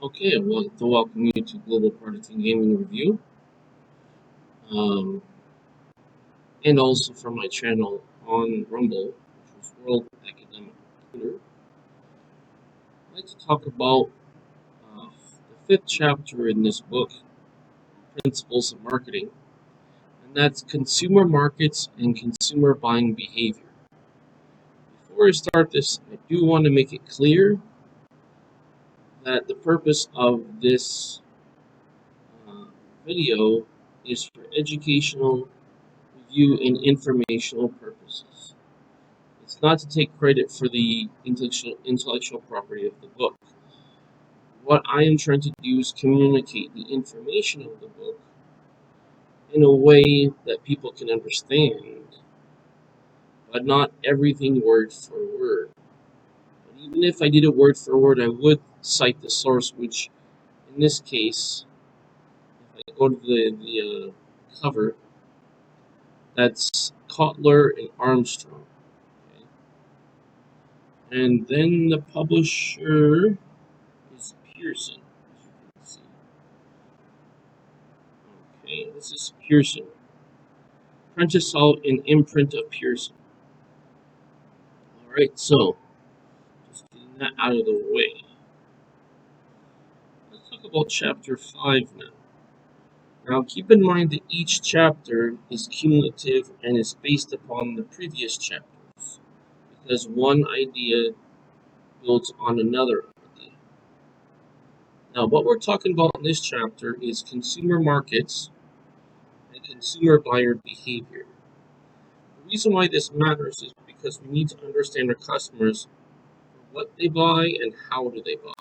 Okay, I want to welcome you to Global Partisan Gaming Review, um, and also from my channel on Rumble, which is World Academic Tutor. I'd like to talk about the fifth chapter in this book, Principles of Marketing, and that's consumer markets and consumer buying behavior. Before I start this, I do want to make it clear that the purpose of this uh, video is for educational review and informational purposes. It's not to take credit for the intellectual property of the book. What I am trying to do is communicate the information of the book in a way that people can understand, but not everything word for word. But even if I did it word for word, I would cite the source, which in this case, if I go to the cover, that's Kotler and Armstrong. Okay? And then the publisher is Pearson, as you can see. Okay, this is Pearson. Prentice Hall, an imprint of Pearson. Alright, so, just getting that out of the way. Let's talk about chapter 5 now. Now, keep in mind that each chapter is cumulative and is based upon the previous chapters, because one idea builds on another idea. Now, what we're talking about in this chapter is consumer markets and consumer buyer behavior. The reason why this matters is because we need to understand our customers, what they buy and how do they buy.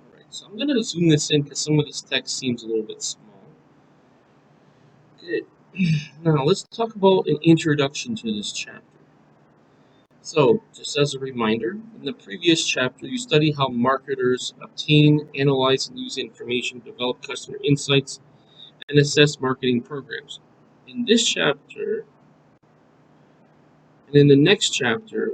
Alright, so I'm going to zoom this in because some of this text seems a little bit small. Good. Now let's talk about an introduction to this chapter. So, just as a reminder, in the previous chapter you study how marketers obtain, analyze, and use information, develop customer insights, and assess marketing programs. In this chapter, and in the next chapter,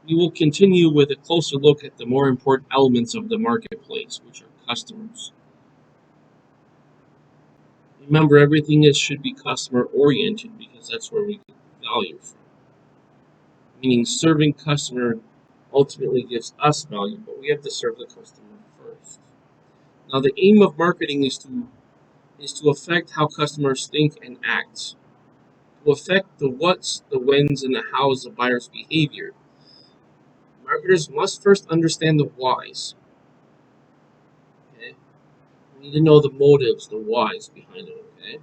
we will continue with a closer look at the more important elements of the marketplace, which are customers. Remember, everything should be customer oriented because that's where we get value from. Meaning, serving customer ultimately gives us value, but we have to serve the customer first. Now, the aim of marketing is to affect how customers think and act, to affect the what's, the whens, and the how's of buyers' behavior. Marketers must first understand the whys. Okay? We need to know the motives, the whys behind it. Okay.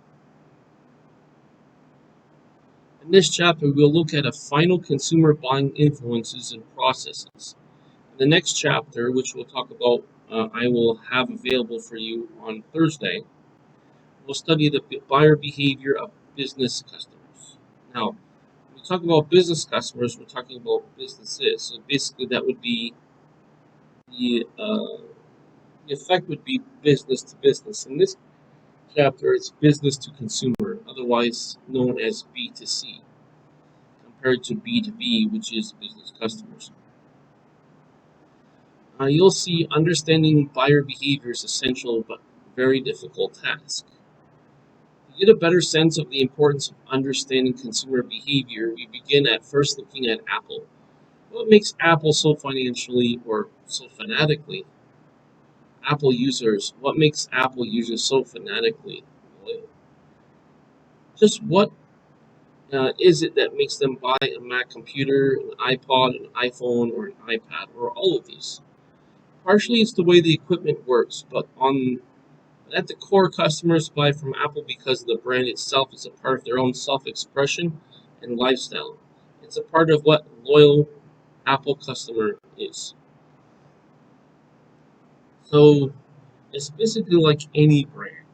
In this chapter, we'll look at a final consumer buying influences and processes. In the next chapter, which we'll talk about, I will have available for you on Thursday, we'll study the buyer behavior of business customers. Now, when we talk about business customers, we're talking about businesses. So basically, that would be the effect would be business to business. In this chapter, it's business to consumer, otherwise known as B2C, compared to B2B, which is business customers. You'll see understanding buyer behavior is essential but very difficult task. To get a better sense of the importance of understanding consumer behavior, we begin at first looking at Apple. What makes Apple so financially or so fanatically? Apple users, what makes Apple users so fanatically loyal? Just what is it that makes them buy a Mac computer, an iPod, an iPhone, or an iPad, or all of these? Partially, it's the way the equipment works, but at the core, customers buy from Apple because the brand itself is a part of their own self-expression and lifestyle. It's a part of what loyal Apple customer is. So it's basically like any brand.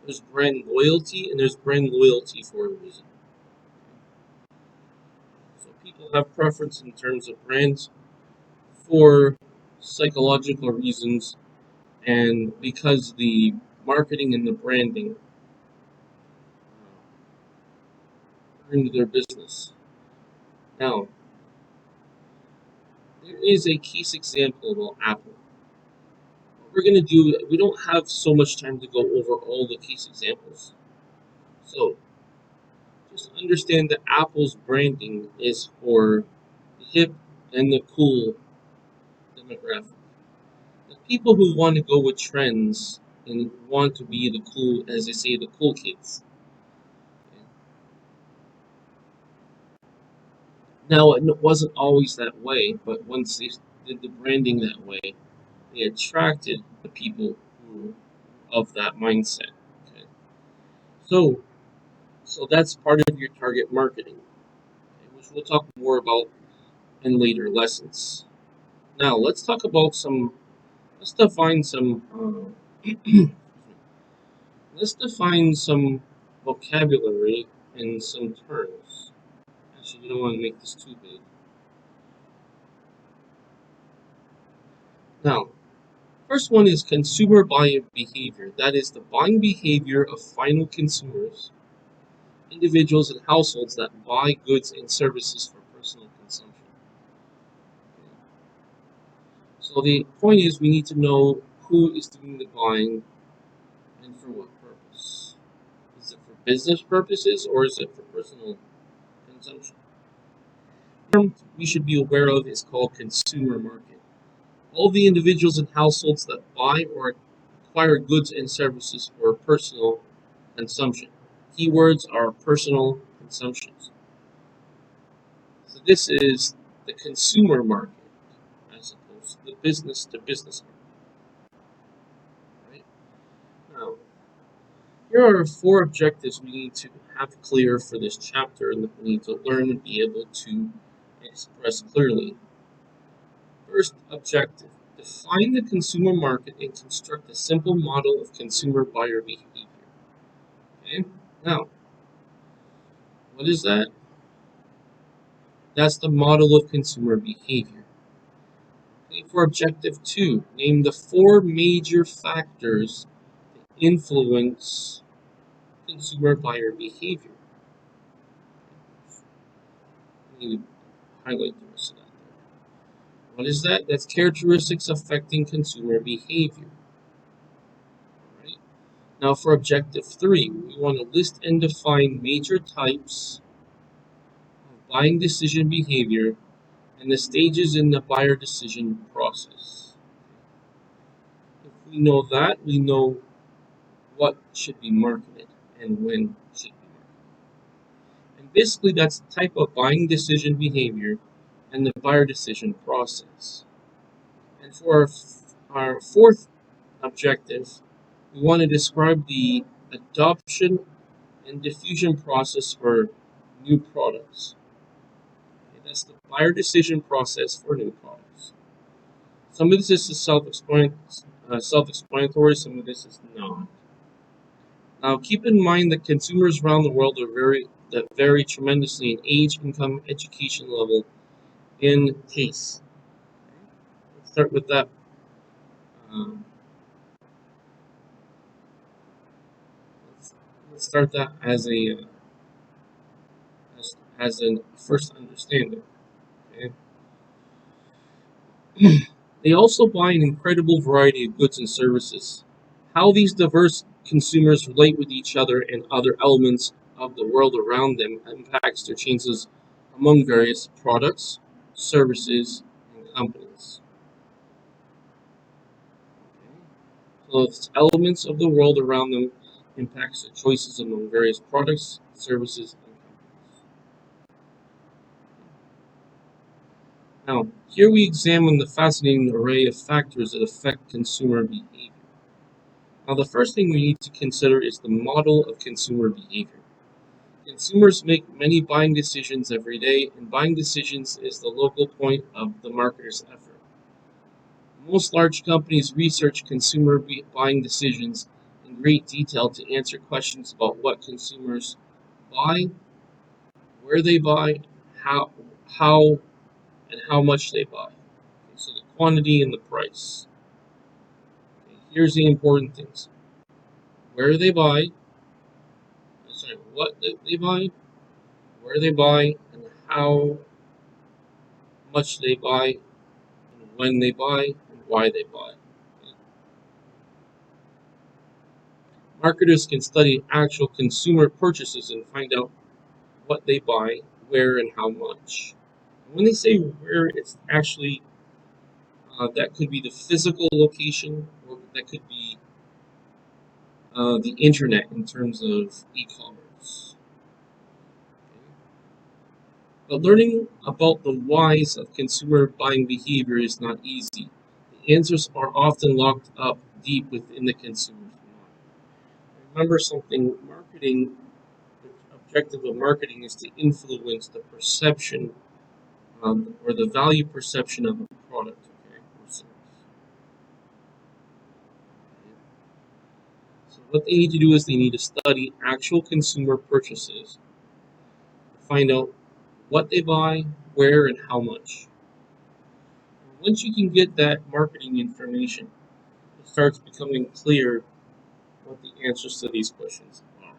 There's brand loyalty and there's brand loyalty for a reason. So people have preference in terms of brands for psychological reasons and because the marketing and the branding into their business. Now, There is a case example about Apple. What we're going to do, we don't have so much time to go over all the case examples. So just understand that Apple's branding is for the hip and the cool demographic. The people who want to go with trends and want to be the cool, as they say, the cool kids. Now, it wasn't always that way, but once they did the branding that way, they attracted the people who of that mindset. Okay? So, so that's part of your target marketing, okay, which we'll talk more about in later lessons. Now, let's talk about some. Let's define some. Let's define some vocabulary and some terms. Actually, we don't want to make this too big. Now, first one is consumer buying behavior. That is the buying behavior of final consumers, individuals and households that buy goods and services for personal consumption. So the point is we need to know who is doing the buying and for what purpose. Is it for business purposes or is it for personal consumption? The term we should be aware of is called consumer market. All the individuals and households that buy or acquire goods and services for personal consumption. Keywords are personal consumptions. So this is the consumer market as opposed to the business to business market. Right? Now, here are 4 objectives we need to have clear for this chapter and that we need to learn and be able to express clearly. First objective, define the consumer market and construct a simple model of consumer buyer behavior. Okay? Now, what is that? That's the model of consumer behavior. Okay, for objective 2, name the 4 major factors that influence consumer buyer behavior. I need to highlight the rest of that there. What is that? That's characteristics affecting consumer behavior. All right. Now for objective 3, we want to list and define major types of buying decision behavior and the stages in the buyer decision process. If we know that, we know what should be marketed and when should be marketed. And basically that's the type of buying decision behavior and the buyer decision process. And for our 4th objective, we want to describe the adoption and diffusion process for new products. Okay, that's the buyer decision process for new products. Some of this is self-explanatory, some of this is not. Now, keep in mind that consumers around the world vary tremendously in age, income, education level, and taste. Let's start with that. Let's start that as a first understanding. Okay? They also buy an incredible variety of goods and services. How these diverse consumers relate with each other and other elements of the world around them impacts their chances among various products, services, and companies. Okay? So it's elements of the world around them impacts their choices among various products, services, and companies. Now, here we examine the fascinating array of factors that affect consumer behavior. Now, the first thing we need to consider is the model of consumer behavior. Consumers make many buying decisions every day, and buying decisions is the local point of the marketer's effort. Most large companies research consumer buying decisions in great detail to answer questions about what consumers buy, where they buy, how and how much they buy. Okay, so the quantity and the price. Okay, here's the important things. Where they buy, what they buy, where they buy, and how much they buy, when they buy, and why they buy. Marketers can study actual consumer purchases and find out what they buy, where, and how much. And when they say where, it's actually that could be the physical location, or that could be the internet in terms of e-commerce. But learning about the whys of consumer buying behavior is not easy. The answers are often locked up deep within the consumer's mind. Remember something, marketing, the objective of marketing is to influence the perception or the value perception of a product, okay, or service. So what they need to do is they need to study actual consumer purchases, find out what they buy, where, and how much. Once you can get that marketing information, it starts becoming clear what the answers to these questions are.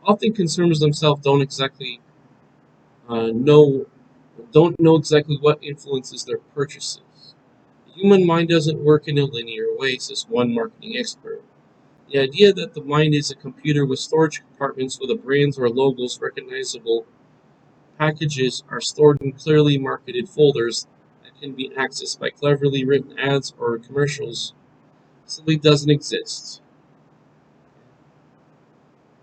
Often consumers themselves uh, know don't know exactly what influences their purchases. The human mind doesn't work in a linear way, says one marketing expert. The idea that the mind is a computer with storage compartments where the brands or logos recognizable packages are stored in clearly marketed folders that can be accessed by cleverly written ads or commercials simply doesn't exist.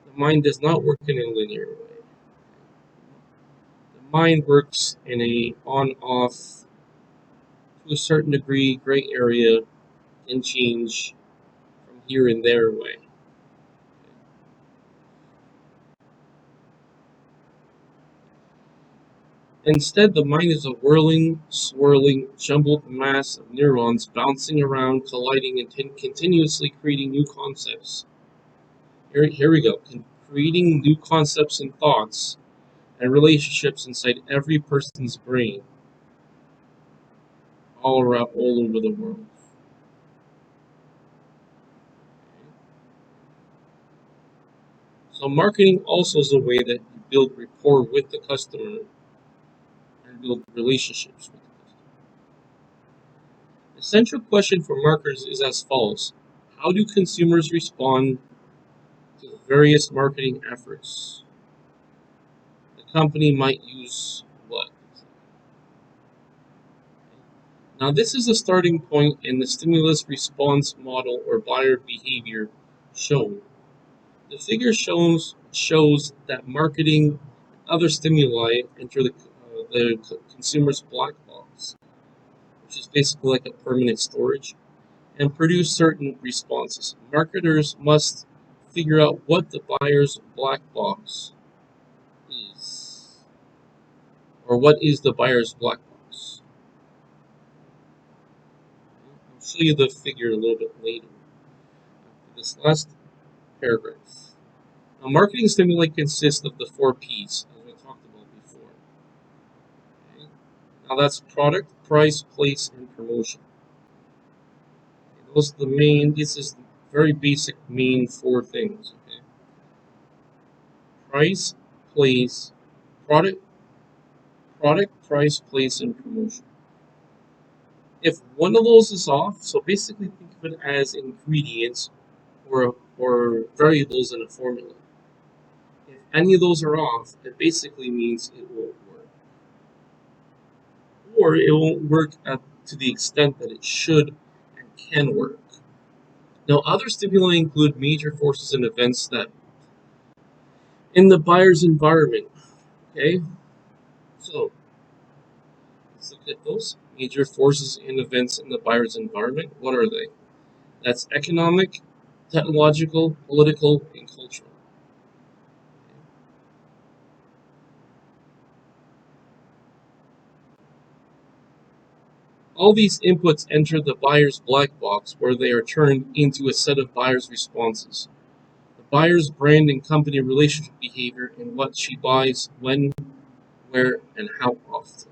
The mind does not work in a linear way. The mind works in a on-off, to a certain degree, gray area, and change from here and there way. Instead, the mind is a whirling, swirling, jumbled mass of neurons bouncing around, colliding, and continuously creating new concepts. Here we go. Creating new concepts and thoughts and relationships inside every person's brain, all around, all over the world. So marketing also is a way that you build rapport with the customer and build relationships with the customer. The central question for marketers is as follows: how do consumers respond to the various marketing efforts? The company might use what? Now this is the starting point in the stimulus response model or buyer behavior shown. The figure shows that marketing and other stimuli enter the consumer's black box, which is basically like a permanent storage, and produce certain responses. Marketers must figure out what the buyer's black box is, or what is the buyer's black box. I'll show you the figure a little bit later. This last paragraph. Now, marketing stimuli consists of the 4 Ps, as we talked about before. Okay? Now, that's product, price, place, and promotion. Okay, those are the main. This is the very basic main 4 things. Okay? Price, place, product, price, place, and promotion. If one of those is off, so basically think of it as ingredients or variables in a formula. If any of those are off, it basically means it won't work. Or it won't work to the extent that it should and can work. Now, other stimuli include major forces and events that in the buyer's environment. Okay, so let's look at those major forces and events in the buyer's environment. What are they? That's economic, technological, political, and cultural. All these inputs enter the buyer's black box where they are turned into a set of buyer's responses. The buyer's brand and company relationship behavior and what she buys, when, where, and how often.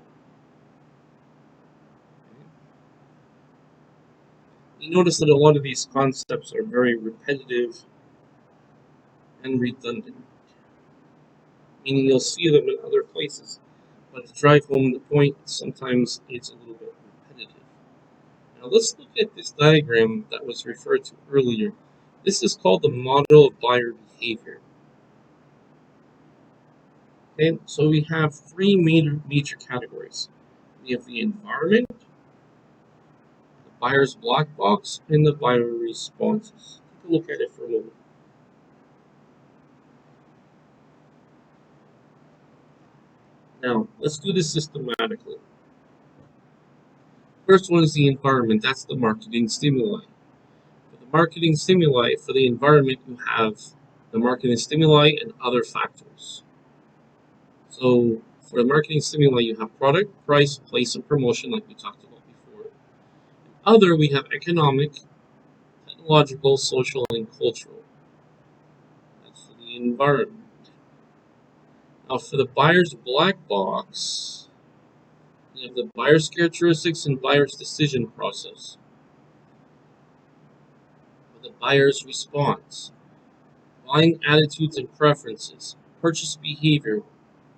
You notice that a lot of these concepts are very repetitive and redundant, meaning you'll see them in other places, but to drive home the point, sometimes it's a little bit additive. Now let's look at this diagram that was referred to earlier. This is called the model of buyer behavior. Okay, so we have three major categories. We have the environment, the buyer's black box, and the buyer responses. Take a look at it for a moment. Now, let's do this systematically. First one is the environment. That's the marketing stimuli. For the marketing stimuli, for the environment, you have the marketing stimuli and other factors. So, for the marketing stimuli, you have product, price, place, and promotion, like we talked about before. Other, we have economic, technological, social, and cultural. That's the environment. Now, for the buyer's black box, you have the buyer's characteristics and buyer's decision process. For the buyer's response, buying attitudes and preferences, purchase behavior,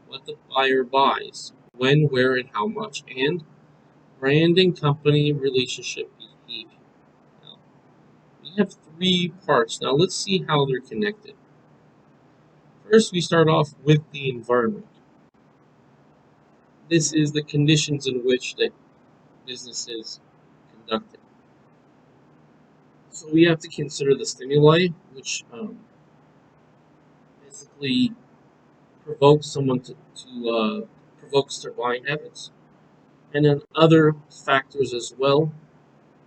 what the buyer buys, when, where, and how much, and brand and company relationship behavior. Now, we have three parts. Now, let's see how they're connected. First, we start off with the environment. This is the conditions in which the business is conducted. So we have to consider the stimuli, which basically provokes someone to provokes their buying habits, and then other factors as well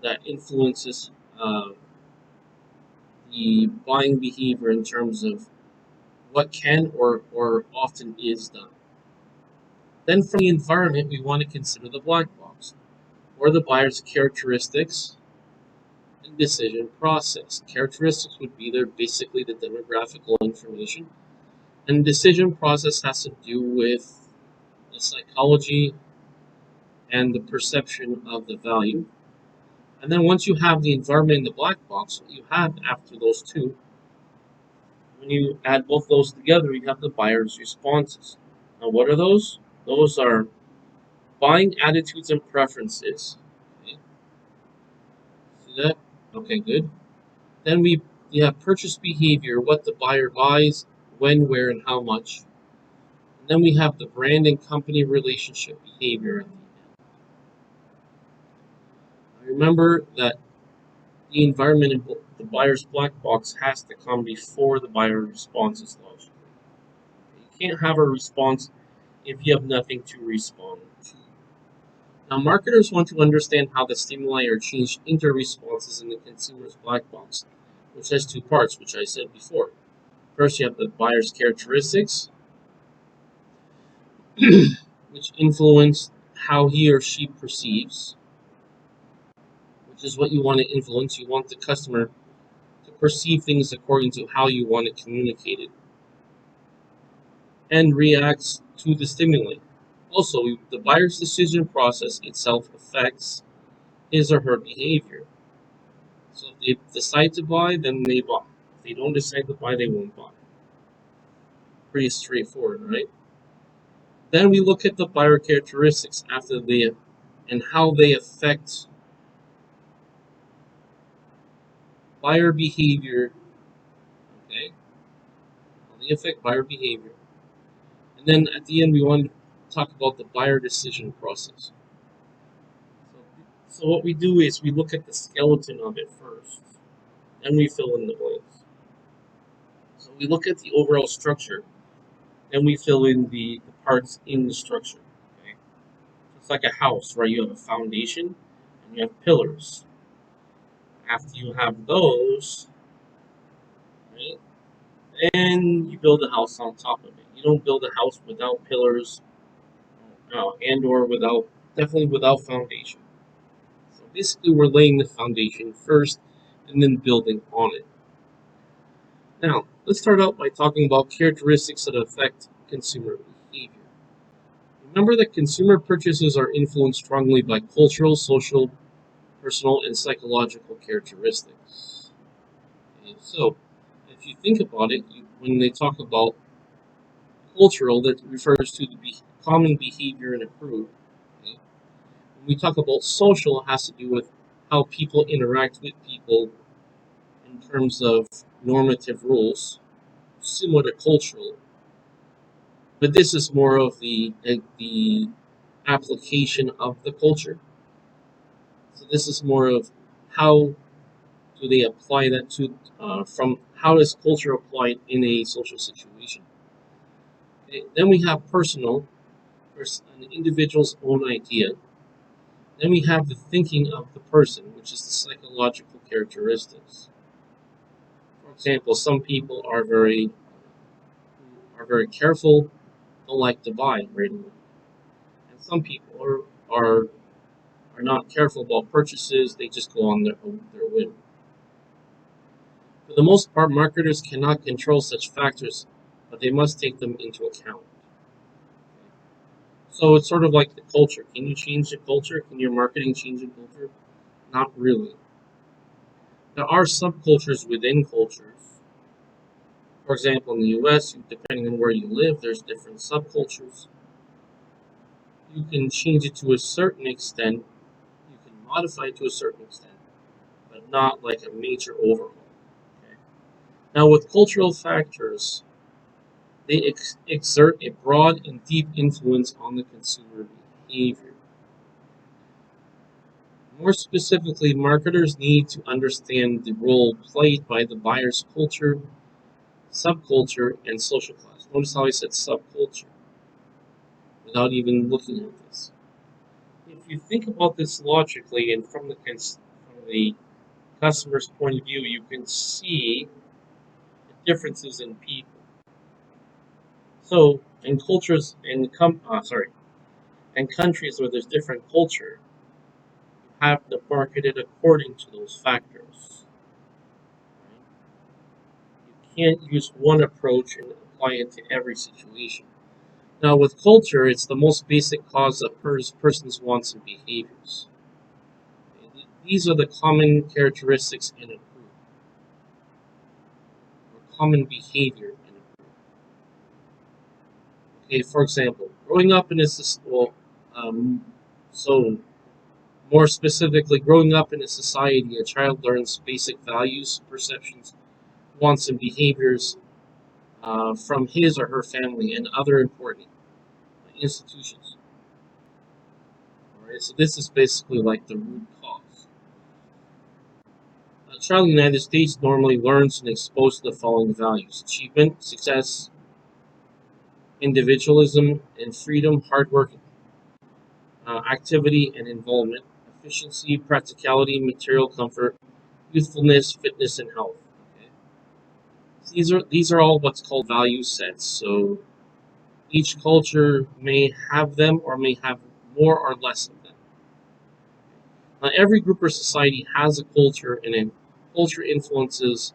that influences the buying behavior in terms of what can or often is done. Then from the environment, we want to consider the black box, or the buyer's characteristics and decision process. Characteristics would be basically the demographical information, and decision process has to do with the psychology and the perception of the value. And then once you have the environment and the black box, what you have after those two, when you add both those together, you have the buyer's responses. Now, what are those? Those are buying attitudes and preferences. Okay. See that? Okay, good. Then you have purchase behavior, what the buyer buys, when, where, and how much. And then we have the brand and company relationship behavior. Remember that the environment in the buyer's black box has to come before the buyer responses logically. You can't have a response if you have nothing to respond to. Now, marketers want to understand how the stimuli are changed into responses in the consumer's black box, which has two parts, which I said before. First, you have the buyer's characteristics, which influence how he or she perceives, which is what you want to influence. You want the customer to perceive things according to how you want it communicated, and reacts to the stimuli. Also, the buyer's decision process itself affects his or her behavior. So if they decide to buy, then they buy. If they don't decide to buy, they won't buy. Pretty straightforward, right? Then we look at the buyer characteristics and how they affect buyer behavior. Okay, how they affect buyer behavior. And then at the end, we want to talk about the buyer decision process. So what we do is we look at the skeleton of it first, and we fill in the blanks. So we look at the overall structure, and we fill in the parts in the structure. Okay? It's like a house, right? You have a foundation, and you have pillars. After you have those, right, then you build a house on top of it. You don't build a house without pillars, and or definitely without foundation. So basically, we're laying the foundation first, and then building on it. Now, let's start out by talking about characteristics that affect consumer behavior. Remember that consumer purchases are influenced strongly by cultural, social, personal, and psychological characteristics. Okay, so, if you think about it, when they talk about cultural, that refers to the common behavior in a group. Okay? When we talk about social, it has to do with how people interact with people in terms of normative rules, similar to cultural. But this is more of the application of the culture. So this is more of how do they apply that to from how does culture apply in a social situation. Okay, then we have personal, versus an individual's own idea. Then we have the thinking of the person, which is the psychological characteristics. For example, some people are very careful, don't like to buy right away, and some people are not careful about purchases. They just go on their whim. For the most part, marketers cannot control such factors, but they must take them into account. So it's sort of like the culture. Can you change the culture? Can your marketing change the culture? Not really. There are subcultures within cultures. For example, in the US, depending on where you live, there's different subcultures. You can change it to a certain extent, you can modify it to a certain extent, but not like a major overhaul. Okay? Now, with cultural factors, they exert a broad and deep influence on the consumer behavior. More specifically, marketers need to understand the role played by the buyer's culture, subculture, and social class. Notice how I said subculture without even looking at this. If you think about this logically and from the customer's point of view, you can see the differences in people. So, in cultures and countries where there's different culture, you have to market it according to those factors. You can't use one approach and apply it to every situation. Now, with culture, it's the most basic cause of person's wants and behaviors. These are the common characteristics in a group, or common behavior in a group. Okay, for example, growing up in a so more specifically, growing up in a society, a child learns basic values, perceptions, wants, and behaviors from his or her family and other important institutions. All right, so this is basically like the root cause. A child in the United States normally learns and exposed to the following values: achievement, success, individualism and freedom, hard work, activity and involvement, efficiency, practicality, material comfort, youthfulness, fitness, and health. Okay? These are all what's called value sets. So each culture may have them or may have more or less of them. Now, every group or society has a culture, and a culture influences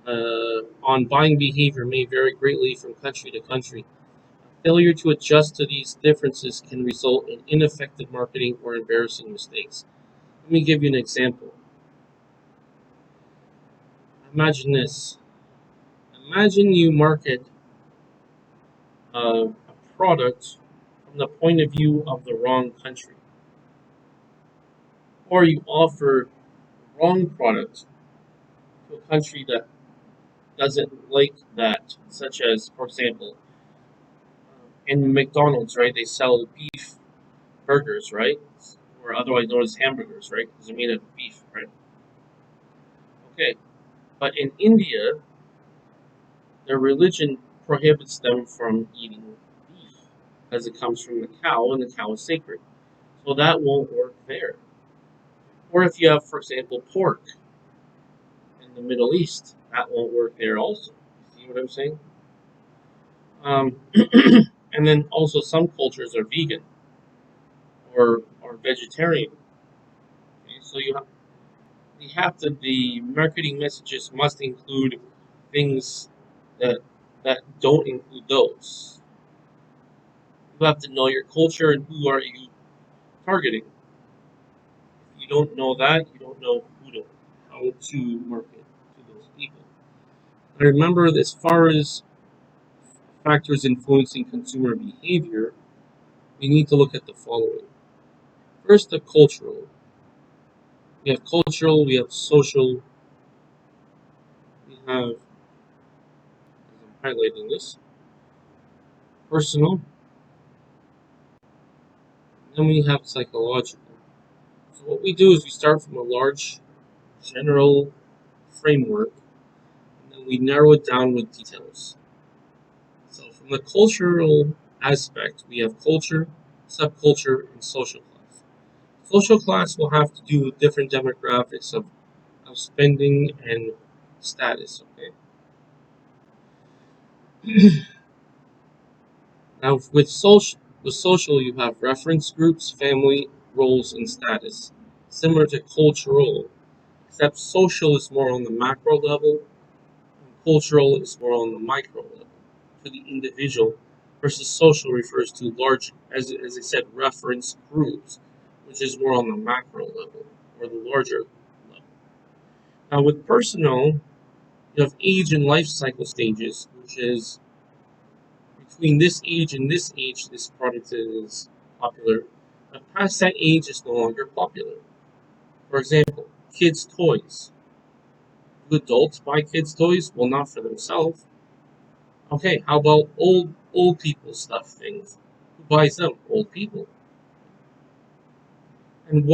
on buying behavior may vary greatly from country to country. Failure to adjust to these differences can result in ineffective marketing or embarrassing mistakes. Let me give you an example. Imagine this. Imagine you market a product from the point of view of the wrong country, or you offer the wrong product to a country that doesn't like that, such as, for example, in McDonald's, right? They sell beef burgers, right? Or otherwise known as hamburgers, right? Because they're made out of beef, right? Okay, but in India, their religion prohibits them from eating beef, as it comes from the cow, and the cow is sacred. So that won't work there. Or if you have, for example, pork in the Middle East, that won't work there also. See what I'm saying? Um, and then also some cultures are vegan or vegetarian. Okay? So the marketing messages must include things that that don't include those. You have to know your culture and who are you targeting. If you don't know that, you don't know how to market to those people. And remember, as far as factors influencing consumer behavior, we need to look at the following. First, the cultural. We have cultural, we have social, we have, as I'm highlighting this, personal, and then we have psychological. So what we do is we start from a large general framework, and then we narrow it down with details. So from the cultural aspect, we have culture, subculture, and social class. Social class will have to do with different demographics of spending and status. Okay. Now with social, you have reference groups, family, roles, and status. Similar to cultural, except social is more on the macro level, and cultural is more on the micro level, to the individual, versus social refers to large, as I said, reference groups, which is more on the macro level, or the larger level. Now with personal, you have age and life cycle stages, which is between this age and this age, this product is popular. But past that age, it's no longer popular. For example, kids' toys. Do adults buy kids' toys? Well, not for themselves. Okay, how about old people stuff things? Who buys them? Old people. And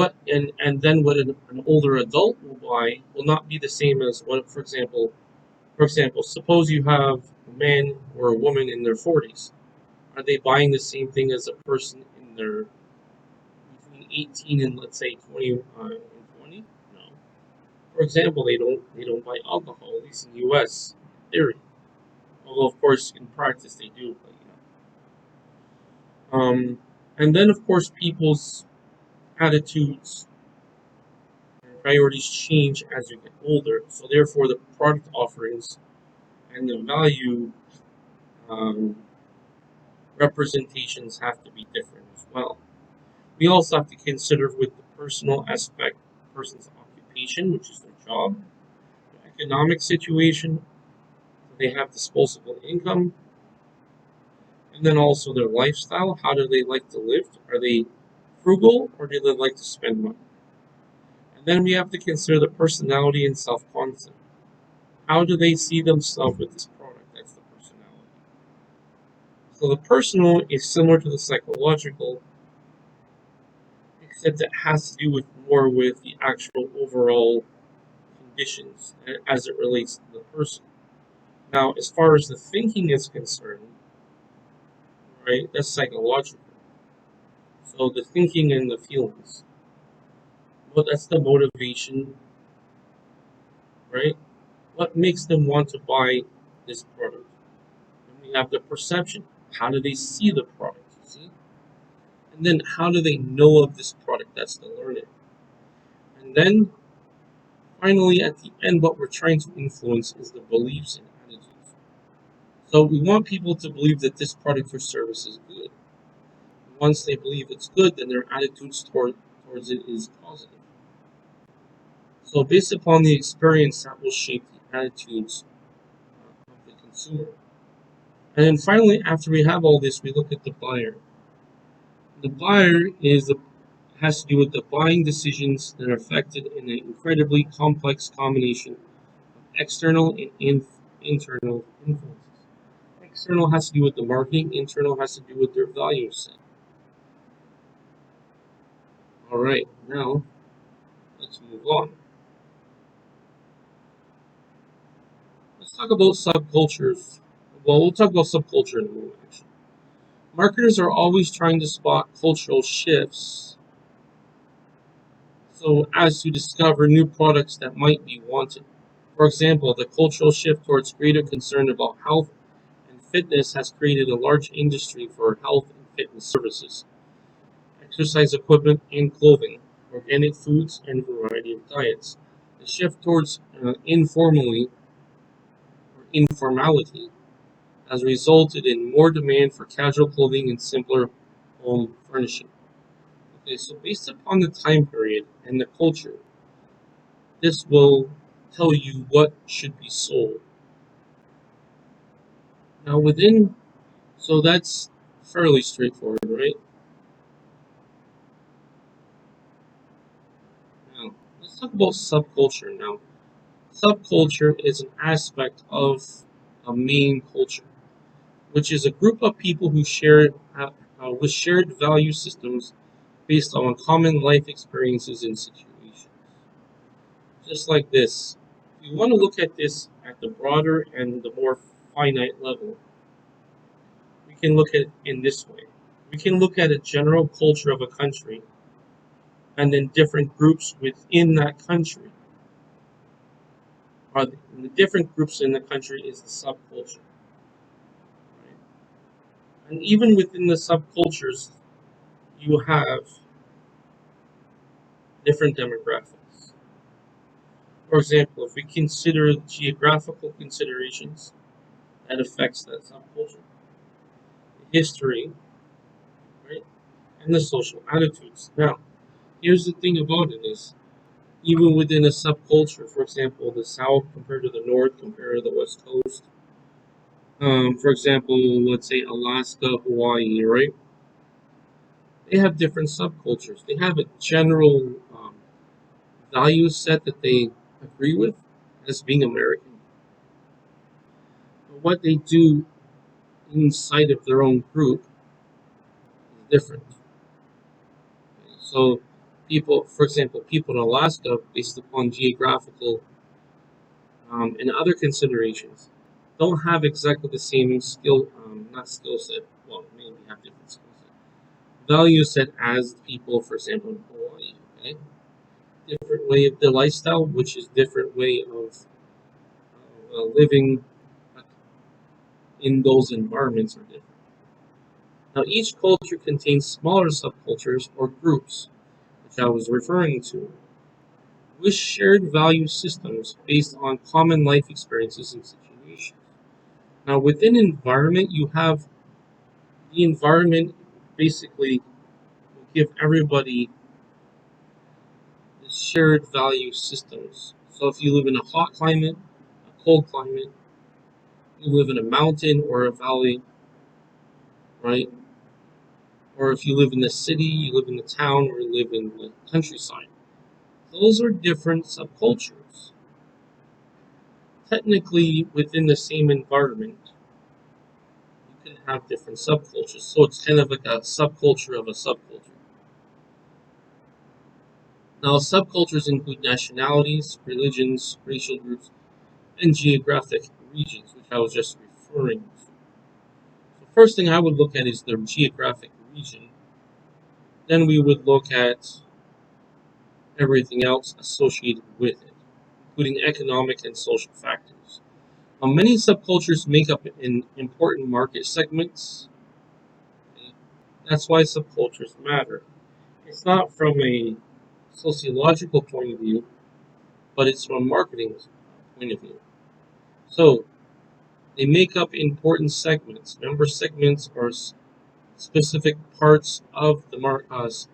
then what an older adult will buy will not be the same as what, for example, suppose you have a man or a woman in their 40s. Are they buying the same thing as a person in their between 18 and let's say 20? No. For example, they don't buy alcohol, at least in the U.S. in theory. Although of course in practice they do. But, and then of course people's attitudes and priorities change as you get older. So therefore the product offerings and the value um, representations have to be different as well. We also have to consider with the personal aspect, person's occupation, which is their job, their economic situation, do they have disposable income, and then also their lifestyle. How do they like to live? Are they frugal or do they like to spend money? And then we have to consider the personality and self-concept. How do they see themselves with this product? That's the personality. So the personal is similar to the psychological, except it has to do with more with the actual overall conditions as it relates to the person. Now, as far as the thinking is concerned, right, that's psychological. So the thinking and the feelings, well, that's the motivation, right? What makes them want to buy this product? And we have the perception. How do they see the product? You see, and then how do they know of this product? That's the learning. And then finally, at the end, what we're trying to influence is the beliefs and attitudes. So we want people to believe that this product or service is good. Once they believe it's good, then their attitudes towards it is positive. So based upon the experience, that will shape the attitudes of the consumer. And then finally, after we have all this, we look at the buyer. The buyer has to do with the buying decisions that are affected in an incredibly complex combination of external and internal influences. External has to do with the marketing, internal has to do with their value set. All right, now let's move on. Let's talk about subcultures. Well, we'll talk about subculture in a moment, actually. Marketers are always trying to spot cultural shifts so as to discover new products that might be wanted. For example, the cultural shift towards greater concern about health and fitness has created a large industry for health and fitness services, exercise equipment and clothing, organic foods, and variety of diets. The shift towards informality has resulted in more demand for casual clothing and simpler home furnishing. Okay, so based upon the time period and the culture, this will tell you what should be sold. Now, so that's fairly straightforward, right? Let's talk about subculture now. Subculture is an aspect of a main culture, which is a group of people who share with shared value systems based on common life experiences and situations. Just like this, if you want to look at this at the broader and the more finite level, we can look at it in this way. We can look at a general culture of a country and then different groups within that country. Or the different groups in the country is the subculture. Right? And even within the subcultures, you have different demographics. For example, if we consider geographical considerations that affects that subculture, history, right, and the social attitudes. Now, here's the thing about it is, even within a subculture, for example, the South compared to the North, compared to the West Coast, for example, let's say Alaska, Hawaii, right? They have different subcultures. They have a general value set that they agree with as being American. But what they do inside of their own group is different. So, people, for example, people in Alaska, based upon geographical and other considerations, don't have exactly the same not skill set, well, maybe have different skill set, value set as people, for example, in Hawaii, okay? Different way of the lifestyle, which is different way of living in those environments are different. Now, each culture contains smaller subcultures or groups, which I was referring to, with shared value systems based on common life experiences and situations. Now, within environment, you have the environment basically will give everybody the shared value systems. So, if you live in a hot climate, a cold climate, you live in a mountain or a valley, right? Or if you live in the city, you live in the town, or you live in the countryside. Those are different subcultures. Technically, within the same environment, you can have different subcultures. So it's kind of like a subculture of a subculture. Now, subcultures include nationalities, religions, racial groups, and geographic regions, which I was just referring to. The first thing I would look at is the geographic region. Then we would look at everything else associated with it, including economic and social factors. Many subcultures make up in important market segments. That's why subcultures matter. It's not from a sociological point of view, but it's from a marketing point of view. So they make up important segments. Member segments are specific parts of the market.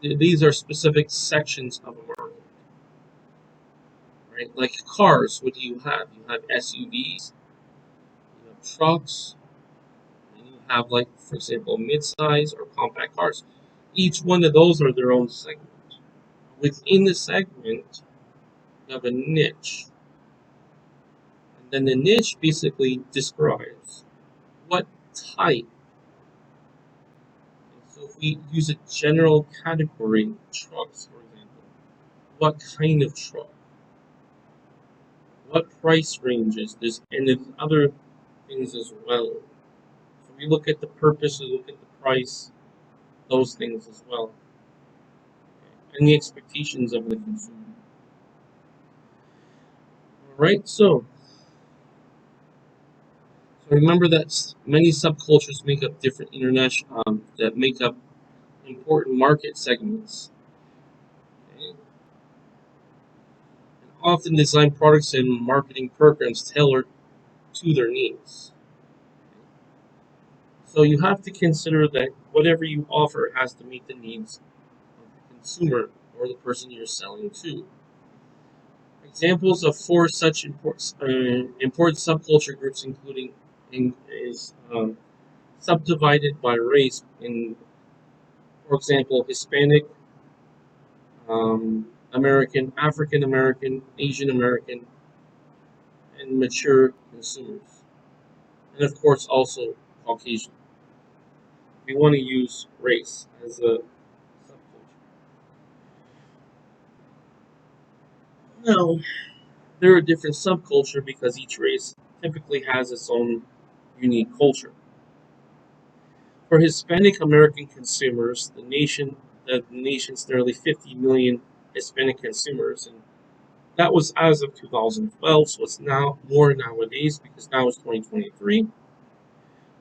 These are specific sections of a market, right? Like cars, what do you have? You have SUVs, you have trucks, and you have, like, for example, mid-size or compact cars. Each one of those are their own segment. Within the segment, you have a niche. And then the niche basically describes what type. So if we use a general category, trucks, for example, what kind of truck? What price ranges? And there's other things as well. So we look at the purpose, we look at the price, those things as well, and the expectations of the consumer. All right, so remember that many subcultures make up different international that make up important market segments, okay? And often design products and marketing programs tailored to their needs. So you have to consider that whatever you offer has to meet the needs of the consumer or the person you're selling to. Examples of four such important subculture groups, including is subdivided by race in, for example, Hispanic, American, African American, Asian American, and mature consumers. And of course, also Caucasian. We want to use race as a subculture. Now, they're a different subculture because each race typically has its own unique culture. For Hispanic American consumers, the nation's nearly 50 million Hispanic consumers, and that was as of 2012, so it's now more nowadays because now it's 2023,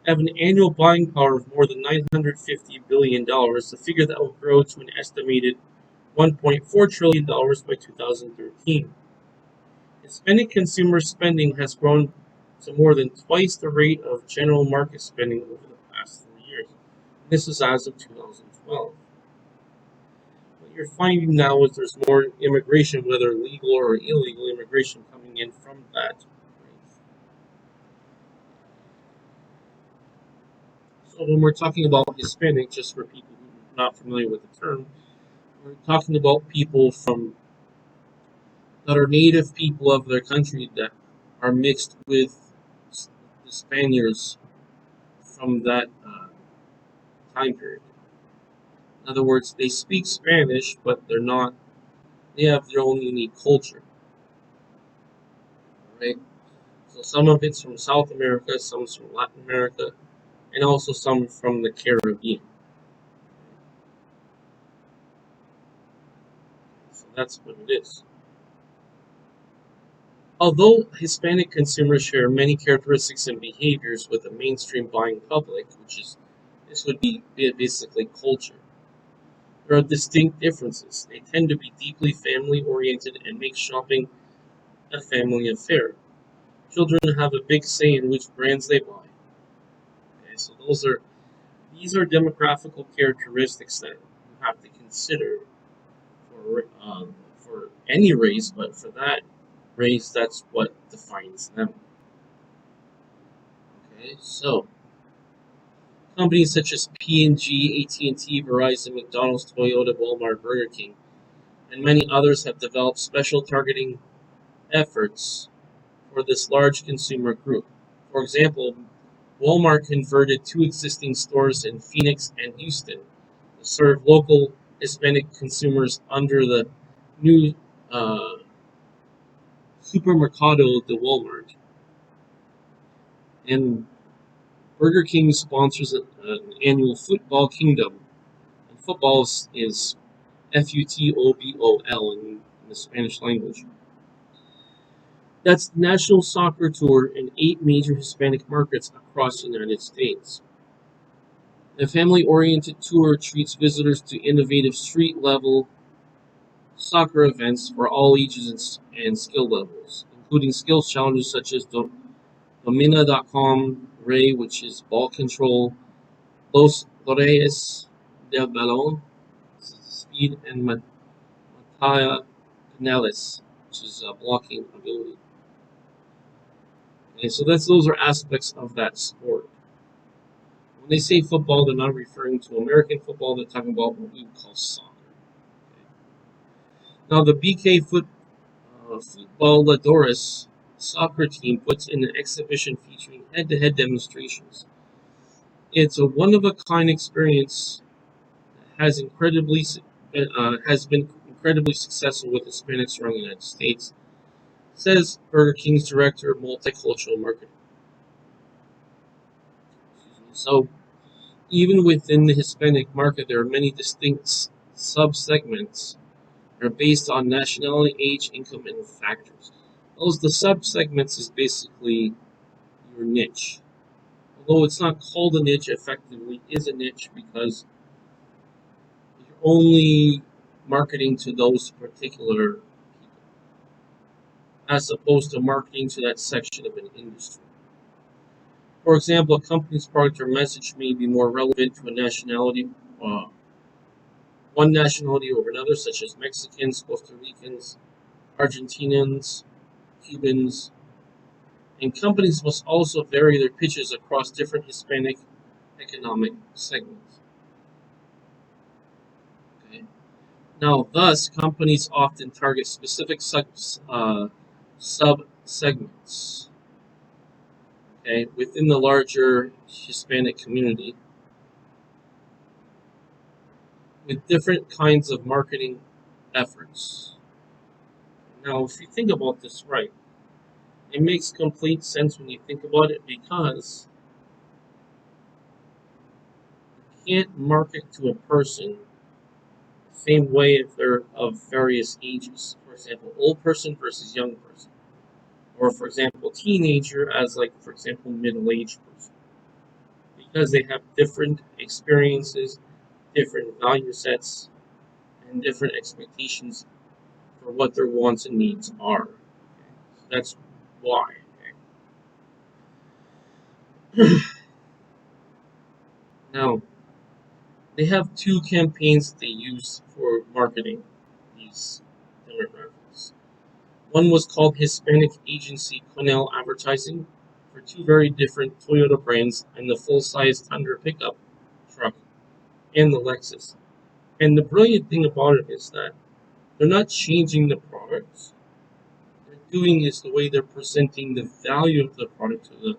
have an annual buying power of more than $950 billion, a figure that will grow to an estimated $1.4 trillion by 2013. Hispanic consumer spending has grown to more than twice the rate of general market spending over the past 4 years. This is as of 2012. What you're finding now is there's more immigration, whether legal or illegal immigration, coming in from that. So when we're talking about Hispanic, just for people who are not familiar with the term, we're talking about people that are native people of their country that are mixed with the Spaniards from that time period. In other words, they speak Spanish, but they're not. They have their own unique culture, right? So some of it's from South America, some's from Latin America, and also some from the Caribbean. So that's what it is. Although Hispanic consumers share many characteristics and behaviors with the mainstream buying public, this would be basically culture, there are distinct differences. They tend to be deeply family oriented and make shopping a family affair. Children have a big say in which brands they buy. Okay, so these are demographical characteristics that you have to consider for any race, but for that race, that's what defines them. Okay, so companies such as P&G, AT&T, Verizon, McDonald's, Toyota, Walmart, Burger King, and many others have developed special targeting efforts for this large consumer group. For example, Walmart converted two existing stores in Phoenix and Houston to serve local Hispanic consumers under the new uh, Supermercado de Walmart. And Burger King sponsors an annual Football Kingdom. And football is FUTBOL in the Spanish language. That's the National Soccer Tour in 8 major Hispanic markets across the United States. The family-oriented tour treats visitors to innovative street-level soccer events for all ages and skill levels, including skills challenges such as Domina.com Ray, which is ball control, Los Reyes del Balón, speed, and Mataya Canales, which is blocking ability. Okay, so those are aspects of that sport. When they say football, they're not referring to American football, they're talking about what we call soccer. Okay. Now, the BK Futboladores soccer team puts in an exhibition featuring head-to-head demonstrations. It's a one-of-a-kind experience that has been incredibly successful with Hispanics around the United States, says Burger King's director of multicultural marketing. So, even within the Hispanic market, there are many distinct subsegments that are based on nationality, age, income, and factors. The subsegments is basically your niche. Although it's not called a niche, effectively is a niche because you're only marketing to those particular people, as opposed to marketing to that section of an industry. For example, a company's product or message may be more relevant to a nationality, one nationality over another, such as Mexicans, Costa Ricans, Argentinians, Cubans, and companies must also vary their pitches across different Hispanic economic segments. Okay? Now, thus, companies often target specific sub-segments, okay, within the larger Hispanic community with different kinds of marketing efforts. Now, if you think about this right, it makes complete sense when you think about it because you can't market to a person the same way if they're of various ages. For example, old person versus young person. Or, for example, teenager as, like, for example, middle-aged person. Because they have different experiences, different value sets, and different expectations for what their wants and needs are. Okay? So that's why. Okay? Now, they have two campaigns that they use for marketing these demographics. One was called Hispanic Agency Cornell Advertising for two very different Toyota brands and the full-size Tundra pickup truck and the Lexus. And the brilliant thing about it is that they're not changing the products. They're doing is the way they're presenting the value of the product to the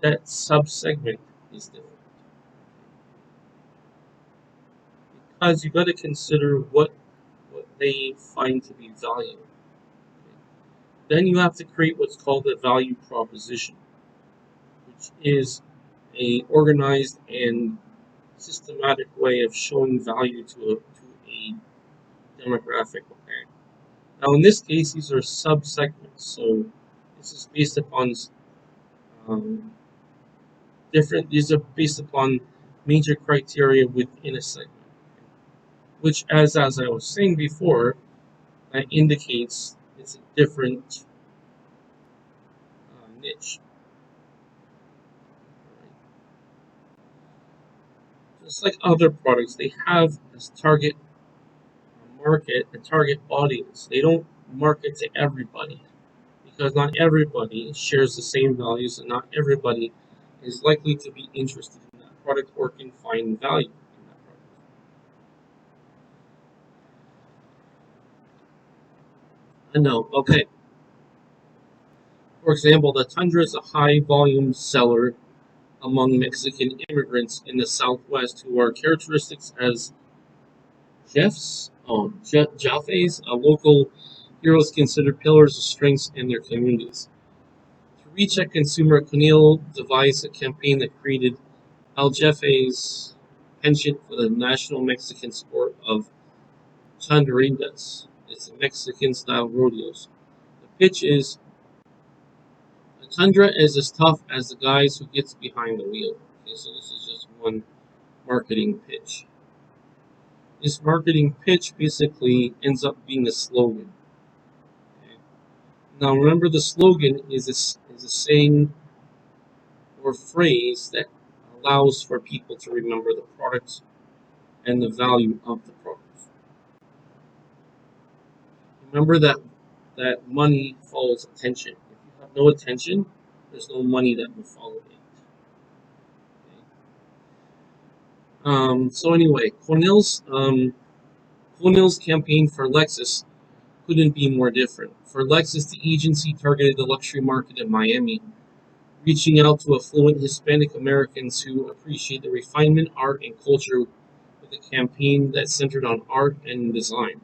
that sub-segment is different. Because you got to consider what they find to be valuable. Then you have to create what's called a value proposition, which is a organized and systematic way of showing value to a demographic. Okay. Now, in this case, these are sub-segments, so this is based upon um, different. These are based upon major criteria within a segment, which, as I was saying before, that indicates it's a different niche. Right? Just like other products, they have this target market, a target audience. They don't market to everybody because not everybody shares the same values, and not everybody is likely to be interested in that product or can find value in that product. I know. Okay. For example, the Tundra is a high volume seller among Mexican immigrants in the Southwest who are characteristics as Jafes, local heroes considered pillars of strength in their communities. To reach that consumer, Cornell devised a campaign that created Al Jafe's penchant for the national Mexican sport of chandarindas. It's Mexican-style rodeos. The pitch is, a tundra is as tough as the guys who gets behind the wheel. Okay, so this is just one marketing pitch. This marketing pitch basically ends up being a slogan. Okay? Now remember, the slogan is a saying or phrase that allows for people to remember the product and the value of the product. Remember that money follows attention. If you have no attention, there's no money that will follow it. Okay? So anyway, Cornell's campaign for Lexus couldn't be more different. For Lexus, the agency targeted the luxury market in Miami, reaching out to affluent Hispanic Americans who appreciate the refinement, art, and culture with a campaign that centered on art and design.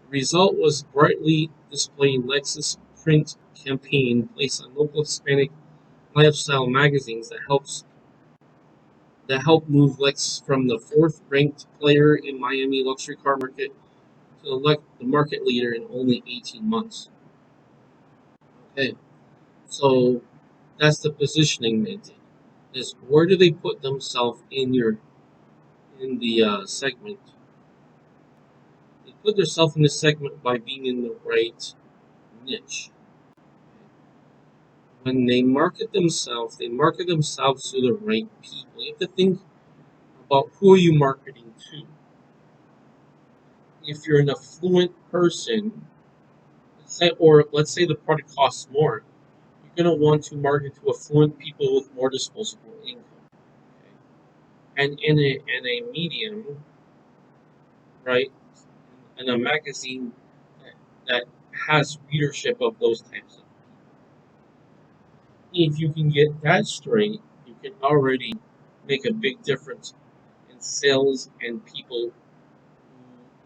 The result was brightly displayed Lexus print campaign placed on local Hispanic lifestyle magazines that helped move Lex from the fourth-ranked player in Miami luxury car market to the market leader in only 18 months. Okay, so that's the positioning they did. Is where do they put themselves in the segment? They put themselves in the segment by being in the right niche. When they market themselves to the right people. You have to think about who are you marketing to. If you're an affluent person, let's say the product costs more, you're going to want to market to affluent people with more disposable income. Okay? And in a medium, right? and a magazine that has readership of those types of. If you can get that straight, you can already make a big difference in sales and people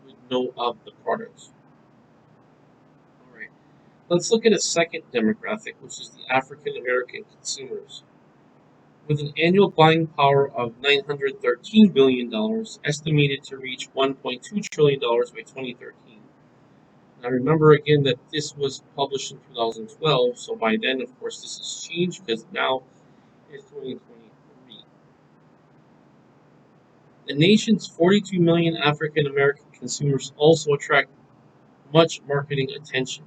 who would know of the products. All right, let's look at a second demographic, which is the African American consumers. With an annual buying power of $913 billion, estimated to reach $1.2 trillion by 2013. Now remember again that this was published in 2012, so by then, of course, this has changed because now it's 2023. The nation's 42 million African American consumers also attract much marketing attention.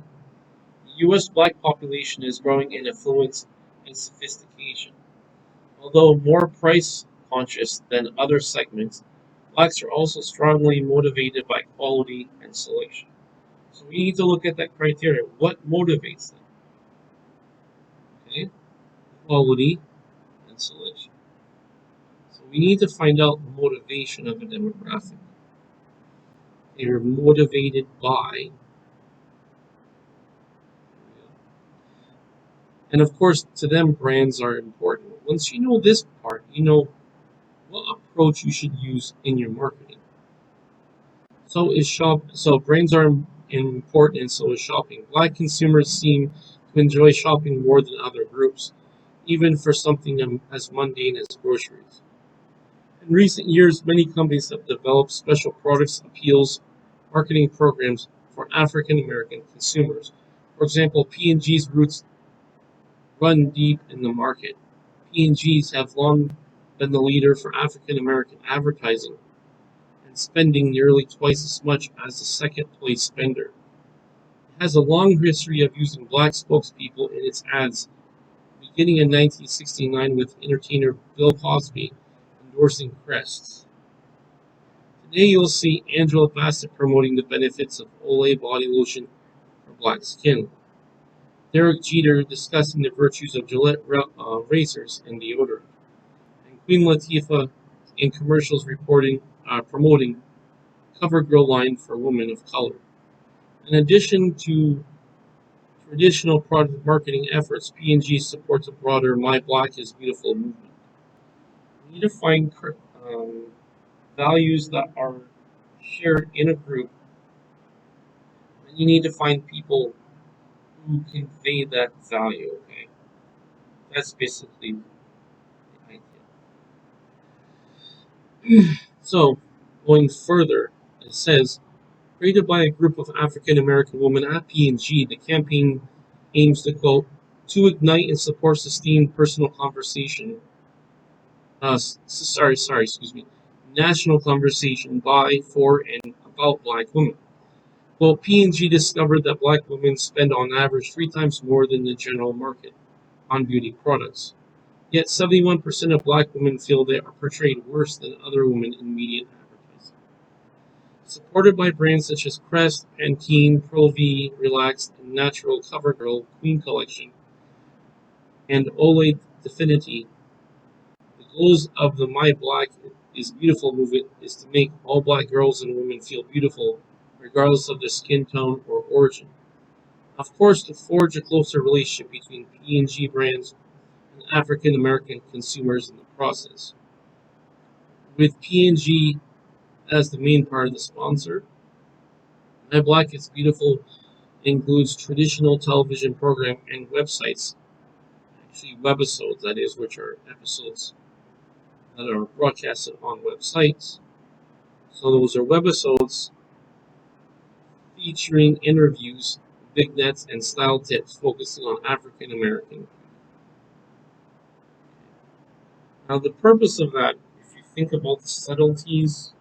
The U.S. black population is growing in affluence and sophistication. Although more price conscious than other segments, blacks are also strongly motivated by quality and selection. So we need to look at that criteria. What motivates them? Okay, quality and selection. So we need to find out the motivation of a demographic. They're motivated by, and of course, to them, brands are important. Once you know this part, you know what approach you should use in your marketing. So brands are important, and so is shopping. Black consumers seem to enjoy shopping more than other groups, even for something as mundane as groceries. In recent years, many companies have developed special products appeals marketing programs for African American consumers. For example, P&G's roots run deep in the market. P&G's have long been the leader for African American advertising and spending nearly twice as much as the second place spender. It has a long history of using black spokespeople in its ads, beginning in 1969 with entertainer Bill Cosby endorsing Crest. Today you'll see Angela Bassett promoting the benefits of Olay body lotion for black skin. Derek Jeter discussing the virtues of Gillette razors and deodorant. And Queen Latifah in commercials promoting CoverGirl line for women of color. In addition to traditional product marketing efforts, P&G supports a broader My Black is Beautiful movement. We need to find values that are shared in a group, and you need to find people who convey that value. Okay, that's basically the idea. So, going further, it says, created by a group of African American women at P&G, the campaign aims to quote to ignite and support sustained personal conversation. Excuse me, national conversation by, for, and about Black women. Well, P&G discovered that Black women spend on average 3 times more than the general market on beauty products. Yet 71% of Black women feel they are portrayed worse than other women in media and advertising. Supported by brands such as Crest, Pantene, Pro-V, Relaxed, and Natural CoverGirl Queen Collection, and Olay Definity, the goals of the My Black is Beautiful movement is to make all Black girls and women feel beautiful, regardless of their skin tone or origin. Of course, to forge a closer relationship between P&G brands and African American consumers in the process. With P&G as the main part of the sponsor, My Black is Beautiful includes traditional television program and websites, actually webisodes, that is, which are episodes that are broadcasted on websites. So those are webisodes featuring interviews, vignettes, and style tips focusing on African American. Now the purpose of that, if you think about the subtleties,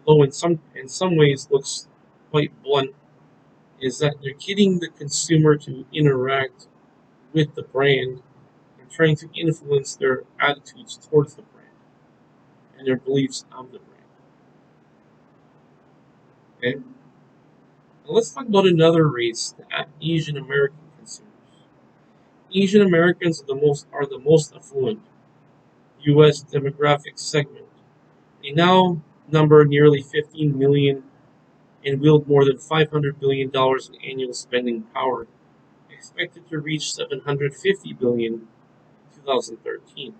although in some ways looks quite blunt, is that they're getting the consumer to interact with the brand and trying to influence their attitudes towards the brand and their beliefs of the brand. Okay? Now let's talk about another race, the Asian American consumers. Asian Americans are the most affluent U.S. demographic segment. They now number nearly 15 million and wield more than $500 billion in annual spending power, expected to reach $750 billion in 2013.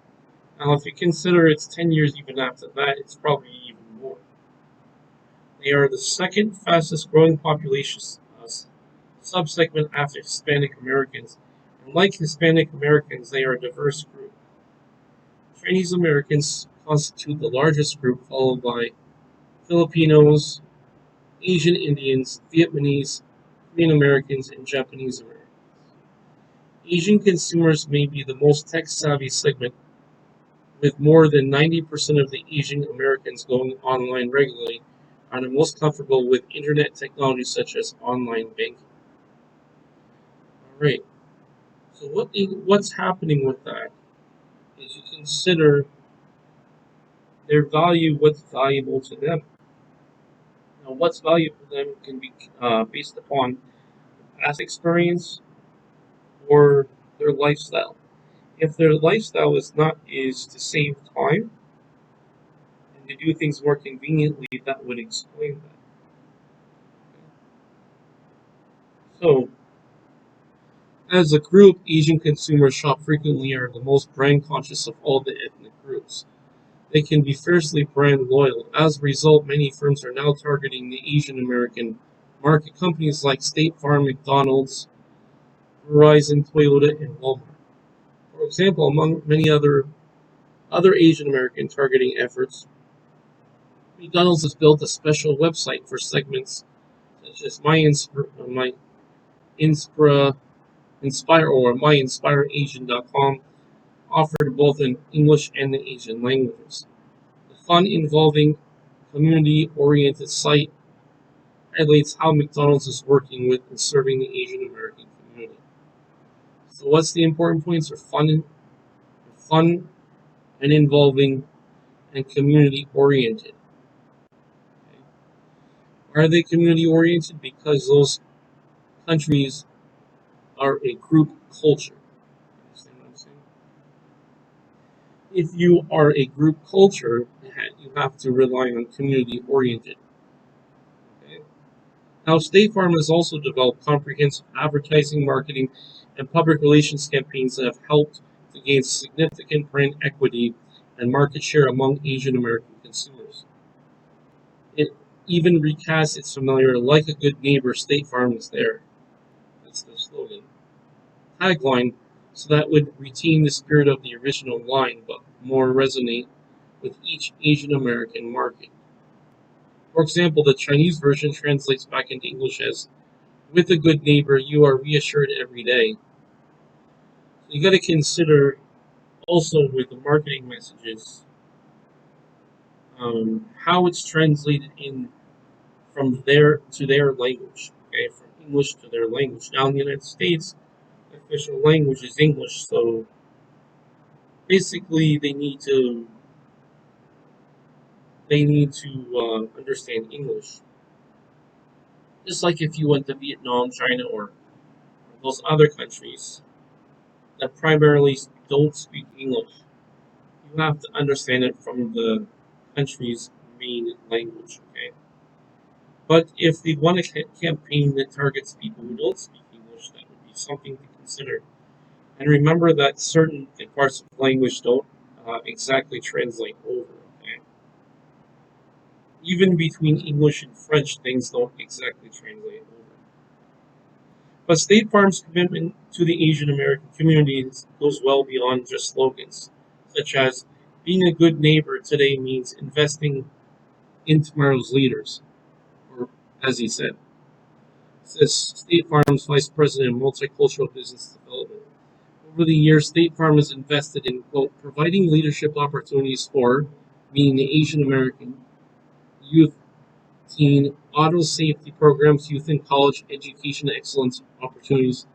Now, if you consider it's 10 years even after that, it's probably even more. They are the second fastest growing population subsegment after Hispanic Americans, and like Hispanic Americans, they are a diverse group. Chinese Americans constitute the largest group, followed by Filipinos, Asian Indians, Vietnamese, Korean Americans, and Japanese Americans. Asian consumers may be the most tech-savvy segment, with more than 90% of the Asian Americans going online regularly are the most comfortable with internet technology such as online banking. All right. So what's happening with that is you consider their value, what's valuable to them. Now, what's valuable to them can be based upon past experience or their lifestyle. If their lifestyle is to save time and to do things more conveniently, that would explain that. So, as a group, Asian consumers shop frequently are the most brand conscious of all the ethnic groups. They can be fiercely brand loyal. As a result, many firms are now targeting the Asian American market. Companies like State Farm, McDonald's, Verizon, Toyota, and Walmart. For example, among many other Asian American targeting efforts, McDonald's has built a special website for segments such as My Inspire or MyInspireAsian.com, offered both in English and the Asian languages. The fun, involving, community-oriented site highlights how McDonald's is working with and serving the Asian American community. So, what's the important points? Are fun and involving and community-oriented. Okay. Are they community-oriented? Because those countries are a group culture. Understand what I'm saying? If you are a group culture, you have to rely on community-oriented. Okay? Now, State Farm has also developed comprehensive advertising, marketing, and public relations campaigns that have helped to gain significant brand equity and market share among Asian American consumers. It even recasts its familiar "Like a good neighbor, State Farm is there." That's the slogan. Tagline, so that would retain the spirit of the original line but more resonate with each Asian American market. For example, the Chinese version translates back into English as, "With a good neighbor, you are reassured every day." So you got to consider also with the marketing messages how it's translated in from their to their language, okay, from English to their language. Now in the United States, the official language is English, so basically they need to understand English. Just like if you went to Vietnam, China, or those other countries that primarily don't speak English, you have to understand it from the country's main language, okay? But if they want a campaign that targets people who don't speak English, that would be something to consider. And remember that certain parts of language don't exactly translate over, okay? Even between English and French, things don't exactly translate over. But State Farm's commitment to the Asian American communities goes well beyond just slogans, such as being a good neighbor today means investing in tomorrow's leaders, or as he says State Farm's Vice President of Multicultural Business Development. Over the years, State Farm has invested in, quote, providing leadership opportunities for, meaning the Asian American youth, teen, auto safety programs, youth and college education excellence opportunities,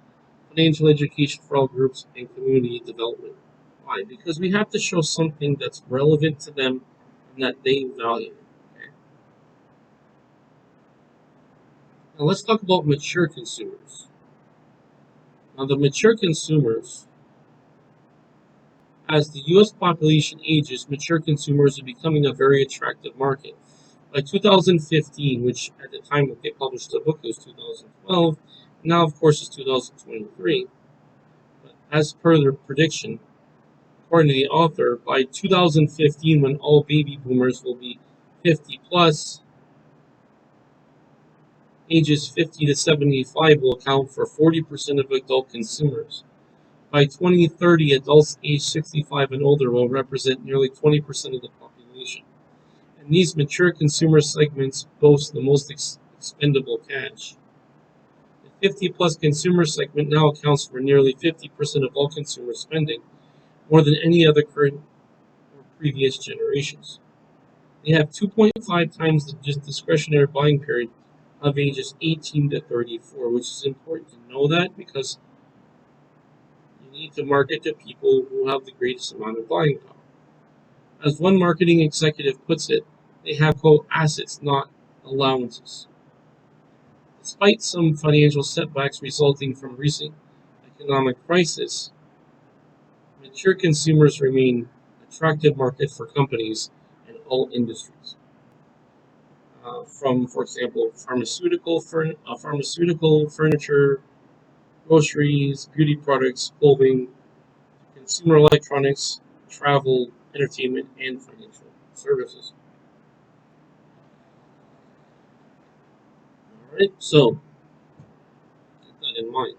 financial education for all groups, and community development. Why? Because we have to show something that's relevant to them and that they value. Okay? Now let's talk about mature consumers. Now the mature consumers, as the U.S. population ages, mature consumers are becoming a very attractive market. By 2015, which at the time that they published the book was 2012, now of course it's 2023. But as per their prediction, according to the author, by 2015, when all baby boomers will be 50 plus, ages 50 to 75 will account for 40% of adult consumers. By 2030, adults aged 65 and older will represent nearly 20% of the population. And these mature consumer segments boast the most expendable cash. The 50 plus consumer segment now accounts for nearly 50% of all consumer spending, more than any other current or previous generations. They have 2.5 times the discretionary buying period of ages 18 to 34, which is important to know that because you need to market to people who have the greatest amount of buying power. As one marketing executive puts it, they have, quote, assets, not allowances. Despite some financial setbacks resulting from recent economic crisis, mature consumers remain an attractive market for companies in all industries. From, for example, pharmaceutical, furniture, groceries, beauty products, clothing, consumer electronics, travel, entertainment, and financial services. All right, so keep that in mind.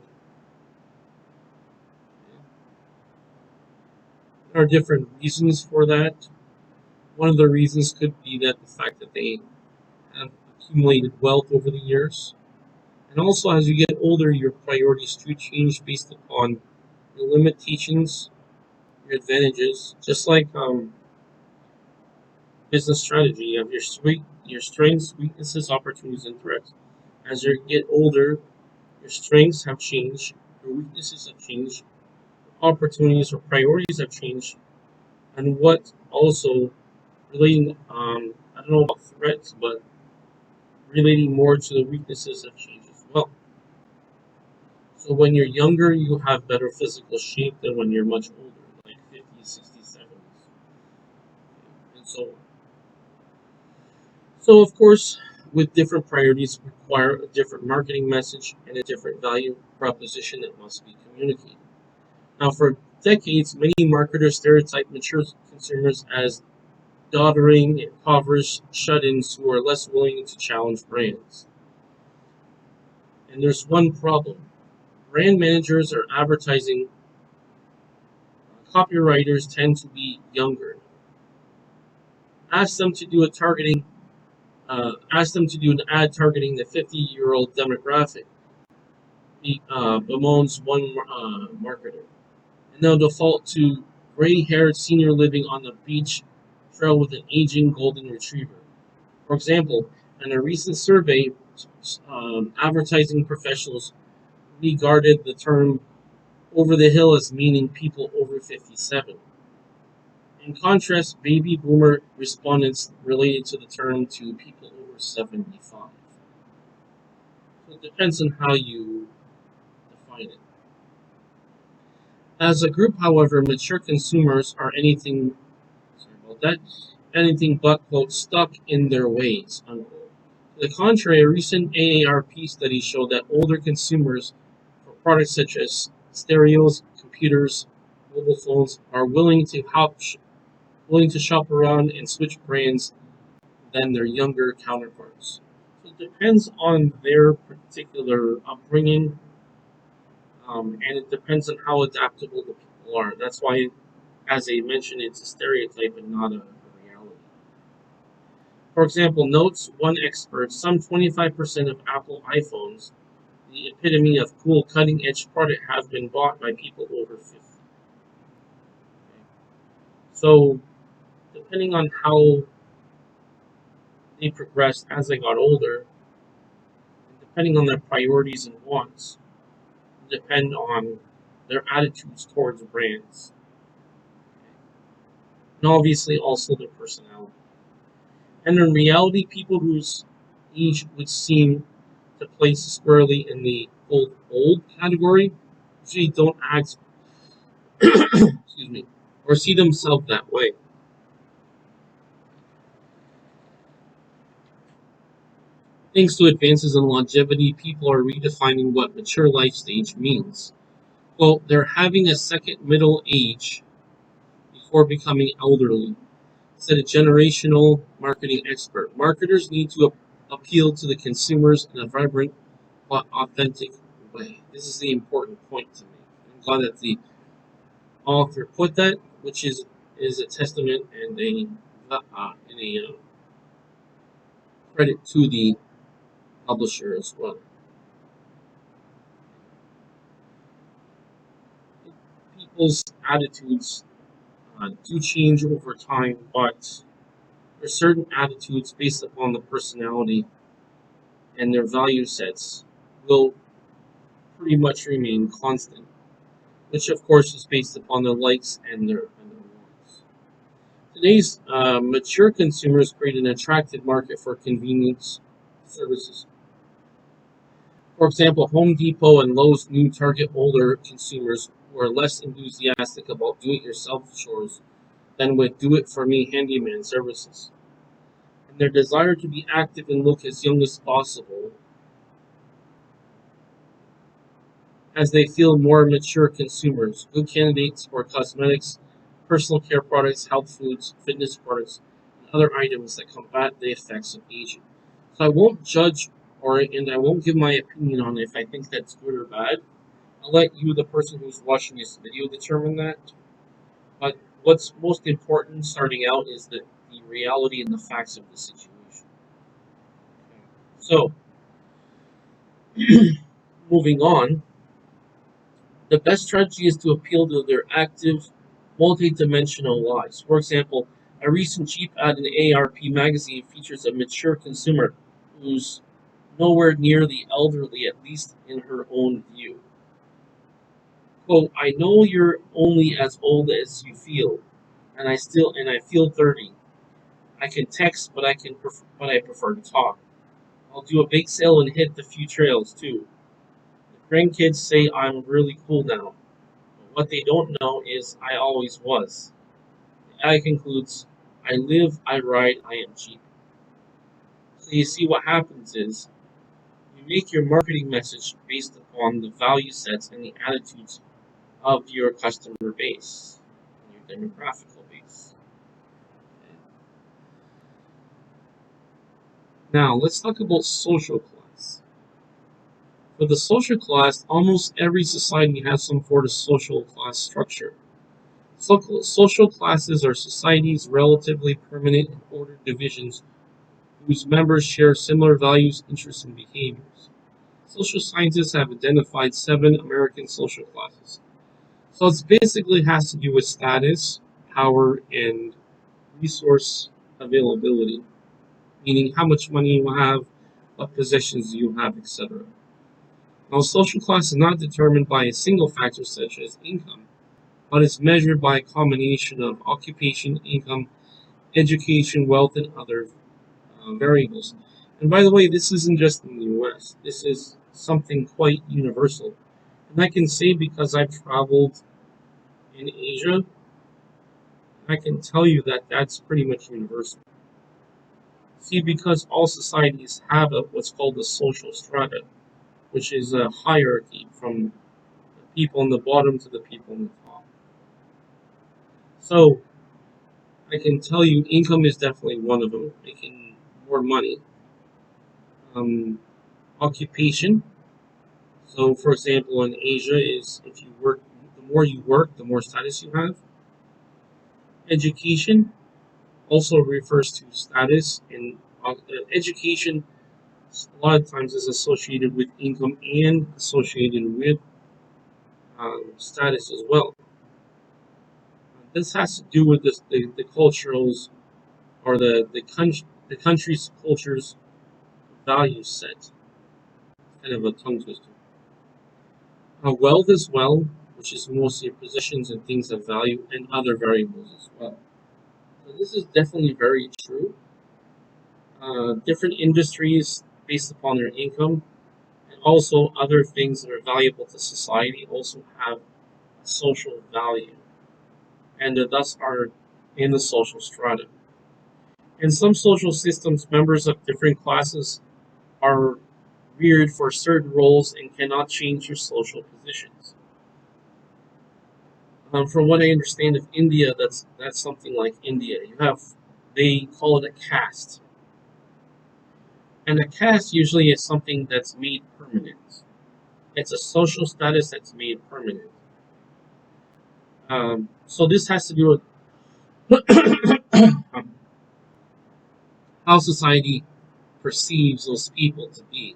There are different reasons for that. One of the reasons could be that the fact that they have accumulated wealth over the years. And also, as you get older, your priorities do change based upon your limitations, your advantages. Just like business strategy, you have your strengths, weaknesses, opportunities, and threats. As you get older, your strengths have changed, your weaknesses have changed, opportunities or priorities have changed, and what also relating, I don't know about threats, but relating more to the weaknesses have changed as well. So when you're younger, you have better physical shape than when you're much older, like 50s, 60s, 70s, and so on. So, of course, with different priorities require a different marketing message and a different value proposition that must be communicated. Now, for decades, many marketers stereotype mature consumers as doddering, impoverished shut-ins who are less willing to challenge brands. And there's one problem. Brand managers or advertising copywriters tend to be younger. Ask them to do an ad targeting the 50-year-old demographic, bemoans one marketer. And they'll default to gray-haired senior living on the beach trail with an aging golden retriever. For example, in a recent survey, advertising professionals regarded the term over the hill as meaning people over 57. In contrast, baby boomer respondents related to the term to people over 75. So it depends on how you define it. As a group, however, mature consumers are anything but, quote, stuck in their ways, unquote. To the contrary, a recent AARP study showed that older consumers for products such as stereos, computers, mobile phones are willing to shop around and switch brands than their younger counterparts. So it depends on their particular upbringing, and it depends on how adaptable the people are. That's why, as I mentioned, it's a stereotype and not a reality. For example, notes one expert, some 25% of Apple iPhones, the epitome of cool cutting edge product, have been bought by people over 50. So, depending on how they progressed as they got older, depending on their priorities and wants, depend on their attitudes towards brands, and obviously also their personality. And in reality, people whose age would seem to place squarely in the old category usually don't act, excuse me, or see themselves that way. Thanks to advances in longevity, people are redefining what mature life stage means. Well, they're having a second middle age before becoming elderly, said a generational marketing expert. Marketers need to appeal to the consumers in a vibrant but authentic way. This is the important point to make. I'm glad that the author put that, which is a testament and a credit to the publisher as well. People's attitudes do change over time, but there's certain attitudes based upon the personality and their value sets will pretty much remain constant, which of course is based upon their likes and their wants. Today's mature consumers create an attractive market for convenience services. For example, Home Depot and Lowe's new target older consumers who are less enthusiastic about do-it-yourself chores than with do-it-for-me handyman services. And their desire to be active and look as young as possible as they feel more mature consumers, good candidates for cosmetics, personal care products, health foods, fitness products, and other items that combat the effects of aging. So I won't judge and I won't give my opinion on if I think that's good or bad. I'll let you, the person who's watching this video, determine that. But what's most important starting out is the reality and the facts of the situation. So, moving on, the best strategy is to appeal to their active, multi-dimensional lives. For example, a recent Jeep ad in AARP magazine features a mature consumer who's nowhere near the elderly, at least in her own view. Quote, I know you're only as old as you feel, and I feel 30. I can text, but I prefer to talk. I'll do a bake sale and hit the few trails too. The grandkids say I'm really cool now. But what they don't know is I always was. The ad concludes, I live, I ride, I am cheap. So you see what happens is you make your marketing message based upon the value sets and the attitudes of your customer base, your demographical base. Now let's talk about social class. For the social class, almost every society has some sort of social class structure. Social classes are societies' relatively permanent and ordered divisions whose members share similar values, interests, and behaviors. Social scientists have identified 7 American social classes. So it basically has to do with status, power, and resource availability, meaning how much money you have, what possessions you have, etc. Now, social class is not determined by a single factor such as income, but is measured by a combination of occupation, income, education, wealth, and other variables. And by the way, this isn't just in the US, this is something quite universal. And I can say because I've traveled in Asia, I can tell you that that's pretty much universal. See, because all societies have what's called the social strata, which is a hierarchy from the people on the bottom to the people on the top. So I can tell you income is definitely one of them, making more money. Occupation. So, for example, in Asia, is if you work, the more you work, the more status you have. Education also refers to status, and education a lot of times is associated with income and associated with status as well. This has to do with the culturals or the country's culture's value set. Kind of a tongue twister. Wealth as well, which is mostly possessions and things of value, and other variables as well. So this is definitely very true. Different industries based upon their income and also other things that are valuable to society also have social value and thus are in the social strata. In some social systems, members of different classes are reared for certain roles and cannot change their social positions. From what I understand of India, that's something like India. They call it a caste, and a caste usually is something that's made permanent. It's a social status that's made permanent. So this has to do with how society perceives those people to be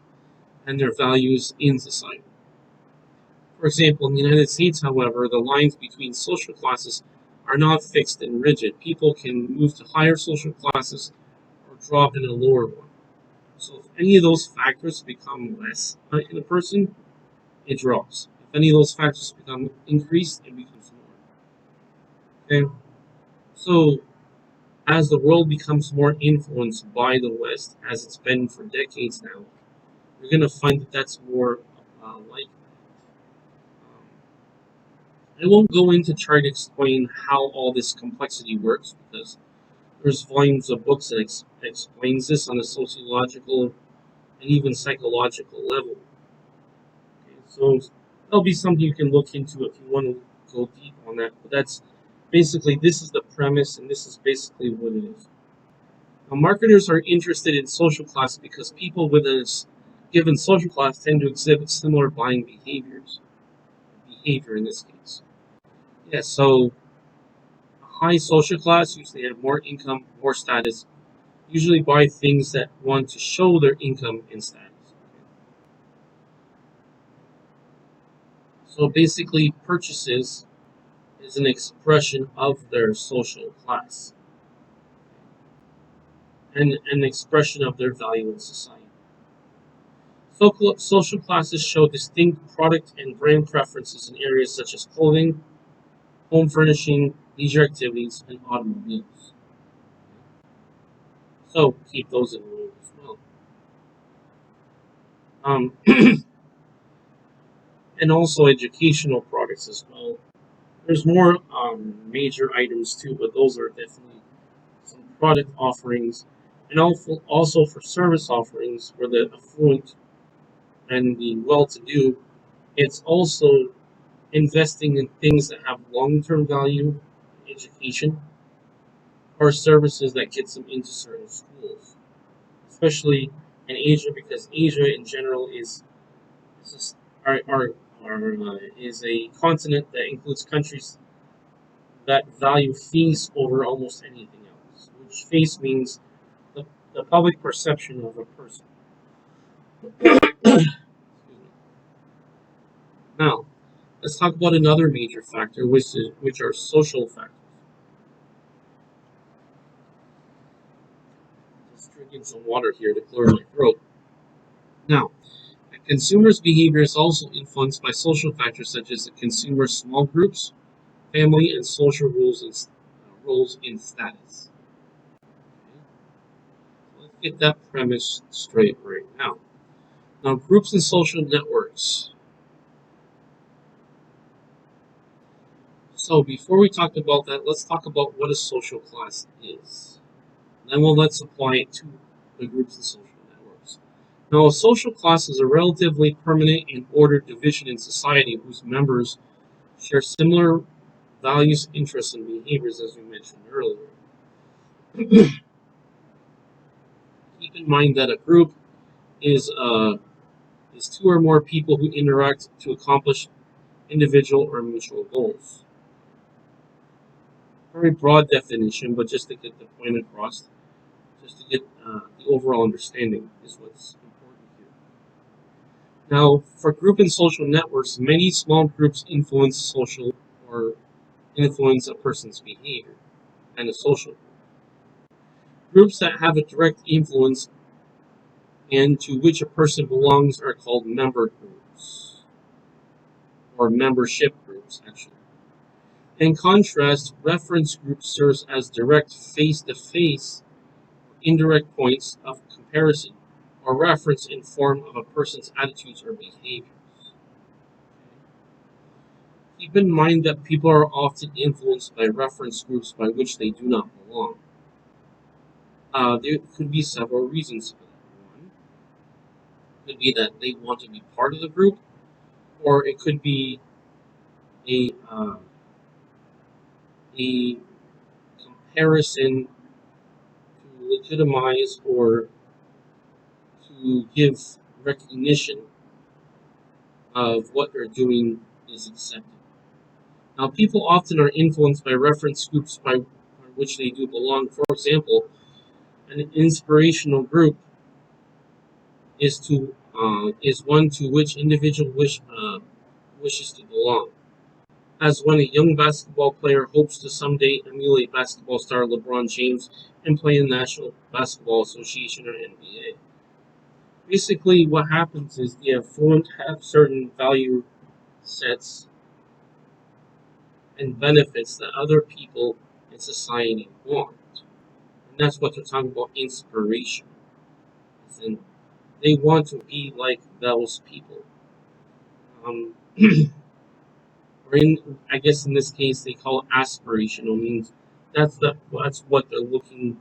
and their values in society. For example, in the United States, however, the lines between social classes are not fixed and rigid. People can move to higher social classes or drop in a lower one. So if any of those factors become less in a person, it drops. If any of those factors become increased, it becomes more. Okay? So as the world becomes more influenced by the West, as it's been for decades now, you're going to find that that's more like. I won't go into try to explain how all this complexity works because there's volumes of books that explains this on a sociological and even psychological level. Okay, so that'll be something you can look into if you want to go deep on that. But that's basically this is the premise, and this is basically what it is. Now, marketers are interested in social class because people within a given social class tend to exhibit similar buying behaviors. Behavior in this case. Yeah, so high social class usually have more income, more status, usually buy things that want to show their income and status. So basically, purchases is an expression of their social class and an expression of their value in society. Social classes show distinct product and brand preferences in areas such as clothing, home furnishing, leisure activities, and automobiles. So keep those in mind as well. Um, and also educational products as well. There's more major items too, but those are definitely some product offerings, and also for service offerings for the affluent and the well-to-do. It's also investing in things that have long-term value, education, or services that gets them into certain schools, especially in Asia, because Asia in general is is a continent that includes countries that value fees over almost anything else, which face means the public perception of a person. Now, let's talk about another major factor, which are social factors. Just drinking some water here to clear my throat. Now, a consumer's behavior is also influenced by social factors such as the consumer's small groups, family, and social rules and roles in status. Let's get that premise straight right now. Now, groups and social networks. So, before we talk about that, let's talk about what a social class is. Then let's apply it to the groups and social networks. Now, a social class is a relatively permanent and ordered division in society whose members share similar values, interests, and behaviors, as we mentioned earlier. Keep in mind that a group is two or more people who interact to accomplish individual or mutual goals. Very broad definition, but just to get the point across, just to get the overall understanding is what's important here. Now, for group and social networks, many small groups influence a person's behavior and a social group. Groups that have a direct influence and to which a person belongs are called member groups, or membership groups, actually. In contrast, reference groups serves as direct face-to-face, indirect points of comparison, or reference in form of a person's attitudes or behaviors. Keep in mind that people are often influenced by reference groups by which they do not belong. There could be several reasons for that. One, It could be that they want to be part of the group, or it could be a comparison to legitimize or to give recognition of what they're doing is accepted. Now, people often are influenced by reference groups by which they do belong. For example, an inspirational group is one to which individual wishes to belong. As when a young basketball player hopes to someday emulate basketball star LeBron James and play in the National Basketball Association or NBA. Basically, what happens is the affluent have certain value sets and benefits that other people in society want. And that's what they're talking about inspiration. And they want to be like those people. Um, or I guess in this case, they call it aspirational, means that's what they're looking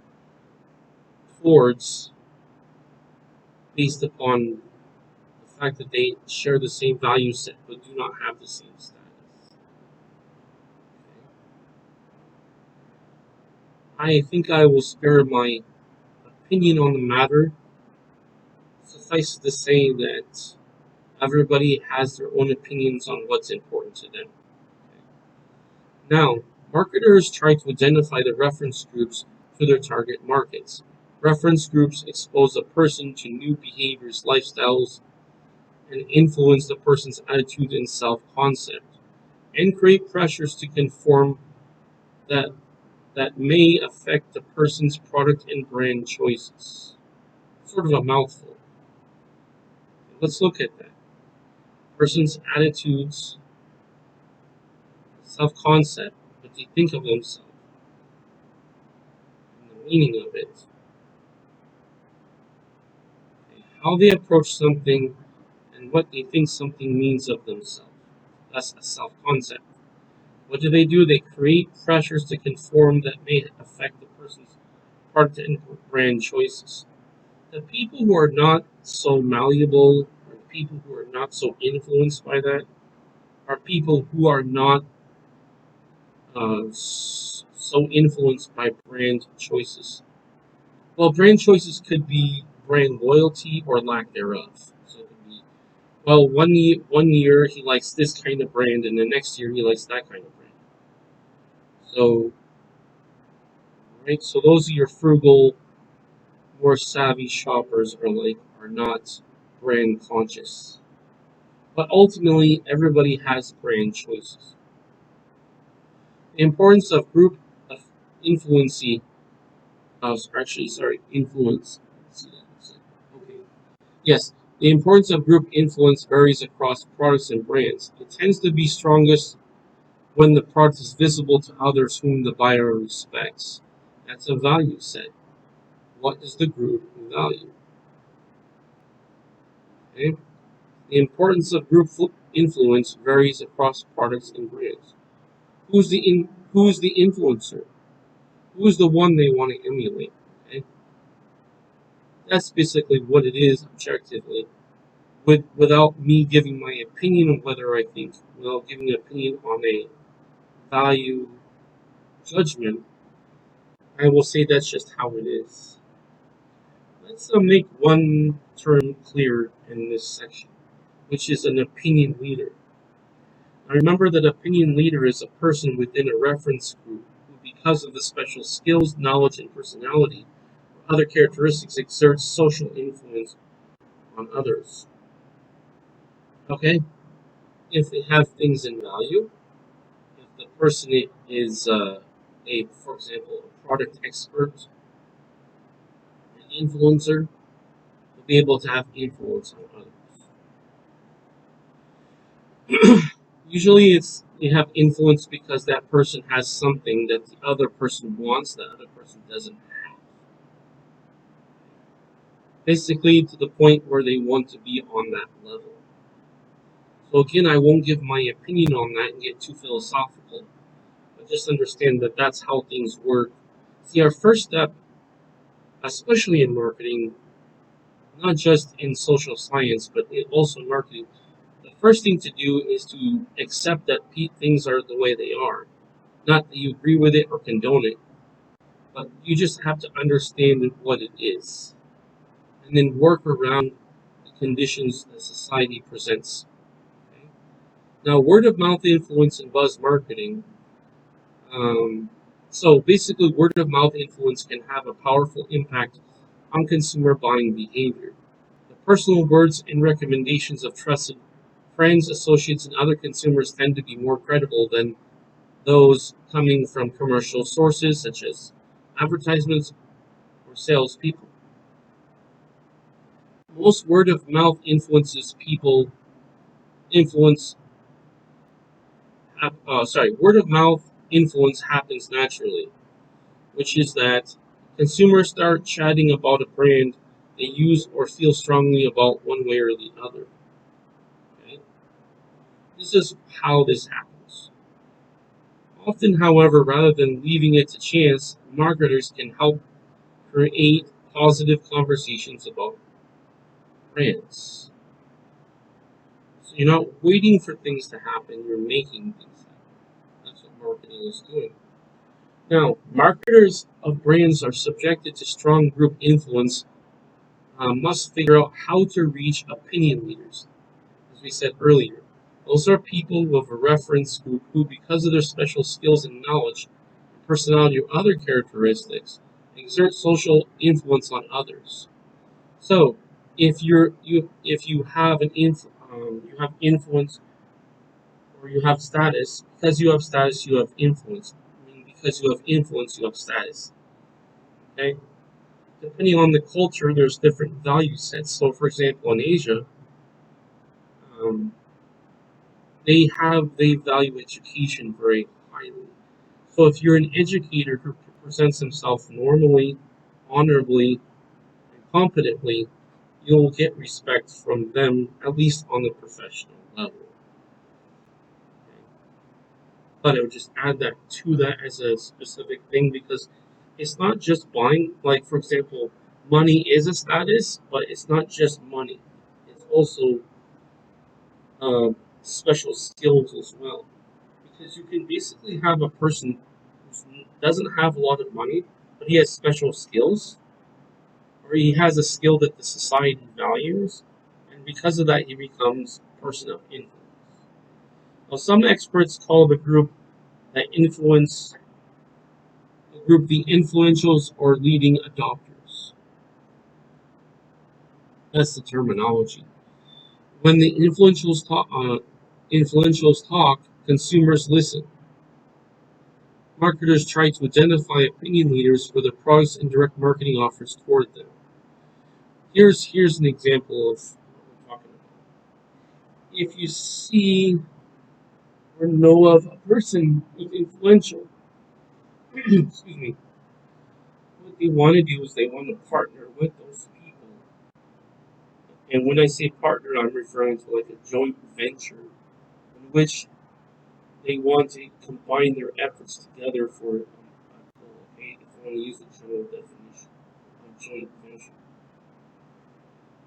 towards based upon the fact that they share the same value set but do not have the same status. I think I will spare my opinion on the matter. Suffice it to say that everybody has their own opinions on what's important to them. Now, marketers try to identify the reference groups for their target markets. Reference groups expose a person to new behaviors, lifestyles, and influence the person's attitude and self-concept, and create pressures to conform that may affect the person's product and brand choices. Sort of a mouthful. Let's look at that. Person's attitudes, self-concept, what they think of themselves, and the meaning of it, how they approach something, and what they think something means of themselves. That's a self-concept. What do? They create pressures to conform that may affect the person's product and brand choices. The people who are not so malleable, or the people who are not so influenced by that, are people who are not so influenced by brand choices. Well, brand choices could be brand loyalty or lack thereof. So it could be, well, one year he likes this kind of brand, and the next year he likes that kind of brand. So, right, so those are your frugal, more savvy shoppers are not brand conscious. But ultimately, everybody has brand choices. The importance of group of influency, influence. Okay. Yes, the importance of group influence varies across products and brands. It tends to be strongest when the product is visible to others whom the buyer respects. That's a value set. What does the group value? Okay? The importance of group influence varies across products and brands. Who's the influencer? Who's the one they want to emulate? Okay? That's basically what it is objectively. Without me giving my opinion on whether I think, without giving an opinion on a value judgment, I will say that's just how it is. Let's make one term clear in this section, which is an opinion leader. Now remember that opinion leader is a person within a reference group who, because of the special skills, knowledge, and personality, or other characteristics, exerts social influence on others. Okay? If they have things in value, if the person is for example, a product expert, an influencer, will be able to have influence on others. Usually, you have influence because that person has something that the other person wants, that other person doesn't have. Basically, to the point where they want to be on that level. So again, I won't give my opinion on that and get too philosophical, but just understand that that's how things work. See, our first step, especially in marketing, not just in social science, but also in marketing. The first thing to do is to accept that things are the way they are. Not that you agree with it or condone it, but you just have to understand what it is, and then work around the conditions that society presents. Okay? Now, word of mouth influence and buzz marketing. Um, so basically, word of mouth influence can have a powerful impact on consumer buying behavior. The personal words and recommendations of trusted friends, associates, and other consumers tend to be more credible than those coming from commercial sources such as advertisements or salespeople. Most word of mouth influence word of mouth influence happens naturally, which is that consumers start chatting about a brand they use or feel strongly about one way or the other. Okay? This is how this happens. Often, however, rather than leaving it to chance, marketers can help create positive conversations about brands. So you're not waiting for things to happen, you're making things happen. That's what marketing is doing. Now, marketers of brands are subjected to strong group influence, must figure out how to reach opinion leaders. As we said earlier, those are people who have a reference group who, because of their special skills and knowledge, personality, or other characteristics, exert social influence on others. So, if you have you have influence or you have status, because you have status, you have influence. I mean, because you have influence, you have status. Okay. Depending on the culture, there's different value sets. So, for example, in Asia, um, they value education very highly. So, if you're an educator who presents himself normally, honorably, and competently, you'll get respect from them, at least on the professional level. Okay? But I would just add that to that as a specific thing because it's not just buying. Like, for example, money is a status, but it's not just money. It's also special skills as well. Because you can basically have a person who doesn't have a lot of money, but he has special skills, or he has a skill that the society values, and because of that, he becomes a person of influence. Now, some experts call the group the influentials or leading adopters. That's the terminology. When the influentials talk, consumers listen. Marketers try to identify opinion leaders for their products and direct marketing offers toward them. Here's an example of what we're talking about. If you see or know of a person who's influential, excuse me, what they want to do is they want to partner with those people. And when I say partner, I'm referring to like a joint venture in which they want to combine their efforts together for a goal. Okay, if you want to use the general definition of joint venture.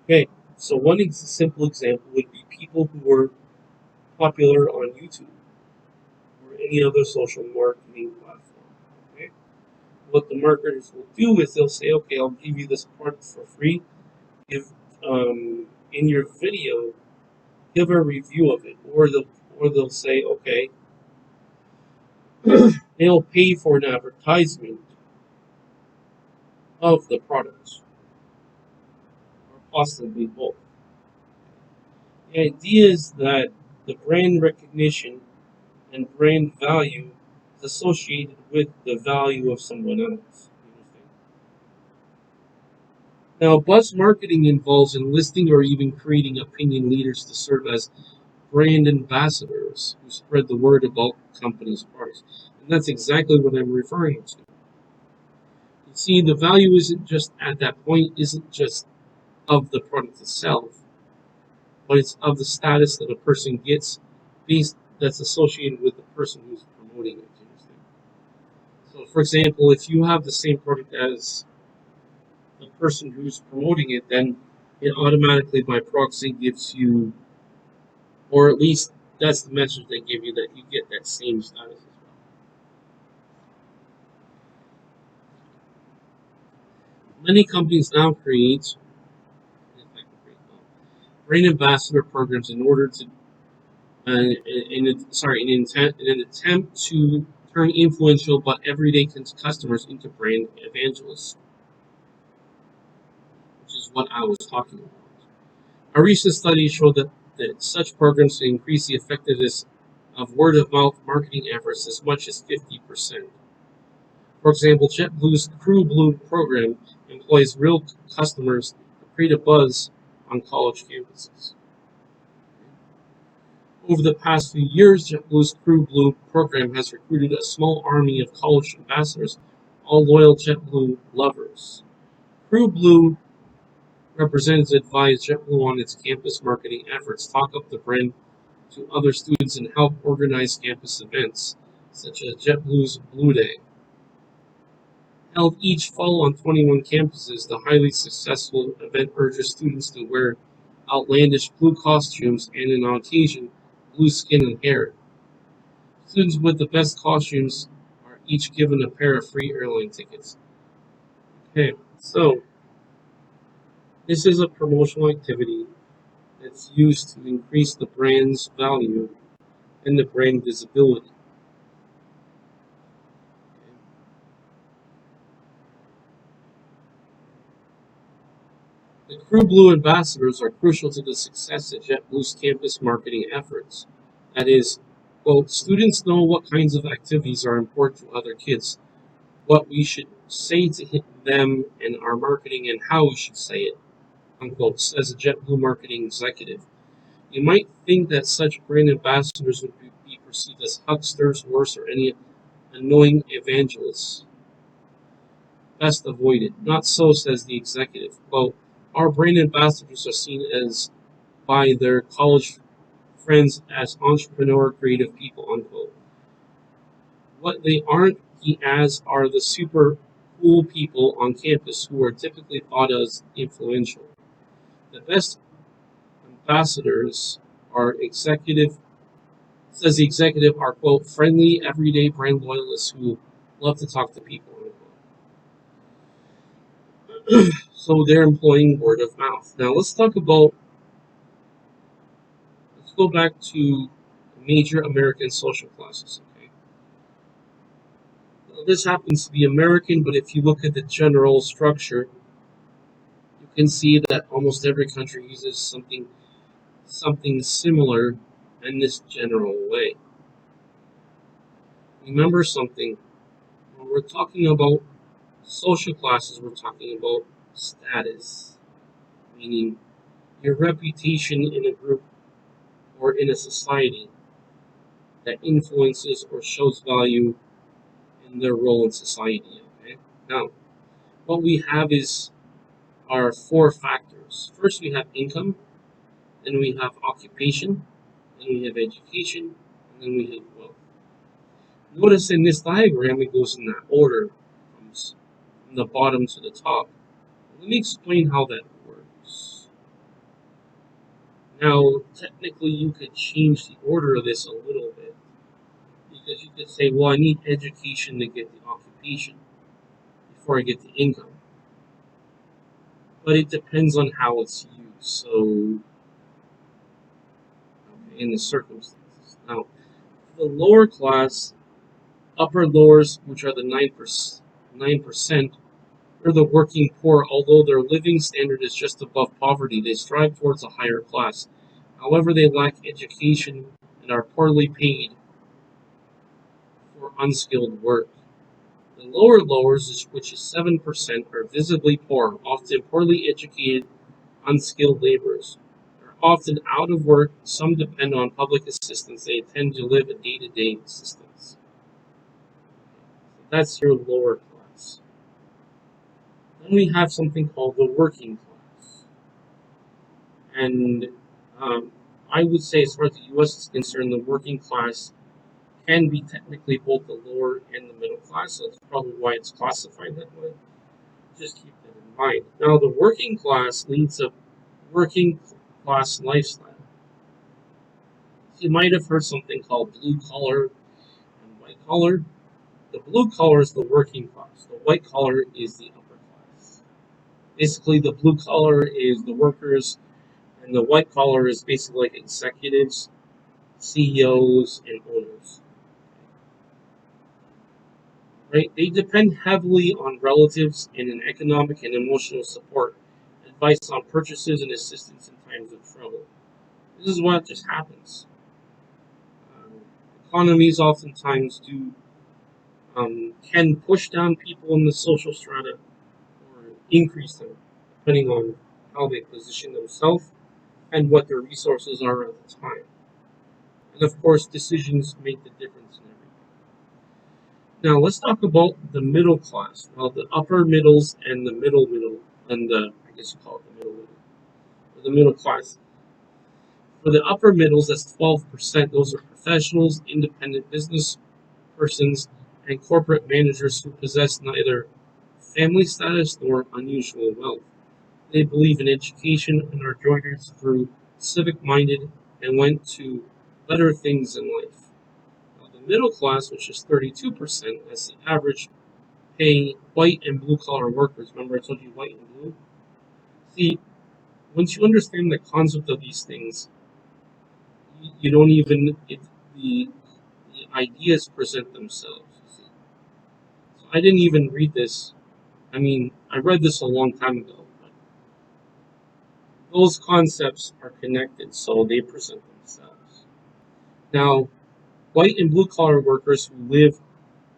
Okay, so simple example would be people who are popular on YouTube or any other social marketing platform. Okay, what the marketers will do is they'll say, okay, I'll give you this product for free. Give in your video, give a review of it, or they'll say, okay, they'll pay for an advertisement of the products, or possibly both. The idea is that the brand recognition and brand value is associated with the value of someone else. Now, buzz marketing involves enlisting or even creating opinion leaders to serve as brand ambassadors who spread the word about companies' products. And that's exactly what I'm referring to. You see, the value isn't just of the product itself, but it's of the status that a person gets based that's associated with the person who's promoting it. So, for example, if you have the same product as the person who's promoting it, then it automatically by proxy gives you, or at least that's the message they give you, that you get that same status as well. Many companies now create brand ambassador programs in order to, in an attempt to turn influential but everyday customers into brand evangelists, which is what I was talking about. A recent study showed that such programs increase the effectiveness of word-of-mouth marketing efforts as much as 50%. For example, JetBlue's Crew Blue program employs real customers to create a buzz on college campuses. Over the past few years, JetBlue's Crew Blue program has recruited a small army of college ambassadors, all loyal JetBlue lovers. Crew Blue representatives advise JetBlue on its campus marketing efforts, talk up the brand to other students, and help organize campus events, such as JetBlue's Blue Day. Held each fall on 21 campuses, the highly successful event urges students to wear outlandish blue costumes and, on occasion, blue skin and hair. Students with the best costumes are each given a pair of free airline tickets. Okay, so this is a promotional activity that's used to increase the brand's value and the brand visibility. The Crew Blue ambassadors are crucial to the success of JetBlue's campus marketing efforts. That is, quote, students know what kinds of activities are important to other kids, what we should say to them in our marketing, and how we should say it, unquote, says a JetBlue marketing executive. You might think that such brand ambassadors would be perceived as hucksters, worse, or any annoying evangelists. Best avoided. Not so, says the executive. Quote, our brand ambassadors are seen as by their college friends as entrepreneur creative people, unquote. What they aren't as are the super cool people on campus who are typically thought as influential. The best ambassadors are says the executive, are, quote, friendly, everyday brand loyalists who love to talk to people, unquote. So they're employing word of mouth. Now let's go back to major American social classes. Okay, now, this happens to be American, but if you look at the general structure, you can see that almost every country uses something similar in this general way. Remember something, when we're talking about social classes, we're talking about status, meaning your reputation in a group or in a society that influences or shows value in their role in society. Okay? Now, what we have is our four factors. First, we have income, then we have occupation, then we have education, and then we have wealth. Notice in this diagram it goes in that order from the bottom to the top. Let me explain how that works. Now, technically, you could change the order of this a little bit, because you could say, well, I need education to get the occupation before I get the income. But it depends on how it's used, so in the circumstances. Now, the lower class, upper lowers, which are the 9%, are the working poor. Although their living standard is just above poverty, they strive towards a higher class. However, they lack education and are poorly paid for unskilled work. The lower lowers, which is 7%, are visibly poor, often poorly educated, unskilled laborers. They're often out of work. Some depend on public assistance. They tend to live a day-to-day existence. That's your lower class. Then we have something called the working class. And I would say, as far as the U.S. is concerned, the working class can be technically both the lower and the middle class. So that's probably why it's classified that way. Just keep that in mind. Now, the working class leads a working class lifestyle. You might have heard something called blue collar and white collar. The blue collar is the working class. The white collar is the upper class. Basically, the blue collar is the workers, and the white collar is basically like executives, CEOs, and owners. Right? They depend heavily on relatives and an economic and emotional support, advice on purchases, and assistance in times of trouble. This is what just happens. Um, Economies oftentimes can push down people in the social strata or increase them, depending on how they position themselves and what their resources are at the time. And of course, decisions make the difference in everything. Now, let's talk about the middle class. Now, the upper middles and the middle, and I guess you call it the middle, or the middle class. For the upper middles, that's 12%. Those are professionals, independent business persons, and corporate managers who possess neither family status nor unusual wealth. They believe in education and are joiners through civic minded and went to better things in life. Now, the middle class, which is 32%, that's the average pay white and blue collar workers. Remember, I told you white and blue? See, once you understand the concept of these things, you don't even, the ideas present themselves. See? So I didn't even read this. I mean, I read this a long time ago, but those concepts are connected, so they present themselves. Now, white and blue collar workers who live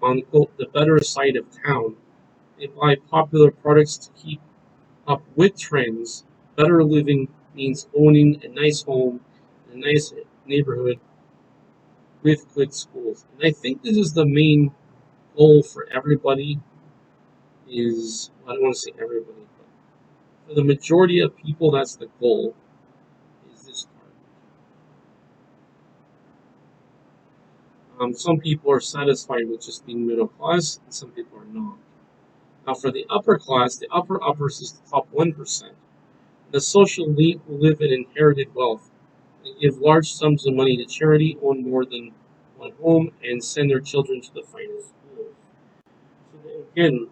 on quote, the better side of town, they buy popular products to keep up with trends. Better living means owning a nice home, a nice neighborhood with good schools. And I think this is the main goal for everybody is, well, I don't want to say everybody, but for the majority of people, that's the goal, is this part. Some people are satisfied with just being middle class, and some people are not. Now, for the upper class, the upper uppers is the top 1%. The social elite who live in inherited wealth. They give large sums of money to charity, own more than one home, and send their children to the finest schools. So again,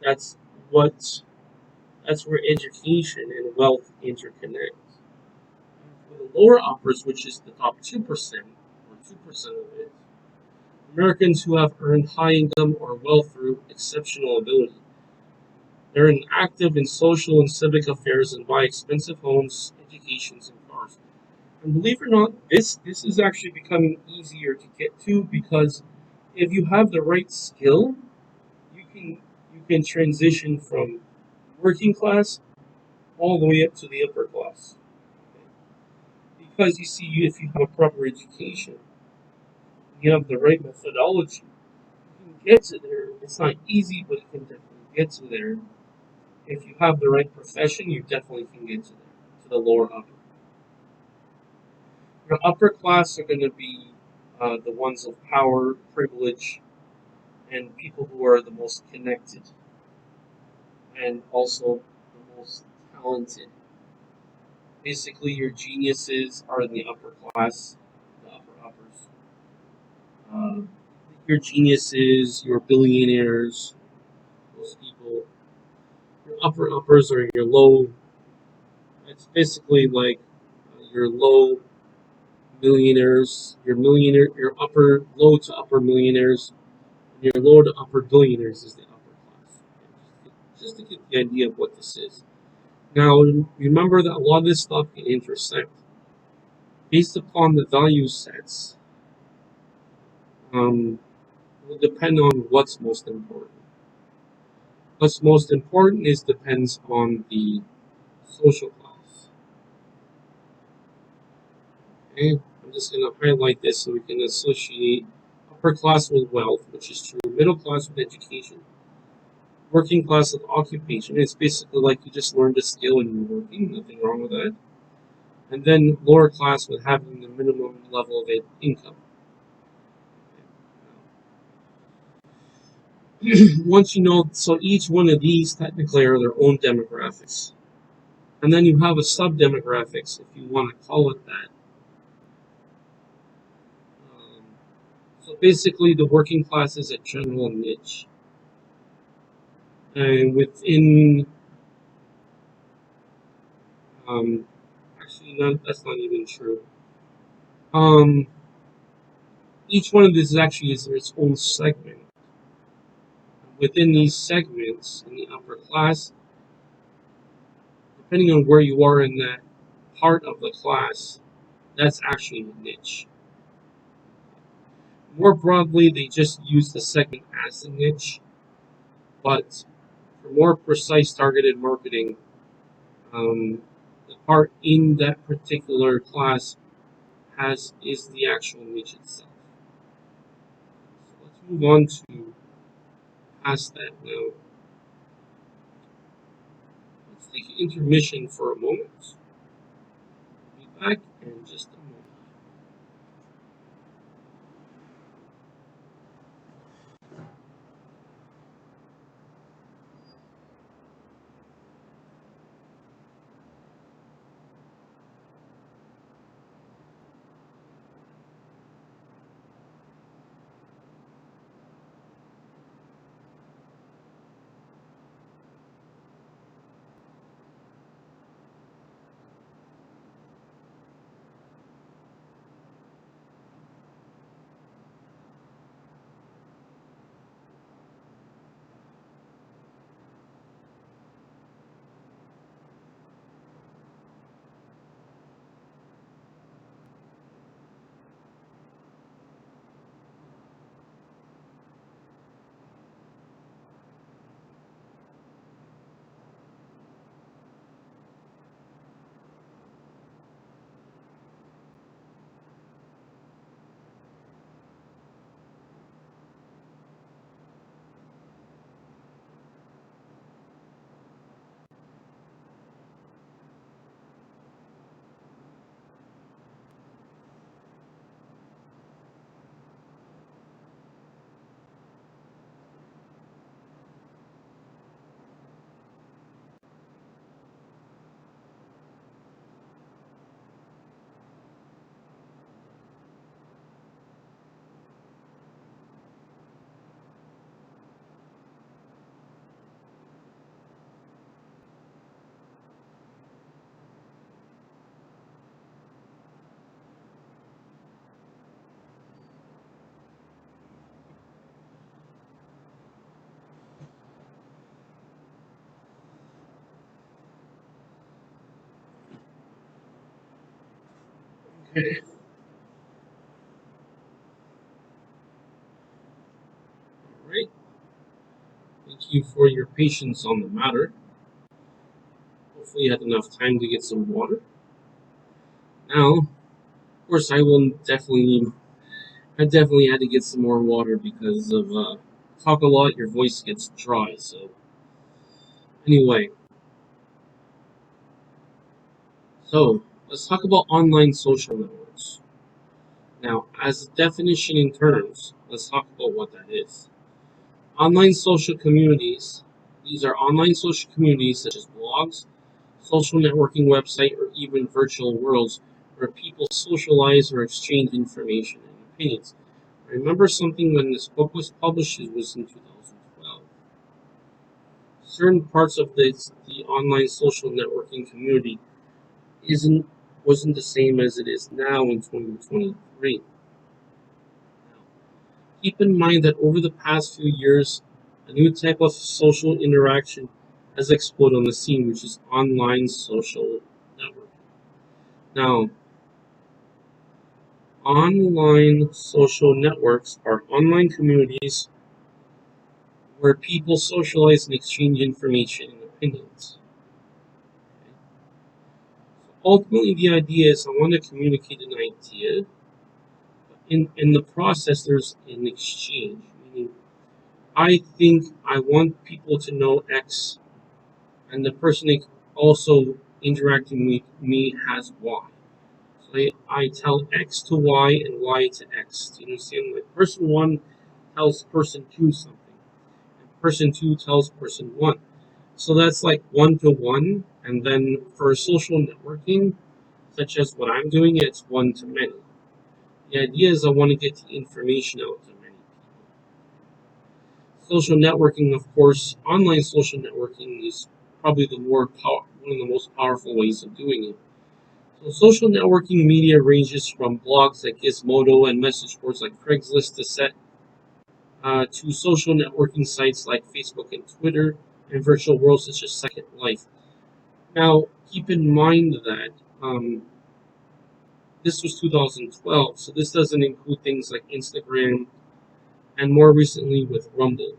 that's what that's where education and wealth interconnect. For the lower uppers, which is the top 2%, or 2% of it, Americans who have earned high income or wealth through exceptional ability. They're active in social and civic affairs and buy expensive homes, educations, and cars. And believe it or not, this is actually becoming easier to get to because if you have the right skill, you can transition from working class all the way up to the upper class. Because you see, if you have a proper education, you have the right methodology, you can get to there. It's not easy, but you can definitely get to there. If you have the right profession, you definitely can get to there, to the lower upper. Your upper class are going to be the ones of power, privilege, and people who are the most connected and also the most talented. Basically, your geniuses are in the upper class, the upper uppers. Uh, your geniuses, your billionaires, those people. Your upper uppers are your low. It's basically like your low millionaires, your upper low to upper millionaires, and your low to upper billionaires is the upper class. Just to get the idea of what this is. Now, remember that a lot of this stuff can intersect based upon the value sets. Will depend on what's most important. What's most important is depends on the social class. Okay, I'm just going to highlight this so we can associate upper class with wealth, which is true. Middle class with education. Working class with occupation. It's basically like you just learned a skill and you're working. Nothing wrong with that. And then lower class with having the minimum level of income. Once you know, so each one of these technically are their own demographics. And then you have a sub-demographics, if you want to call it that. Um, so basically, the working class is a general niche. And within, um, actually, no, that's not even true. Um, each one of these actually is its own segment. Within these segments, in the upper class, depending on where you are in that part of the class, that's actually a niche. More broadly, they just use the segment as a niche, but for more precise targeted marketing, the part in that particular class is the actual niche itself. So let's move on to past that now. Let's take an intermission for a moment. Be back in just a moment. Okay. All right. Thank you for your patience on the matter. Hopefully, you had enough time to get some water. Now, of course, I definitely had to get some more water because of talk a lot, your voice gets dry. So, anyway, so let's talk about online social networks. Now, as a definition in terms, let's talk about what that is. Online social communities, these are online social communities such as blogs, social networking website, or even virtual worlds where people socialize or exchange information and opinions. Remember something when this book was published, it was in 2012. Certain parts of the online social networking community isn't wasn't the same as it is now in 2023. Now, keep in mind that over the past few years, a new type of social interaction has exploded on the scene, which is online social networking. Now, online social networks are online communities where people socialize and exchange information and opinions. Ultimately, the idea is I want to communicate an idea. In the process, there's an exchange, meaning I think I want people to know X, and the person also interacting with me has Y. So I tell X to Y and Y to X. Do you understand? Like person one tells person two something, and person two tells person one. So that's like one to one. And then for social networking, such as what I'm doing, it's one to many. The idea is I want to get the information out to many people. Social networking, of course, online social networking is probably one of the most powerful ways of doing it. So social networking media ranges from blogs like Gizmodo and message boards like Craigslist to social networking sites like Facebook and Twitter and virtual worlds such as Second Life. Now, keep in mind that this was 2012, so this doesn't include things like Instagram and more recently with Rumble.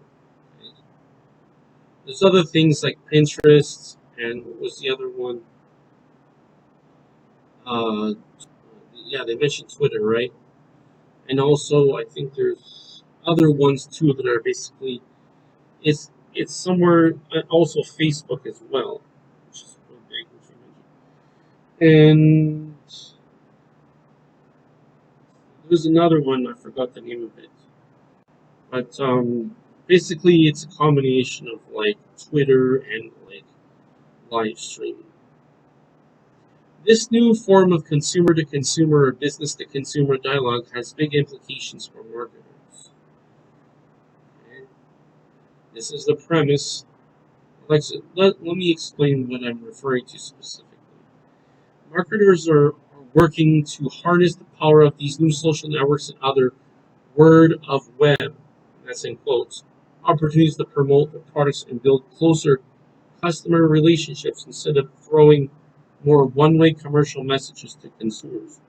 There's other things like Pinterest and what was the other one? Uh, yeah, they mentioned Twitter, right? And also, I think there's other ones too that are basically it's somewhere also Facebook as well, which is one big which I mentioned. And there's another one I forgot the name of it, but basically it's a combination of like Twitter and like live streaming. This new form of consumer to consumer or business to consumer dialogue has big implications for marketers. Okay? This is the premise. Let me explain what I'm referring to specifically. Marketers are working to harness the power of these new social networks and other word of web, that's in quotes, opportunities to promote their products and build closer customer relationships instead of throwing more one-way commercial messages to consumers.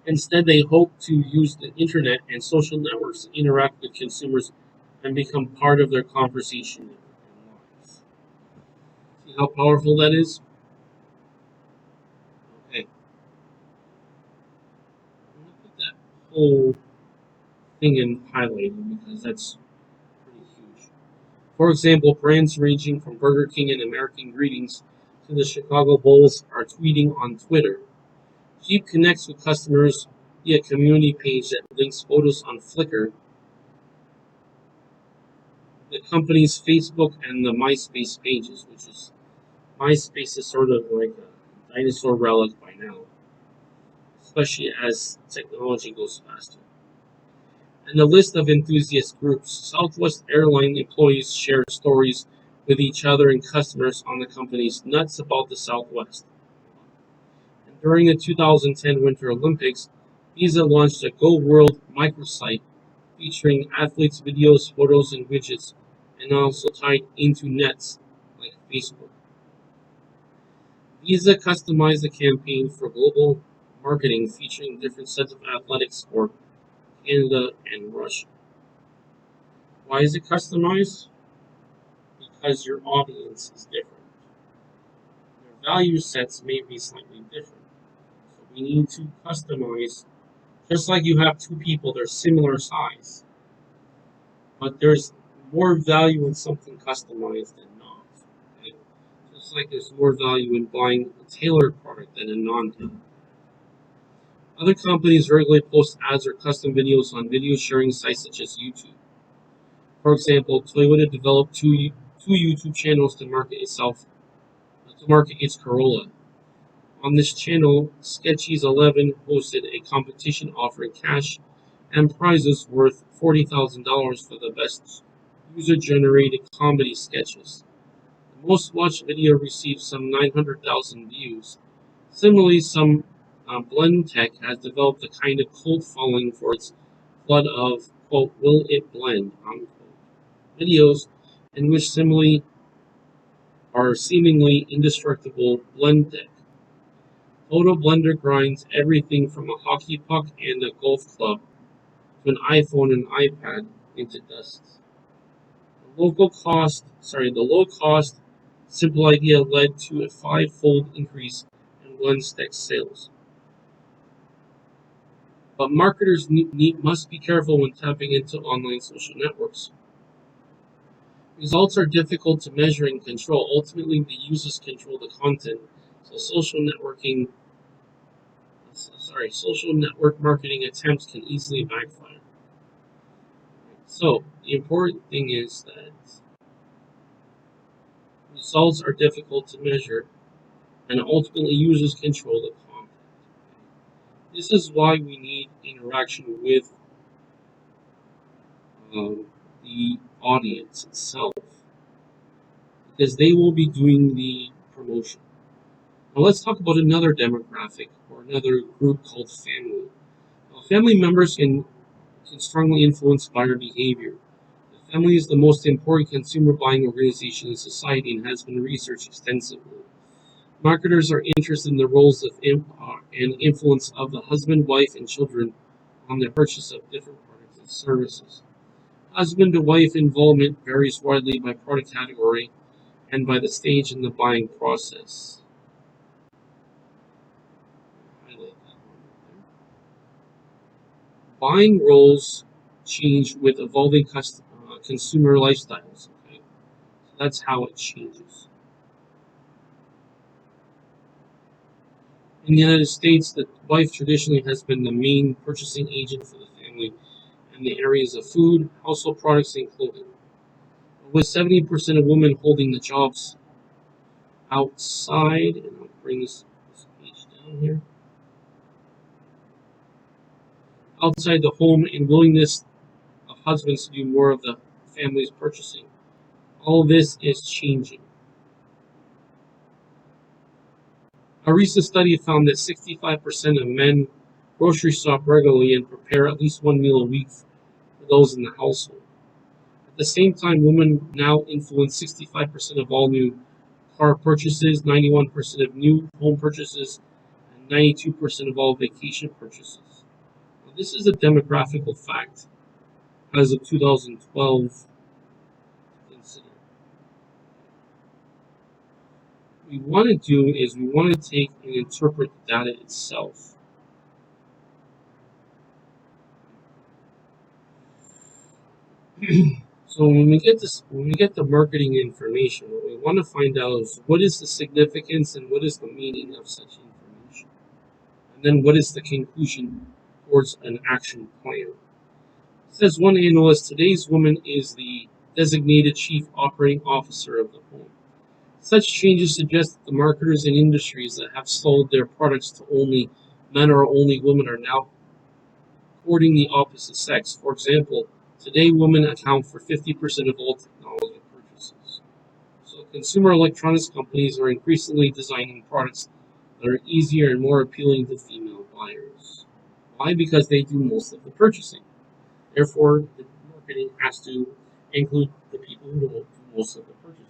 Instead, they hope to use the internet and social networks to interact with consumers and become part of their conversation and lives. See how powerful that is? Okay, I'm going to put that whole thing in highlighting because that's pretty huge. For example, brands ranging from Burger King and American Greetings to the Chicago Bulls are tweeting on Twitter. Jeep connects with customers via a community page that links photos on Flickr, the company's Facebook, and the MySpace pages, which is MySpace is sort of like a dinosaur relic by now, especially as technology goes faster. And the list of enthusiast groups. Southwest Airline employees shared stories with each other and customers on the company's Nuts About the Southwest. And during the 2010 Winter Olympics, Visa launched a Go World microsite featuring athletes' videos, photos, and widgets, and also tied into nets like Facebook. Visa customized the campaign for global marketing featuring different sets of athletics for Canada and Russia. Why is it customized? Because your audience is different. Their value sets may be slightly different. So we need to customize, just like you have two people, they're similar size, but there's more value in something customized than not. Okay? Just like there's more value in buying a tailored product than a non-tailored. Other companies regularly post ads or custom videos on video sharing sites such as YouTube. For example, Toyota developed two YouTube channels to market its Corolla. On this channel, Sketchies11 hosted a competition offering cash and prizes worth $40,000 for the best user-generated comedy sketches. The most watched video received some 900,000 views. Similarly, some Blendtec has developed a kind of cult following for its flood of, quote, will it blend, unquote, videos in which similarly are seemingly indestructible Blendtec. Photo Blender grinds everything from a hockey puck and a golf club to an iPhone and iPad into dust. The low cost, simple idea led to a five-fold increase in Blendtec sales. But marketers must be careful when tapping into online social networks. Results are difficult to measure and control. Ultimately, the users control the content. So social network marketing attempts can easily backfire. So the important thing is that Results are difficult to measure, and ultimately users control the content. This is why we need interaction with the audience itself, because they will be doing the promotion. Now let's talk about another demographic or another group called family. Now, family members can strongly influence buyer behavior. The family is the most important consumer buying organization in society and has been researched extensively. Marketers are interested in the roles and influence of the husband, wife, and children on the purchase of different products and services. Husband to wife involvement varies widely by product category and by the stage in the buying process. Highlight that one there. Buying roles change with evolving consumer lifestyles. Okay? So that's how it changes. In the United States, the wife traditionally has been the main purchasing agent for the family in the areas of food, household products, and clothing. With 70% of women holding the jobs outside, and I'll bring this page down here, outside the home and willingness of husbands to do more of the family's purchasing. All this is changing. A recent study found that 65% of men grocery shop regularly and prepare at least one meal a week for those in the household. At the same time, women now influence 65% of all new car purchases, 91% of new home purchases, and 92% of all vacation purchases. Now, this is a demographical fact as of 2012 to consider. What we want to do is we want to take and interpret the data itself. So when we get the marketing information, what we want to find out is what is the significance and what is the meaning of such information, and then what is the conclusion towards an action plan. Says one analyst, today's woman is the designated chief operating officer of the home. Such changes suggest that the marketers in industries that have sold their products to only men or only women are now courting the opposite sex. For example, today women account for 50% of all technology purchases. So consumer electronics companies are increasingly designing products that are easier and more appealing to female buyers. Why? Because they do most of the purchasing. Therefore, the marketing has to include the people who do most of the purchasing.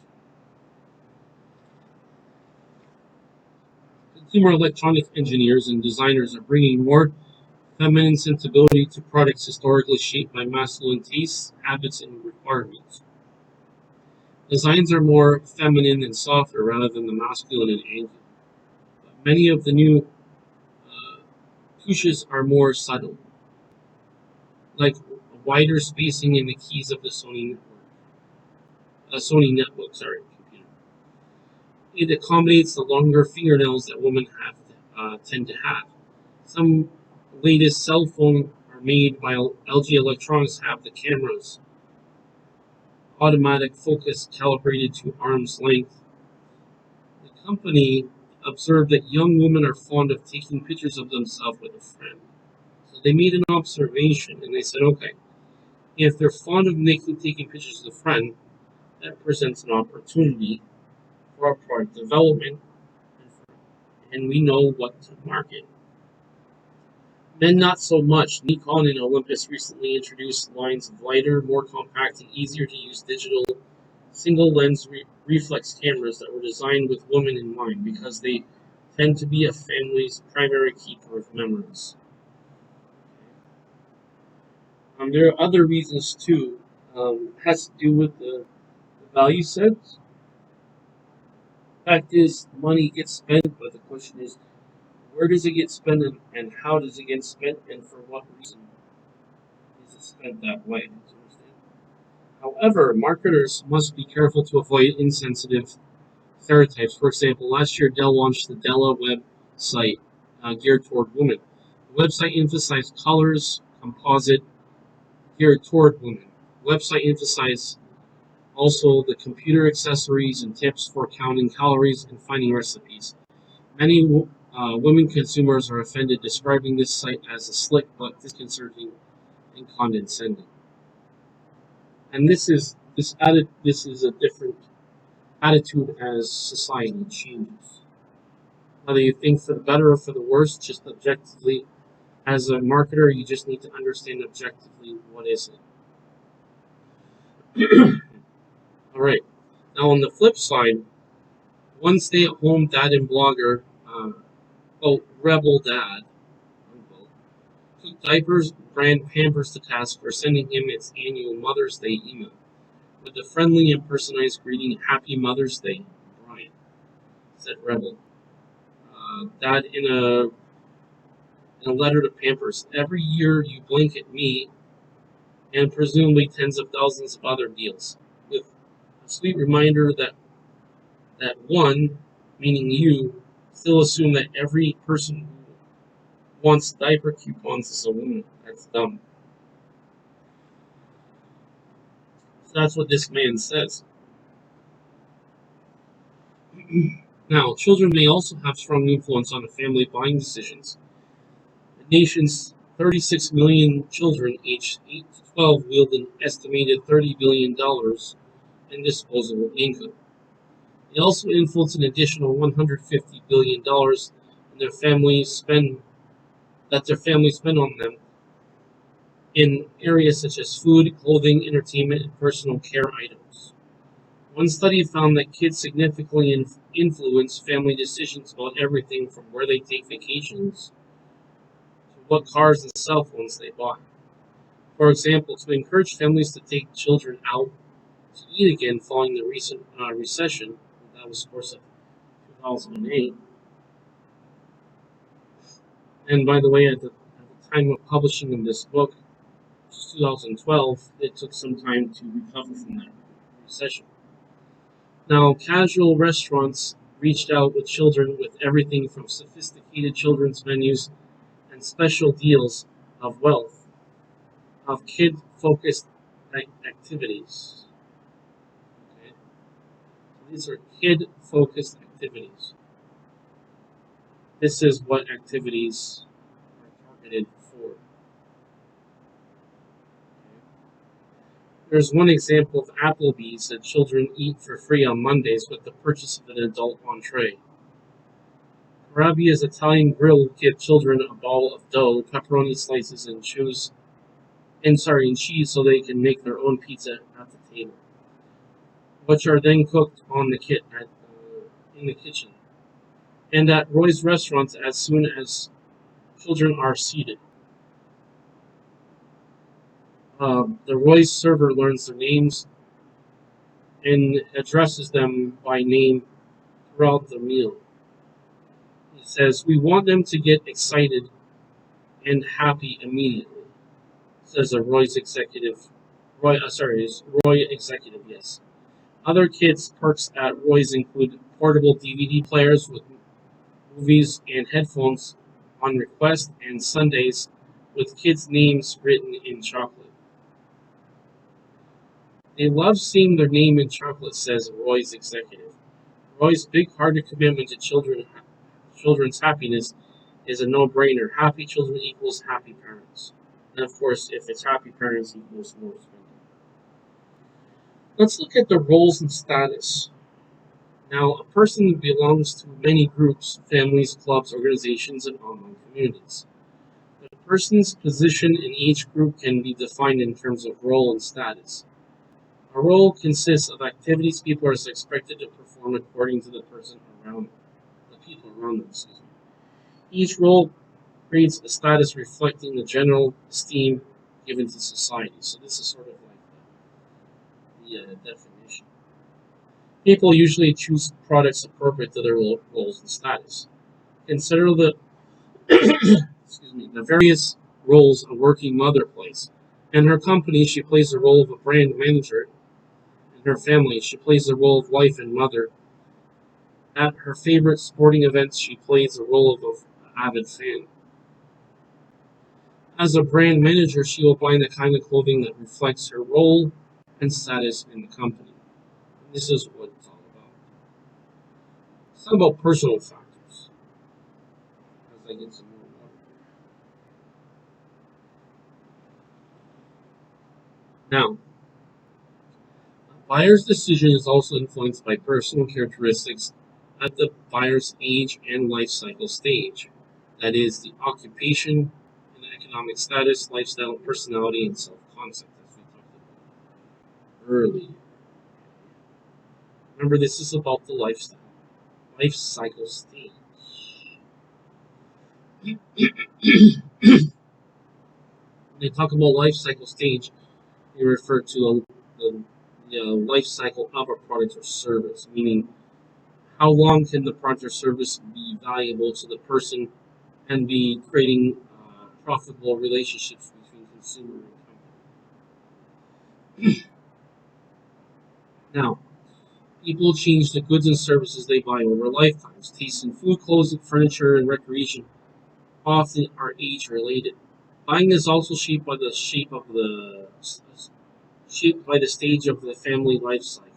Consumer electronic engineers and designers are bringing more feminine sensibility to products historically shaped by masculine tastes, habits, and requirements. Designs are more feminine and softer rather than the masculine and angry. But many of the new touches are more subtle, like wider spacing in the keys of the Sony netbook. Computer. It accommodates the longer fingernails that women tend to have. Some latest cell phones are made by LG Electronics have the cameras automatic focus calibrated to arm's length. The company observed that young women are fond of taking pictures of themselves with a friend. So they made an observation and they said, okay, if they're fond of taking pictures with a friend, that presents an opportunity for our product development, and we know what to market. Men not so much. Nikon and Olympus recently introduced lines of lighter, more compact, and easier to use digital single lens reflex cameras that were designed with women in mind because they tend to be a family's primary keeper of memories. There are other reasons too. Has to do with the value sets. Fact is, money gets spent, but the question is, where does it get spent and how does it get spent and for what reason is it spent that way? However, marketers must be careful to avoid insensitive stereotypes. For example, last year Dell launched the Della website geared toward women. The website emphasized colors, composite, geared toward women. The website emphasized Also, the computer accessories and tips for counting calories and finding recipes. Many women consumers are offended, describing this site as a slick but disconcerting and condescending. And this is a different attitude as society changes. Whether you think for the better or for the worse, just objectively, as a marketer, you just need to understand objectively what is it. All right. Now, on the flip side, one stay-at-home dad and blogger, quote, Rebel Dad, unquote, took diapers brand Pampers to task for sending him its annual Mother's Day email with the friendly and personalized greeting, "Happy Mother's Day, Brian," said Rebel. Dad, in a letter to Pampers, "Every year you blink at me and presumably tens of thousands of other deals, with a sweet reminder that one, meaning you, still assume that every person who wants diaper coupons is a woman. That's dumb." So that's what this man says. Now, children may also have strong influence on a family buying decisions. The nation's 36 million children aged 8 to 12 wield an estimated $30 billion in disposable income. They also influence an additional $150 billion in their families spend on them in areas such as food, clothing, entertainment, and personal care items. One study found that kids significantly influence family decisions about everything from where they take vacations to what cars and cell phones they buy. For example, to encourage families to take children out to eat again following the recent recession, that was, of course, of 2008. And by the way, at the time of publishing of this book, which is 2012, it took some time to recover from that recession. Now, casual restaurants reached out with children with everything from sophisticated children's menus and special deals of wealth of kid-focused activities. Okay? These are kid-focused activities. This is what activities are targeted for. Okay? There's one example of Applebee's that children eat for free on Mondays with the purchase of an adult entree. Arabia's Italian Grill will give children a ball of dough, pepperoni slices, and cheese so they can make their own pizza at the table, which are then cooked on the in the kitchen. And at Roy's restaurants, as soon as children are seated, the Roy's server learns their names and addresses them by name throughout the meal. He says, "We want them to get excited and happy immediately," says a Roy's executive. Roy executive, yes. Other kids' perks at Roy's include portable DVD players with movies and headphones on request, and Sundays with kids' names written in chocolate. "They love seeing their name in chocolate," says Roy's executive. Roy's big-hearted commitment to children's happiness is a no-brainer. Happy children equals happy parents. And of course, if it's happy parents equals more spending. Let's look at the roles and status. Now, a person belongs to many groups, families, clubs, organizations, and online communities. A person's position in each group can be defined in terms of role and status. A role consists of activities people are expected to perform according to the people around them. Excuse me. Each role creates a status reflecting the general esteem given to society. So this is sort of like the definition. People usually choose products appropriate to their roles and status. Consider the the various roles a working mother plays. In her company, she plays the role of a brand manager. In her family, she plays the role of wife and mother. At her favorite sporting events, she plays the role of an avid fan. As a brand manager, she will buy the kind of clothing that reflects her role and status in the company. This is what it's all about. It's not about personal factors. As I get some more water. Now, a buyer's decision is also influenced by personal characteristics at the buyer's age and life cycle stage. That is, the occupation and economic status, lifestyle, personality, and self-concept, as we talked about earlier. Remember, this is about the lifestyle, life cycle stage. When they talk about life cycle stage, they refer to the life cycle of a product or service, meaning how long can the product or service be valuable to the person and be creating profitable relationships between consumer and company. Now, people change the goods and services they buy over lifetimes. Tastes in food, clothing, furniture, and recreation often are age related. Buying is also shaped by the stage of the family life cycle.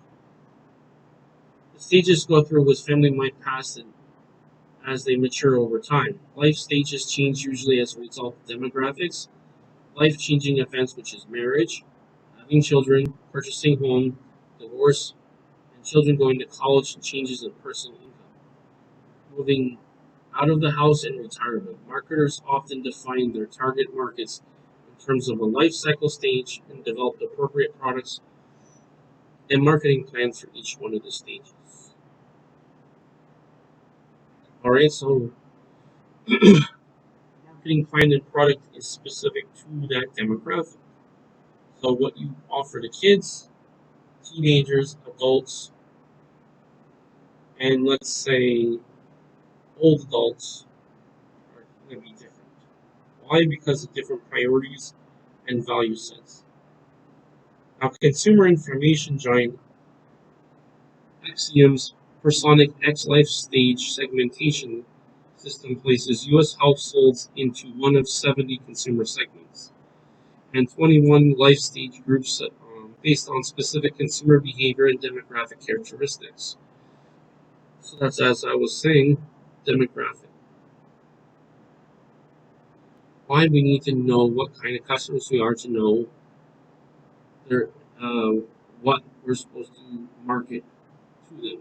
The stages go through which family might pass in as they mature over time. Life stages change usually as a result of demographics, life changing events such as marriage, having children, purchasing home, divorce, and children going to college, and changes in personal income. Moving out of the house and retirement. Marketers often define their target markets in terms of a life cycle stage and develop appropriate products and marketing plans for each one of the stages. Alright, so marketing plan and product is specific to that demographic. So what you offer to kids, teenagers, adults, and let's say old adults are going to be different. Why? Because of different priorities and value sets. Now, consumer information giant Axiom's Personic X Life Stage segmentation system places U.S. households into one of 70 consumer segments and 21 life stage groups based on specific consumer behavior and demographic characteristics. So that's, as I was saying, demographic. Why we need to know what kind of customers we are to know their, what we're supposed to market to them.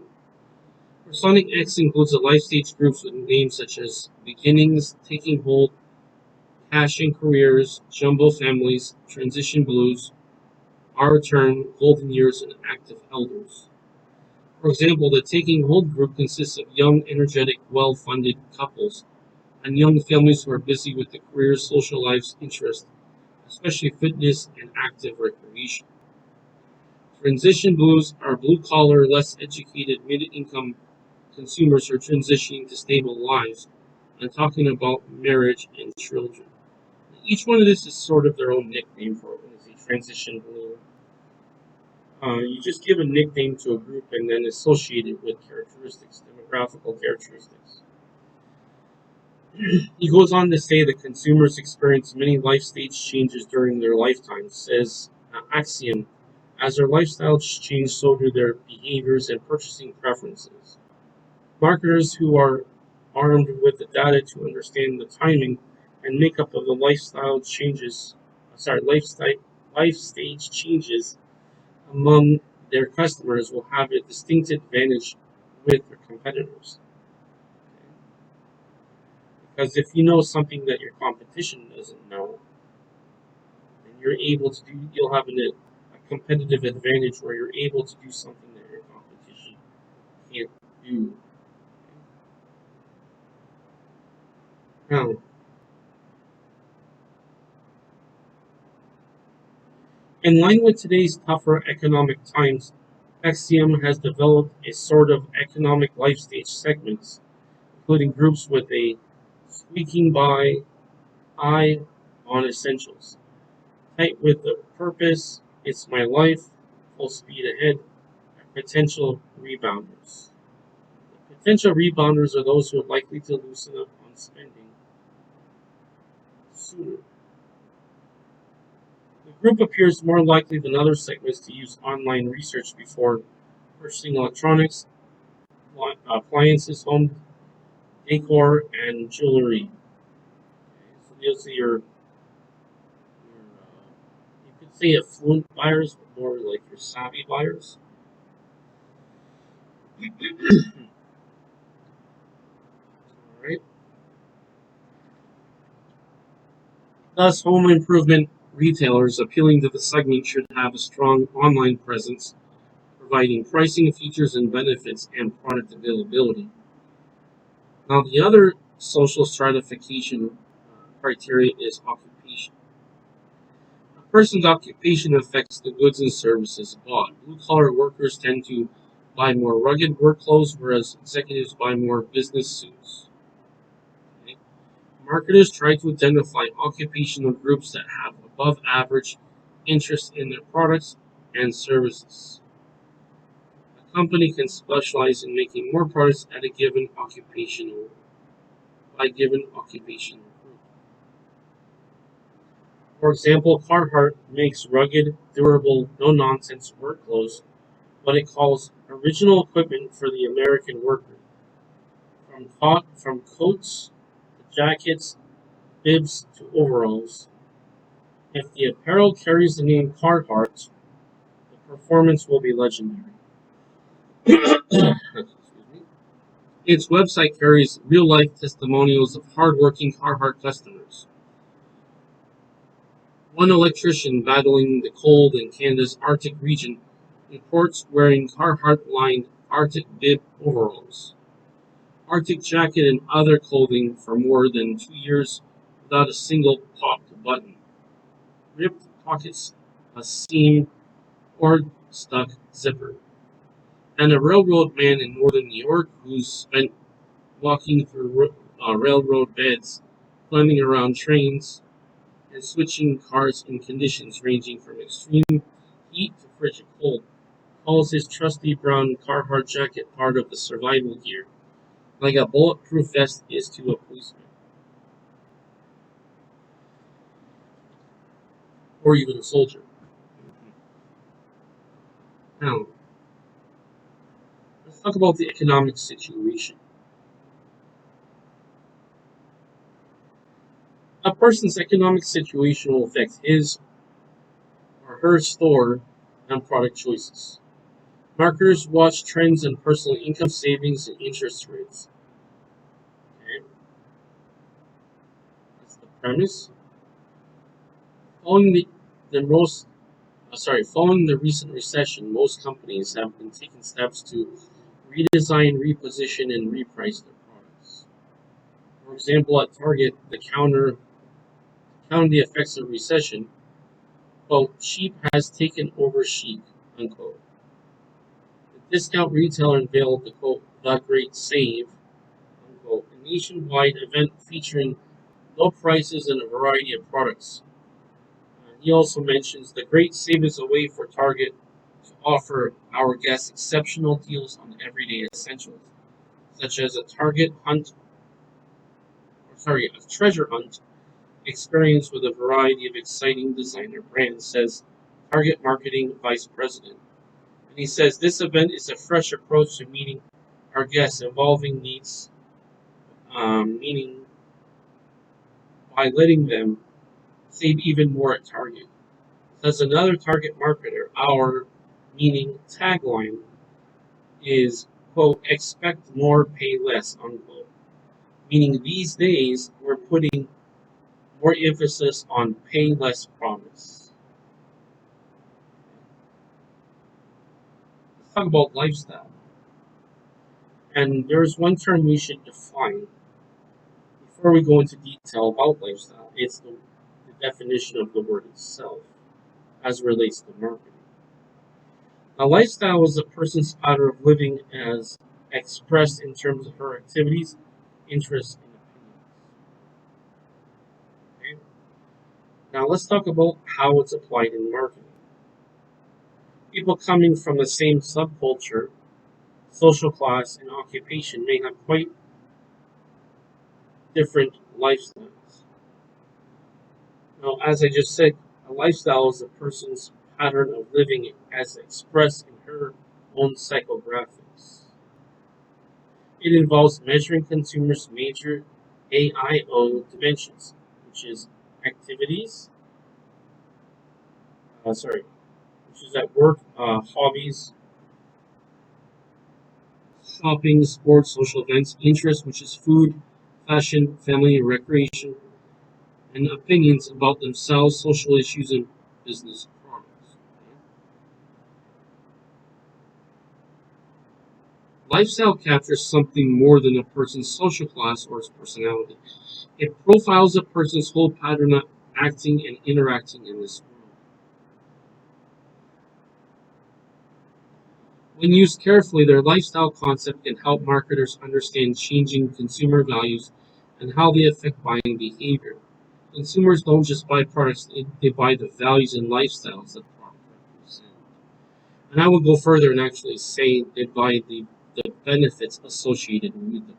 Personic X includes the life stage groups with names such as Beginnings, Taking Hold, Passion Careers, Jumbo Families, Transition Blues, Our Turn, Golden Years, and Active Elders. For example, the Taking Hold group consists of young, energetic, well-funded couples and young families who are busy with the careers, social lives, interests, especially fitness and active recreation. Transition Blues are blue-collar, less educated, mid-income consumers who are transitioning to stable lives and talking about marriage and children. Each one of this is sort of their own nickname for it. When it's a transition blue, you just give a nickname to a group and then associate it with characteristics, demographical characteristics. He goes on to say that consumers experience many life stage changes during their lifetime, says Axiom. As their lifestyles change, so do their behaviors and purchasing preferences. Marketers who are armed with the data to understand the timing and makeup of the life stage changes among their customers will have a distinct advantage with their competitors. Because if you know something that your competition doesn't know, then you'll have a competitive advantage where you're able to do something that your competition can't do. Now, in line with today's tougher economic times, Axiom has developed a sort of economic life stage segments, including groups with a squeaking by eye on essentials, tight with a purpose, it's my life, full speed ahead, and potential rebounders. The potential rebounders are those who are likely to loosen up on spending sooner. The group appears more likely than other segments to use online research before purchasing electronics, appliances, home decor, and jewelry. Okay, so these are you could say affluent buyers, but more like your savvy buyers. All right. Thus, home improvement retailers appealing to the segment should have a strong online presence, providing pricing, features, and benefits, and product availability. Now, the other social stratification criteria is occupation. A person's occupation affects the goods and services bought. Blue-collar workers tend to buy more rugged work clothes, whereas executives buy more business suits. Okay? Marketers try to identify occupational groups that have above average interest in their products and services. A company can specialize in making more products at a given occupational group. For example, Carhartt makes rugged, durable, no-nonsense work clothes, what it calls original equipment for the American worker, from coats to jackets, bibs to overalls. If the apparel carries the name Carhartt, the performance will be legendary. Its website carries real-life testimonials of hard-working Carhartt customers. One electrician battling the cold in Canada's Arctic region reports wearing Carhartt-lined Arctic bib overalls, Arctic jacket, and other clothing for more than 2 years without a single popped button, ripped pockets, a seam, or stuck zipper. And a railroad man in northern New York who's spent walking through railroad beds, climbing around trains, and switching cars in conditions ranging from extreme heat to frigid cold, calls his trusty brown Carhartt jacket part of the survival gear, like a bulletproof vest is to a policeman, or even a soldier. Now, let's talk about the economic situation. A person's economic situation will affect his or her store and product choices. Marketers watch trends in personal income, savings, and interest rates. Okay, that's the premise. Following following the recent recession, most companies have been taking steps to redesign, reposition, and reprice their products. For example, at Target, the counter the effects of recession, quote, cheap has taken over chic, unquote. The discount retailer unveiled the quote, the Great Save, unquote, a nationwide event featuring low prices and a variety of products. He also mentions the Great Save is a way for Target to offer our guests exceptional deals on everyday essentials, such as a a treasure hunt experience with a variety of exciting designer brands, says Target Marketing Vice President. And he says this event is a fresh approach to meeting our guests' evolving needs, meaning by letting them save even more at Target. Says another Target marketer, our meaning tagline is, quote, expect more, pay less, unquote. Meaning these days we're putting more emphasis on pay less promise. Let's talk about lifestyle. And there's one term we should define before we go into detail about lifestyle. It's the definition of the word itself as it relates to marketing. A lifestyle is a person's pattern of living as expressed in terms of her activities, interests, and opinions. Okay? Now let's talk about how it's applied in marketing. People coming from the same subculture, social class, and occupation may have quite different lifestyles. Now, as I just said, a lifestyle is a person's pattern of living as expressed in her own psychographics. It involves measuring consumers' major AIO dimensions, which is activities, which is at work, hobbies, shopping, sports, social events, interests, which is food, fashion, family, recreation, and opinions about themselves, social issues, and business products. Lifestyle captures something more than a person's social class or his personality. It profiles a person's whole pattern of acting and interacting in this world. When used carefully, their lifestyle concept can help marketers understand changing consumer values and how they affect buying behavior. Consumers don't just buy products, they buy the values and lifestyles that the product represents. And I would go further and actually say they buy the benefits associated with the brand.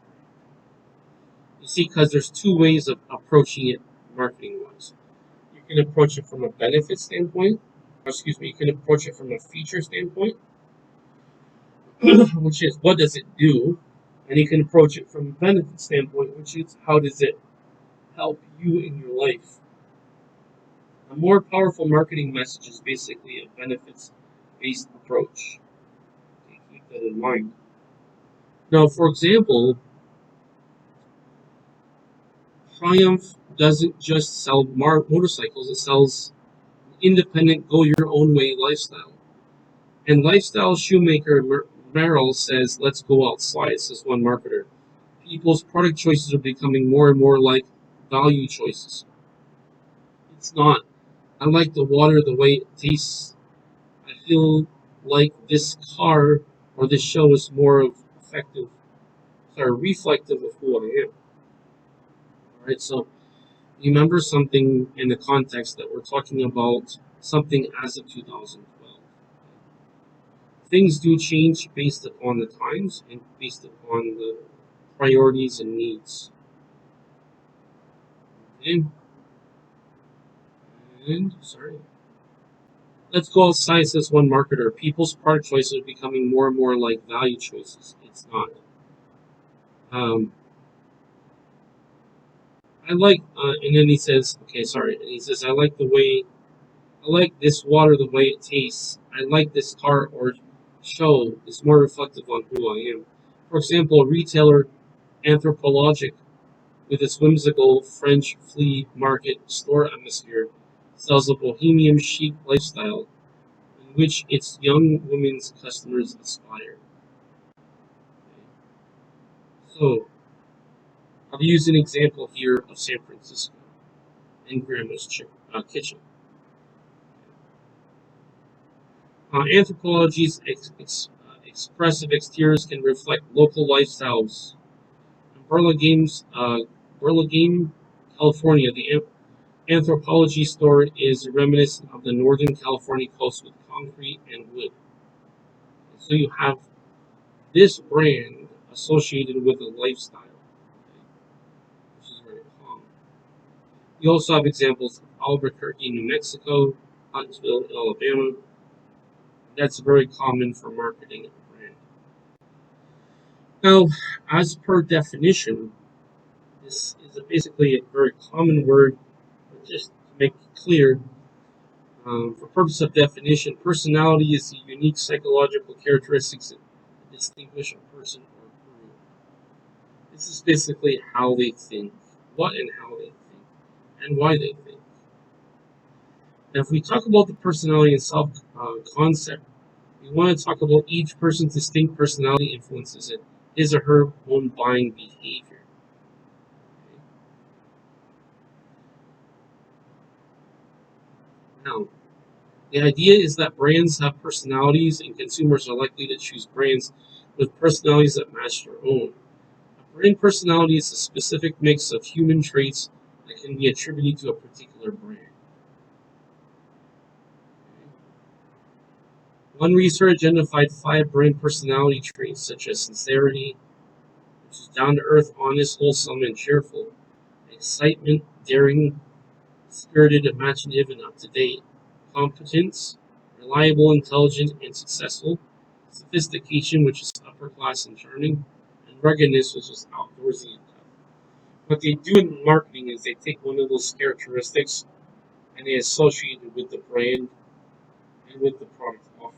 You see, because there's two ways of approaching it marketing wise. You can approach it from a benefit standpoint, you can approach it from a feature standpoint, which is what does it do? And you can approach it from a benefit standpoint, which is how does it help you in your life? A more powerful marketing message is basically a benefits based approach. Okay, keep that in mind. Now, for example, Triumph doesn't just sell motorcycles, it sells independent, go your own way lifestyle. And lifestyle shoemaker Merrill says, let's go outside, says one marketer. People's product choices are becoming more and more like value choices. It's not. I like the water the way it tastes. I feel like this car or this show is more reflective of who I am. Alright, so remember something in the context that we're talking about something as of 2012. Things do change based upon the times and based upon the priorities and needs. Let's go outside, says one marketer. People's product choices are becoming more and more like value choices. It's not. I like, and then he says, and he says, I like this water the way it tastes. I like this car or show. It's more reflective on who I am. For example, retailer Anthropologic, with its whimsical French flea market store atmosphere, sells a bohemian chic lifestyle in which its young women's customers aspire. So, I'll use an example here of San Francisco and Grandma's Kitchen. Anthropology's expressive exteriors can reflect local lifestyles. In Burlingame, California, the Anthropology store is reminiscent of the Northern California coast with concrete and wood. So you have this brand associated with a lifestyle, which is very common. You also have examples of Albuquerque, New Mexico, Huntsville, Alabama. That's very common for marketing a brand. Now, as per definition, this is basically a very common word, but just to make it clear, for purpose of definition, personality is the unique psychological characteristics that distinguish a person or group. This is basically how they think, what and how they think, and why they think. Now, if we talk about the personality and self-concept, we want to talk about each person's distinct personality influences it, his or her own buying behavior. Now, the idea is that brands have personalities and consumers are likely to choose brands with personalities that match their own. A brand personality is a specific mix of human traits that can be attributed to a particular brand. One researcher identified 5 brand personality traits such as sincerity, which is down to earth, honest, wholesome, and cheerful, excitement, daring, spirited, imaginative, and up to date, competence, reliable, intelligent, and successful, sophistication, which is upper class and charming, and ruggedness, which is outdoorsy and tough. What they do in marketing is they take one of those characteristics and they associate it with the brand and with the product offering.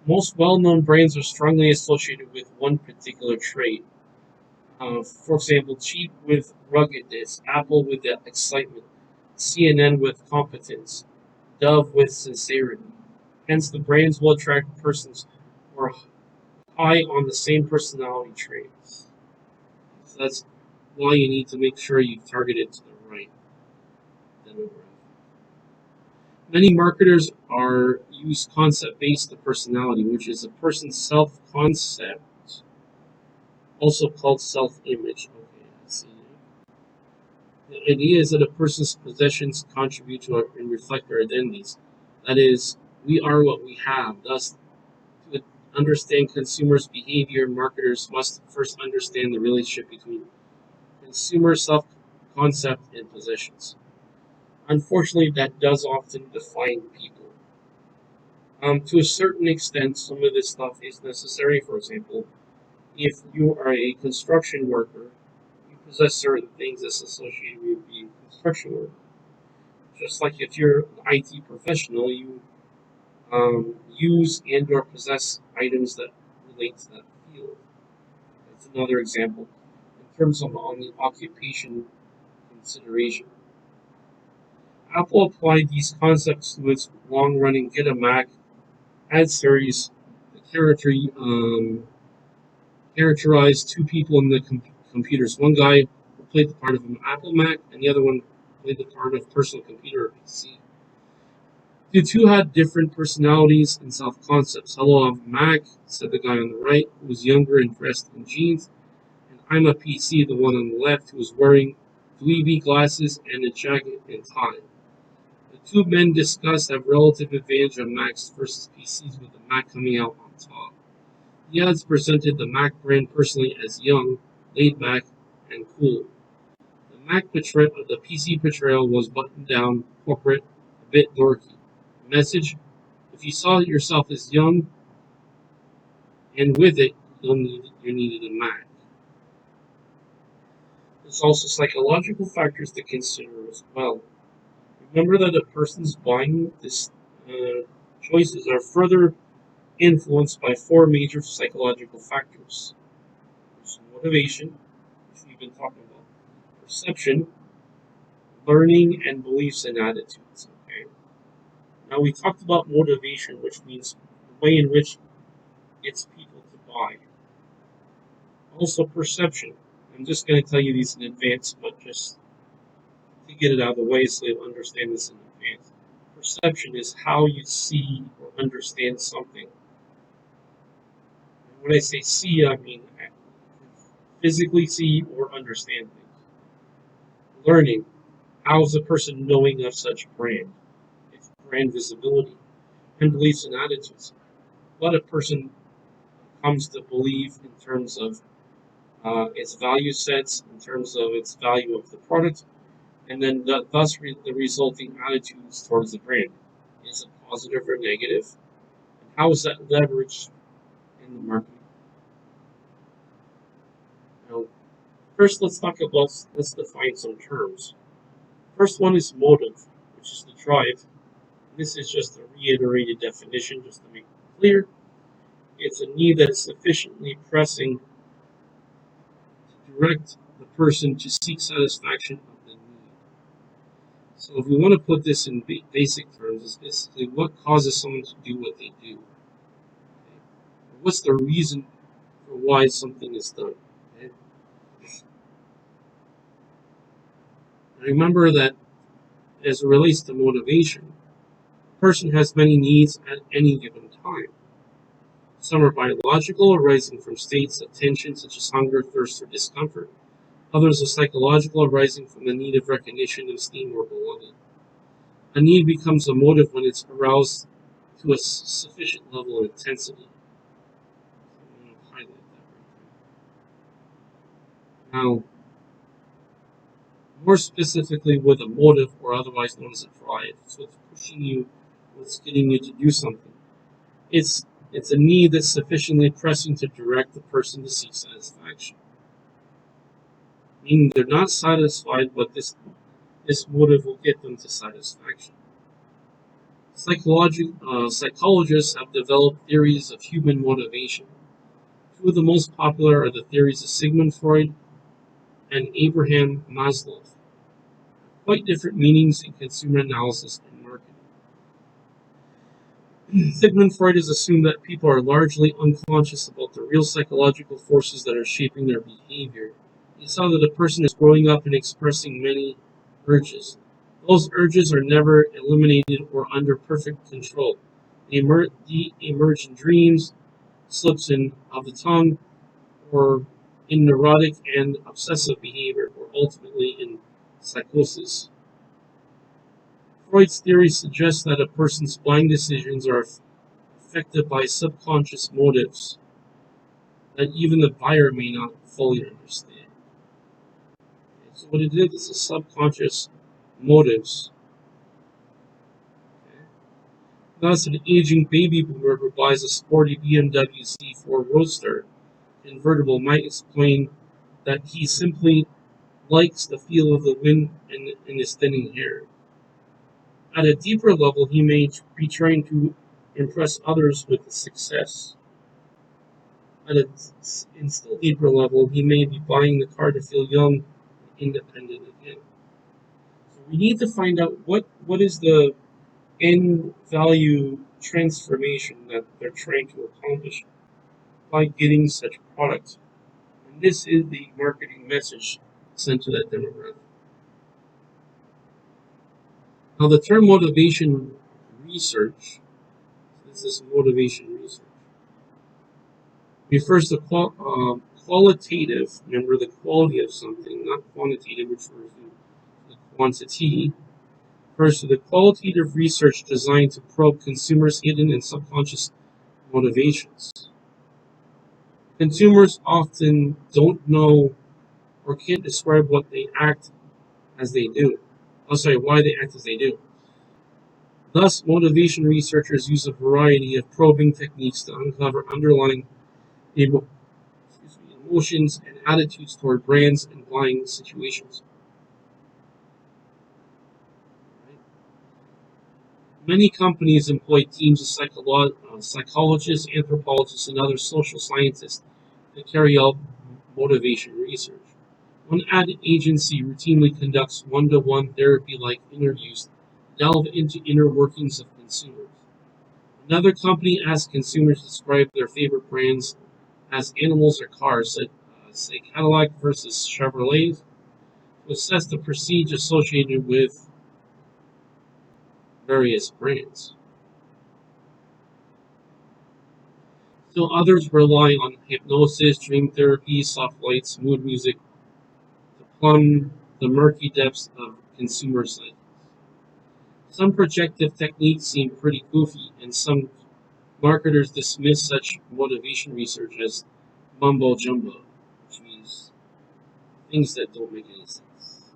Most well-known brands are strongly associated with one particular trait. For example, Jeep with ruggedness, Apple with the excitement, CNN with competence, Dove with sincerity. Hence, the brands will attract persons who are high on the same personality traits. So that's why you need to make sure you target it to the right demographic. Many marketers are use concept-based personality, which is a person's self-concept, also called self-image. Okay, I see. The idea is that a person's possessions contribute to and reflect their identities. That is, we are what we have. Thus, to understand consumers' behavior, marketers must first understand the relationship between consumer self-concept and possessions. Unfortunately, that does often define people. To a certain extent, some of this stuff is necessary. For example, if you are a construction worker, you possess certain things that's associated with being a construction worker. Just like if you're an IT professional, you use and or possess items that relate to that field. That's another example in terms of on the occupation consideration. Apple applied these concepts to its long-running Get a Mac ad series that characterized two people in the computers. One guy who played the part of an Apple Mac, and the other one played the part of personal computer or PC. The two had different personalities and self-concepts. Hello, I'm a Mac, said the guy on the right, who was younger and dressed in jeans. And I'm a PC, the one on the left, who was wearing dweeby glasses and a jacket and tie. The two men discussed the relative advantage of Macs versus PCs, with the Mac coming out on top. The ads presented the Mac brand personally as young, laid back, and cool. The PC portrayal was buttoned down, corporate, a bit dorky. The message: if you saw yourself as young, and with it, you needed a Mac. There's also psychological factors to consider as well. Remember that a person's buying choices are further influenced by four major psychological factors. There's motivation, which we've been talking about, perception, learning, and beliefs and attitudes. Okay. Now we talked about motivation, which means the way in which gets people to buy. Also perception. I'm just going to tell you these in advance, but just to get it out of the way so you'll understand this in advance. Perception is how you see or understand something. And when I say see, I mean physically see or understand things. Learning. How is a person knowing of such brand? It's brand visibility. And beliefs and attitudes. What a person comes to believe in terms of its value sets, in terms of its value of the product, and then the resulting attitudes towards the brand. Is it positive or negative? And how is that leveraged in the marketing? Now, first let's define some terms. First one is motive, which is the drive. This is just a reiterated definition, just to make it clear. It's a need that is sufficiently pressing to direct the person to seek satisfaction of the need. So if we want to put this in basic terms, it's basically what causes someone to do what they do. Okay? What's the reason for why something is done? Okay? Remember that as it relates to motivation, a person has many needs at any given time. Some are biological, arising from states of tension such as hunger, thirst, or discomfort. Others are psychological, arising from the need of recognition, esteem, or belonging. A need becomes a motive when it's aroused to a sufficient level of intensity. I'm going to highlight that right there. Now, more specifically with a motive, or otherwise known as a drive. So it's pushing you, it's getting you to do something. It's It's a need that's sufficiently pressing to direct the person to seek satisfaction. Meaning they're not satisfied, but this motive will get them to satisfaction. Psychologists have developed theories of human motivation. Two of the most popular are the theories of Sigmund Freud and Abraham Maslow. Quite different meanings in consumer analysis and marketing. Sigmund Freud has assumed that people are largely unconscious about the real psychological forces that are shaping their behavior. He saw that a person is growing up and expressing many urges. Those urges are never eliminated or under perfect control. They emerge in dreams, slips of the tongue, or in neurotic and obsessive behavior, or ultimately in psychosis. Freud's theory suggests that a person's buying decisions are affected by subconscious motives that even the buyer may not fully understand. So what it is a subconscious motives. Thus, an aging baby boomer who buys a sporty BMW C4 Roadster convertible might explain that he simply likes the feel of the wind in his thinning hair. At a deeper level, he may be trying to impress others with success. At a still deeper level, he may be buying the car to feel young and independent again. So we need to find out what is the end value transformation that they're trying to accomplish by getting such product. And this is the marketing message sent to that demographic. Now, the term motivation research, this is motivation research, refers to qualitative, remember the quality of something, not quantitative, which refers to the quantity, refers to the qualitative research designed to probe consumers' hidden and subconscious motivations. Consumers often don't know or can't describe what they act as they do. Why they act as they do. Thus, motivation researchers use a variety of probing techniques to uncover underlying emotions and attitudes toward brands and buying situations. Many companies employ teams of psychologists, anthropologists, and other social scientists to carry out motivation research. One ad agency routinely conducts one-to-one therapy-like interviews to delve into inner workings of consumers. Another company asks consumers to describe their favorite brands as animals or cars, say Cadillac versus Chevrolet, to assess the prestige associated with various brands. Still others rely on hypnosis, dream therapy, soft lights, mood music to plumb the murky depths of consumer psyche. Some projective techniques seem pretty goofy, and some marketers dismiss such motivation research as mumbo jumbo, which means things that don't make any sense.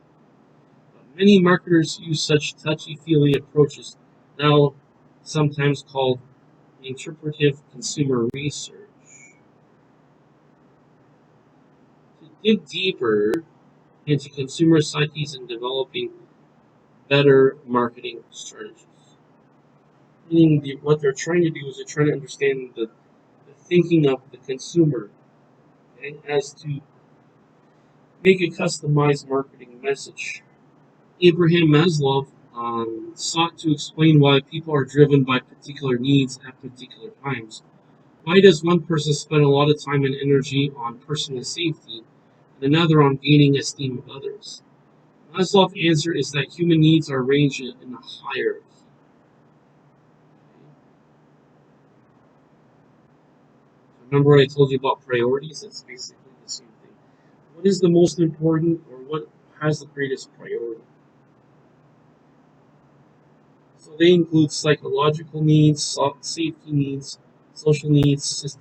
But many marketers use such touchy-feely approaches, now sometimes called interpretive consumer research, to dig deeper into consumer psyches and developing better marketing strategies. Meaning what they're trying to do is they're trying to understand the thinking of the consumer, okay, as to make a customized marketing message. Abraham Maslow sought to explain why people are driven by particular needs at particular times. Why does one person spend a lot of time and energy on personal safety and another on gaining esteem of others? Maslow's answer is that human needs are arranged in a hierarchy. Remember what I told you about priorities? It's basically the same thing. What is the most important, or what has the greatest priority? So they include psychological needs, safety needs, social needs,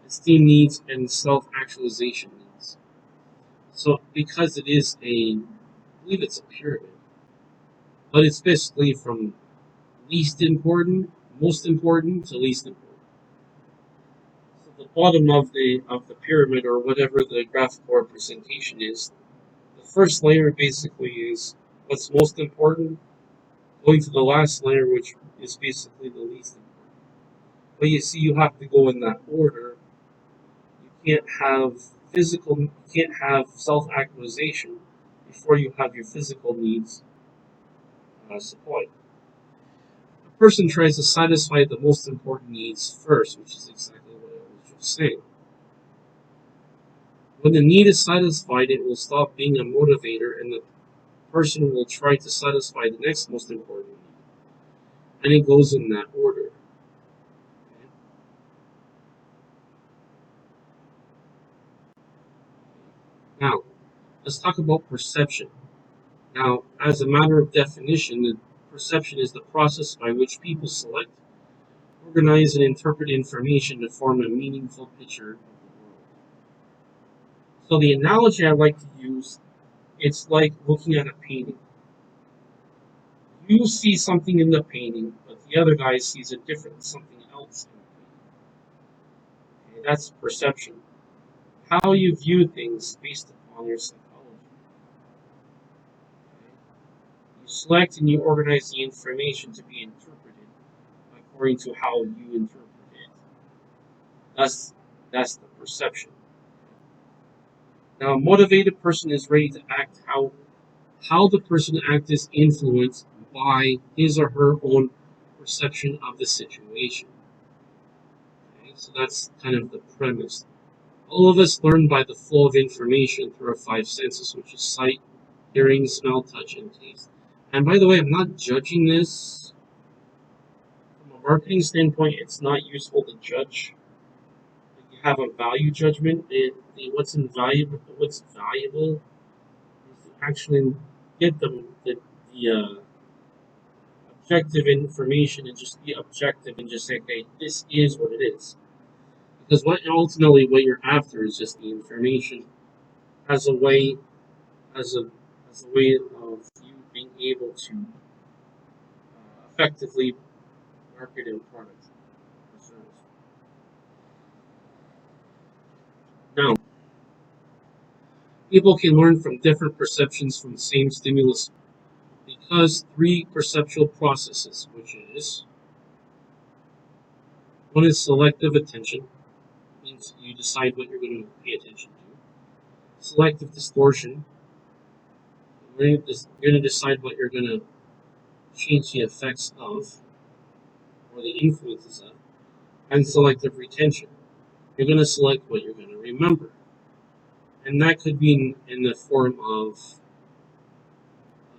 esteem needs, and self-actualization needs. So because it is I believe it's a pyramid, but it's basically from least important, most important to least important. So the bottom of the pyramid, or whatever the graphical representation is, the first layer basically is what's most important, going to the last layer, which is basically the least important. But you see, you have to go in that order. You can't have self-actualization before you have your physical needs supplied. A person tries to satisfy the most important needs first, which is exactly what I was just saying. When the need is satisfied, it will stop being a motivator, and the person will try to satisfy the next most important need. And it goes in that order. Now, let's talk about perception. Now, as a matter of definition, the perception is the process by which people select, organize, and interpret information to form a meaningful picture of the world. So the analogy I like to use, it's like looking at a painting. You see something in the painting, but the other guy sees a different something else in the painting. Okay, that's perception. How you view things based upon your psychology. Okay? You select and you organize the information to be interpreted according to how you interpret it. That's the perception. Now, a motivated person is ready to act. How the person acts is influenced by his or her own perception of the situation. Okay, so that's kind of the premise. All of us learn by the flow of information through our five senses, which is sight, hearing, smell, touch, and taste. And by the way, I'm not judging this. From a marketing standpoint, it's not useful to judge. You have a value judgment. What's valuable is to actually get the objective information and just be objective and just say, okay, this is what it is. Because what you're after is just the information as a way as a as a way of you being able to effectively market a product or service. Now, people can learn from different perceptions from the same stimulus because three perceptual processes, which is one is selective attention, means you decide what you're going to pay attention to. Selective distortion, you're going to decide what you're going to change the effects of or the influences of. And selective retention, you're going to select what you're going to remember. And that could be in the form of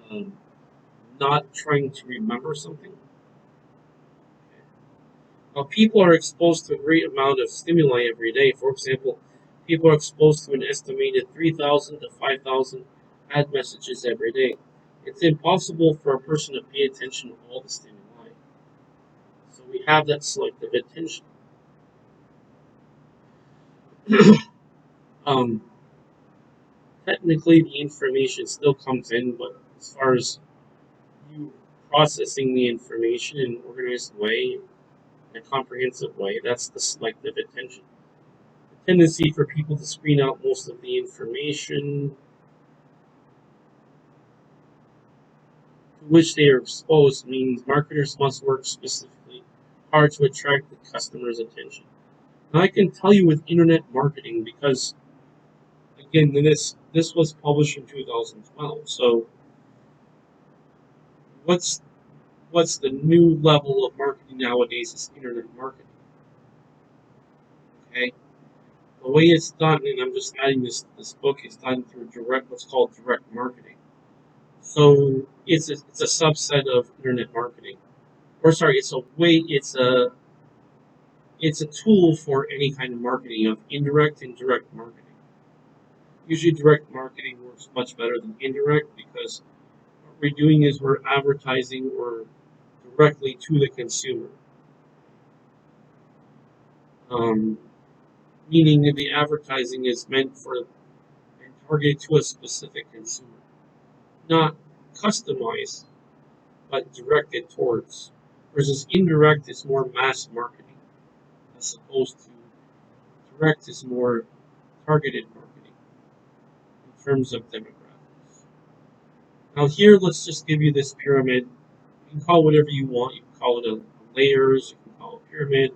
um, not trying to remember something. While people are exposed to a great amount of stimuli every day, for example, people are exposed to an estimated 3,000 to 5,000 ad messages every day. It's impossible for a person to pay attention to all the stimuli. So we have that selective attention. um, Technically, the information still comes in, but as far as you processing the information in an organized way, in a comprehensive way, that's the selective attention. The tendency for people to screen out most of the information to which they are exposed means marketers must work specifically hard to attract the customer's attention. Now, I can tell you with internet marketing because, again, this was published in 2012. So, what's what's the new level of marketing nowadays is internet marketing. Okay, the way it's done, and I'm just adding this book, is done through what's called direct marketing. So it's a subset of internet marketing, or sorry, it's a tool for any kind of marketing of indirect and direct marketing. Usually, direct marketing works much better than indirect because what we're doing is we're advertising or directly to the consumer. Um, Meaning that the advertising is meant for and targeted to a specific consumer, not customized, but directed towards. versus indirect is more mass marketing, as opposed to direct is more targeted marketing in terms of demographics. Now here, let's just give you this pyramid. You can call it whatever you want. You can call it a layers, you can call it pyramid,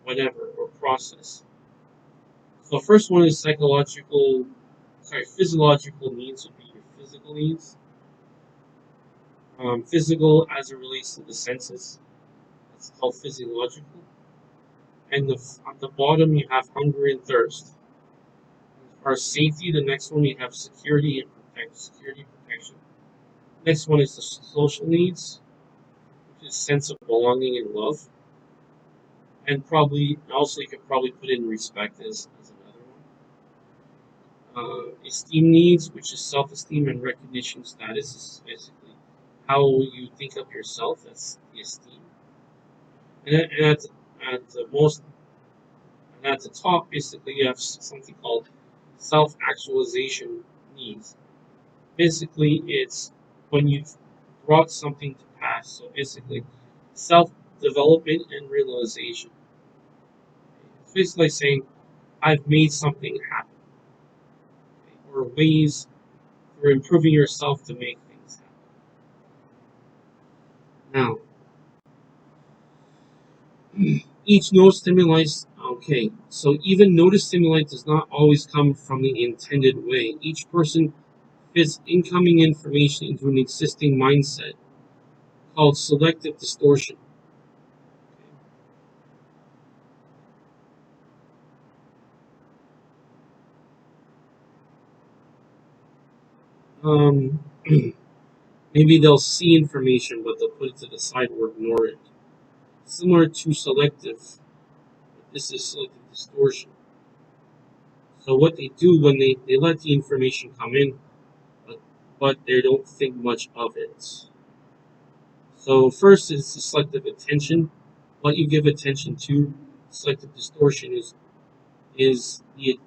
whatever, or process. So the first one is physiological needs would be your physical needs. Physical as it relates to the senses. It's called physiological. And on the bottom, you have hunger and thirst. As far as safety, the next one you have security and protection. Next one is the social needs, which is sense of belonging and love. And probably also you could probably put in respect as another one. Esteem needs, which is self-esteem and recognition status, is basically how you think of yourself. That's the esteem. And at the most and at the top, basically, you have something called self-actualization needs. Basically, it's when you've brought something to pass. So basically, self-development and realization. It's basically saying, I've made something happen, or ways for improving yourself to make things happen. Now, each node stimuli, okay, so even notice stimuli does not always come from the intended way. Each person fits incoming information into an existing mindset called selective distortion. Um, Maybe they'll see information, but they'll put it to the side or ignore it. Similar to selective, this is selective distortion. So what they do when they let the information come in, but they don't think much of it. So first is the selective attention. What you give attention to. Selective distortion is the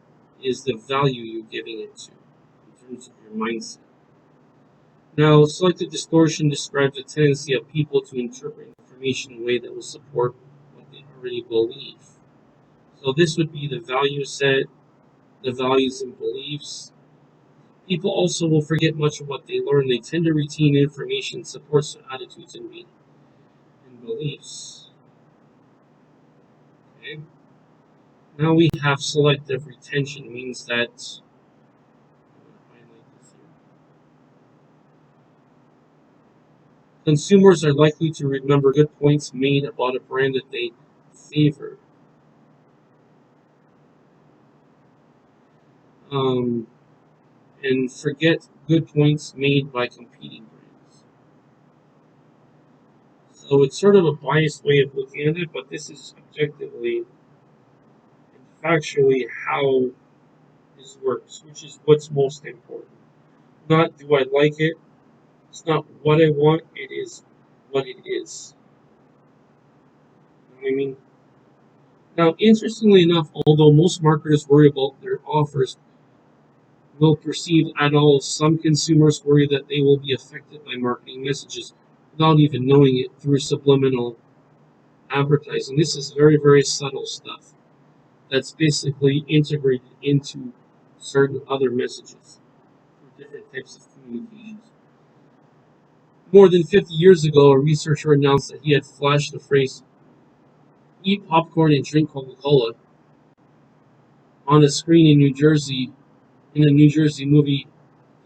is the value you're giving it to in terms of your mindset. Now, selective distortion describes the tendency of people to interpret information in a way that will support what they already believe. So this would be the value set, the values and beliefs. People also will forget much of what they learn. They tend to retain information, supports their attitudes and beliefs. Okay. Now we have selective retention, means that consumers are likely to remember good points made about a brand that they favor. And forget good points made by competing brands. So it's sort of a biased way of looking at it, but this is objectively and factually how this works, which is what's most important. Not do I like it, it's not what I want, it is what it is. You know what I mean? Now, interestingly enough, although most marketers worry about their offers will perceive at all, some consumers worry that they will be affected by marketing messages without even knowing it through subliminal advertising. This is very, very subtle stuff that's basically integrated into certain other messages through different types of communications. More than 50 years ago, a researcher announced that he had flashed the phrase, eat popcorn and drink Coca-Cola, on a screen in New Jersey, in a New Jersey movie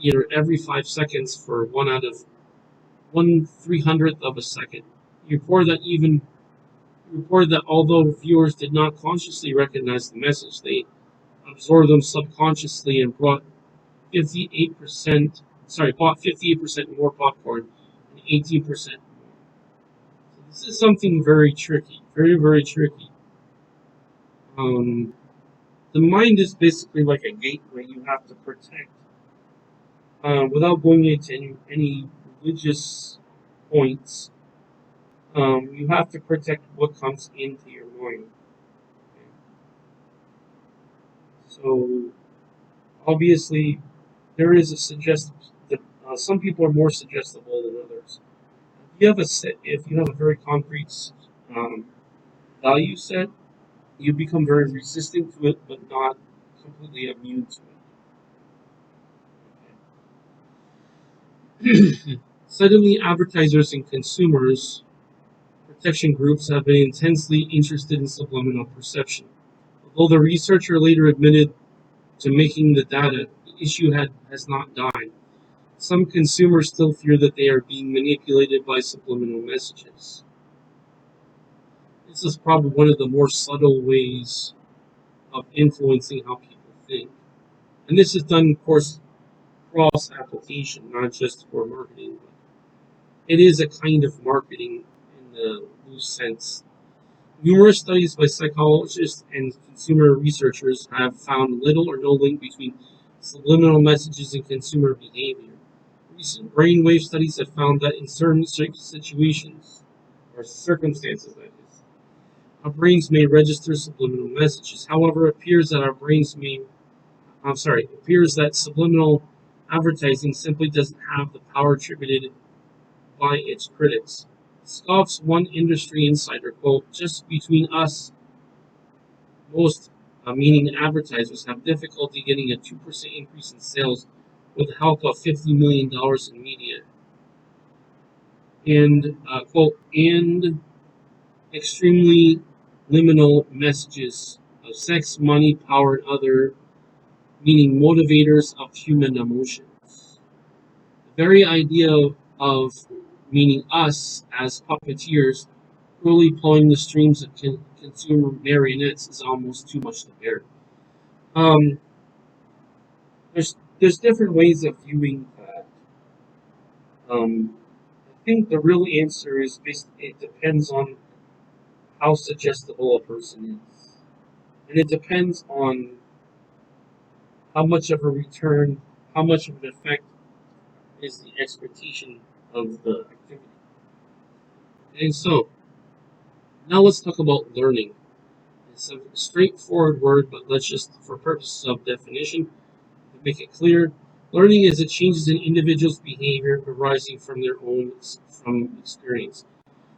theater every 5 seconds for 1/300th of a second. He reported that although viewers did not consciously recognize the message, they absorbed them subconsciously and bought 58% more popcorn and 18% more. So this is something very tricky, very, very tricky. The mind is basically like a gateway you have to protect. Without going into any religious points, you have to protect what comes into your mind. Okay? So obviously, there is a suggestive. Some people are more suggestible than others. you have a set, if you have a very concrete value set, you become very resistant to it, but not completely immune to it. Suddenly, advertisers and consumers protection groups have been intensely interested in subliminal perception. Although the researcher later admitted to making the data, the issue has not died. Some consumers still fear that they are being manipulated by subliminal messages. This is probably one of the more subtle ways of influencing how people think. And this is done, of course, cross application, not just for marketing. But it is a kind of marketing in the loose sense. Numerous studies by psychologists and consumer researchers have found little or no link between subliminal messages and consumer behavior. Recent brainwave studies have found that in certain situations, or circumstances, that is, our brains may register subliminal messages. However, it appears that appears that subliminal advertising simply doesn't have the power attributed by its critics. Scoff's one industry insider, quote, just between us, most, meaning advertisers, have difficulty getting a 2% increase in sales with the help of $50 million in media. And, quote, and extremely liminal messages of sex, money, power, and other, meaning motivators of human emotions. The very idea of meaning us as puppeteers, cruelly pulling the strings of consumer marionettes is almost too much to bear. Um, there's different ways of viewing that. I think the real answer is it depends on how suggestible a person is, and it depends on how much of a return, how much of an effect is the expectation of the activity. And so now let's talk about learning. It's a straightforward word, but let's just, for purposes of definition, to make it clear, learning is the changes in individuals' behavior arising from their own from experience.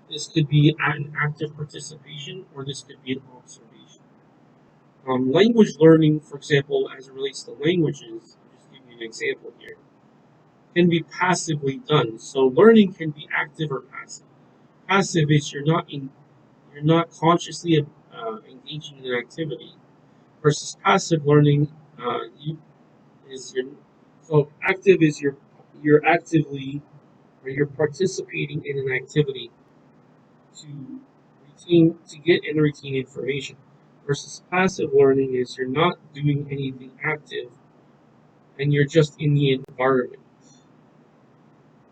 This could be an active participation, or this could be an observation. Language learning, for example, as it relates to languages, I'll just give you an example here, can be passively done. So learning can be active or passive. Passive is you're not consciously engaging in an activity, versus passive learning, you is your so active is you're actively or you're participating in an activity to to get and retain information, versus passive learning is you're not doing anything active and you're just in the environment.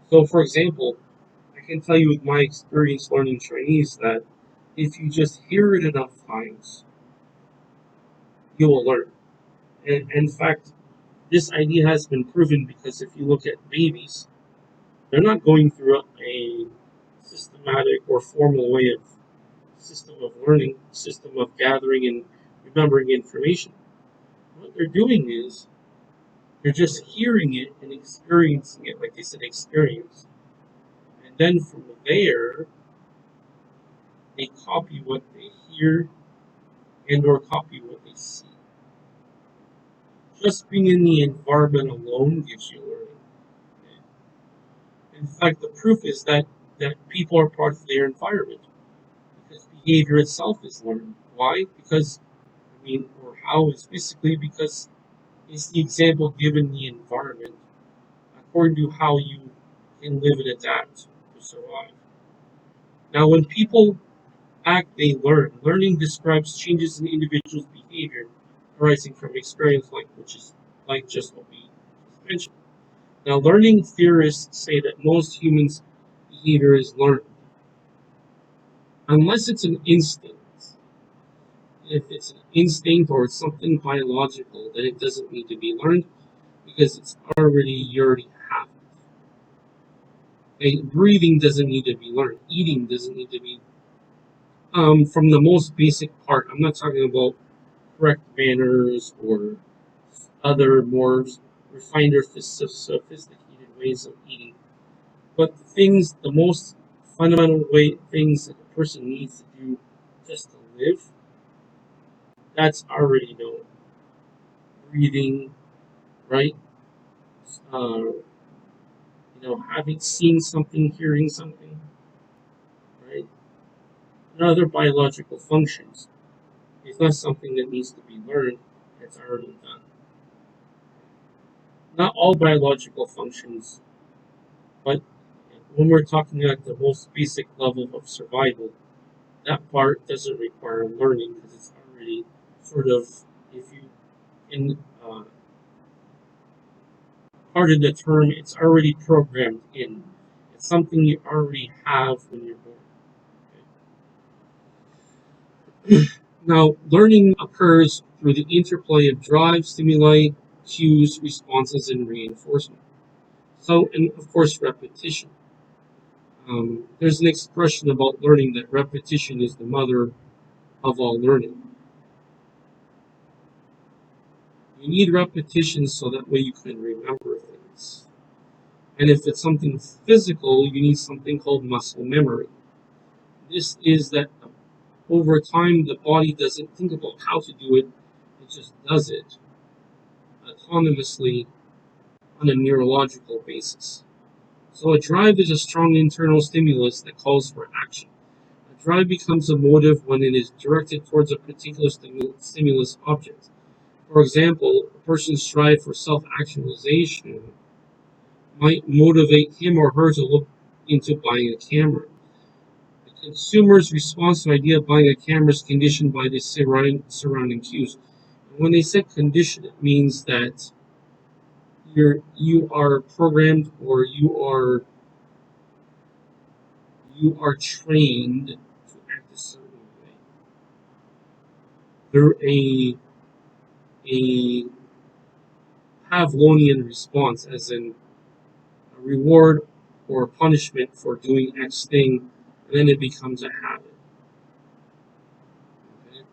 So for example, I can tell you with my experience learning Chinese that if you just hear it enough times, you will learn. And in fact, this idea has been proven because if you look at babies, they're not going through a systematic or formal way of system of learning, system of gathering and remembering information. What they're doing is they're just hearing it and experiencing it, like they said, experience. And then from there, they copy what they hear and or copy what they see. Just being in the environment alone gives you learning. In fact, the proof is that people are part of their environment because behavior itself is learned. Why? Because, or how is basically because it's the example given the environment according to how you can live and adapt to survive. Now, when people act, they learn. Learning describes changes in individuals' behavior arising from experience, which is like just what we just mentioned. Now, learning theorists say that most humans' behavior is learned, unless it's an instinct. If it's an instinct or it's something biological, then it doesn't need to be learned because you already have it. Okay? Breathing doesn't need to be learned. Eating doesn't need to be. From the most basic part, I'm not talking about correct manners or other more refined or sophisticated ways of eating. But the most fundamental way things that a person needs to do just to live, that's already known. Breathing, right? Having seen something, hearing something, right? And other biological functions. It's not something that needs to be learned, it's already done. Not all biological functions, but when we're talking at the most basic level of survival, that part doesn't require learning because it's already sort of, if you in part of the term, it's already programmed in. It's something you already have when you're born. Okay? Now, learning occurs through the interplay of drive, stimuli, cues, responses, and reinforcement. So, and of course, repetition. There's an expression about learning that repetition is the mother of all learning. You need repetition so that way you can remember things. And if it's something physical, you need something called muscle memory. This is that over time the body doesn't think about how to do it, it just does it autonomously on a neurological basis. So a drive is a strong internal stimulus that calls for action. A drive becomes a motive when it is directed towards a particular stimulus object. For example, a person's drive for self-actualization might motivate him or her to look into buying a camera. The consumer's response to the idea of buying a camera is conditioned by the surrounding cues. And when they say conditioned, it means that you are programmed or you are trained to act a certain way. They're a Pavlovian response, as in a reward or punishment for doing X thing, and then it becomes a habit. Okay,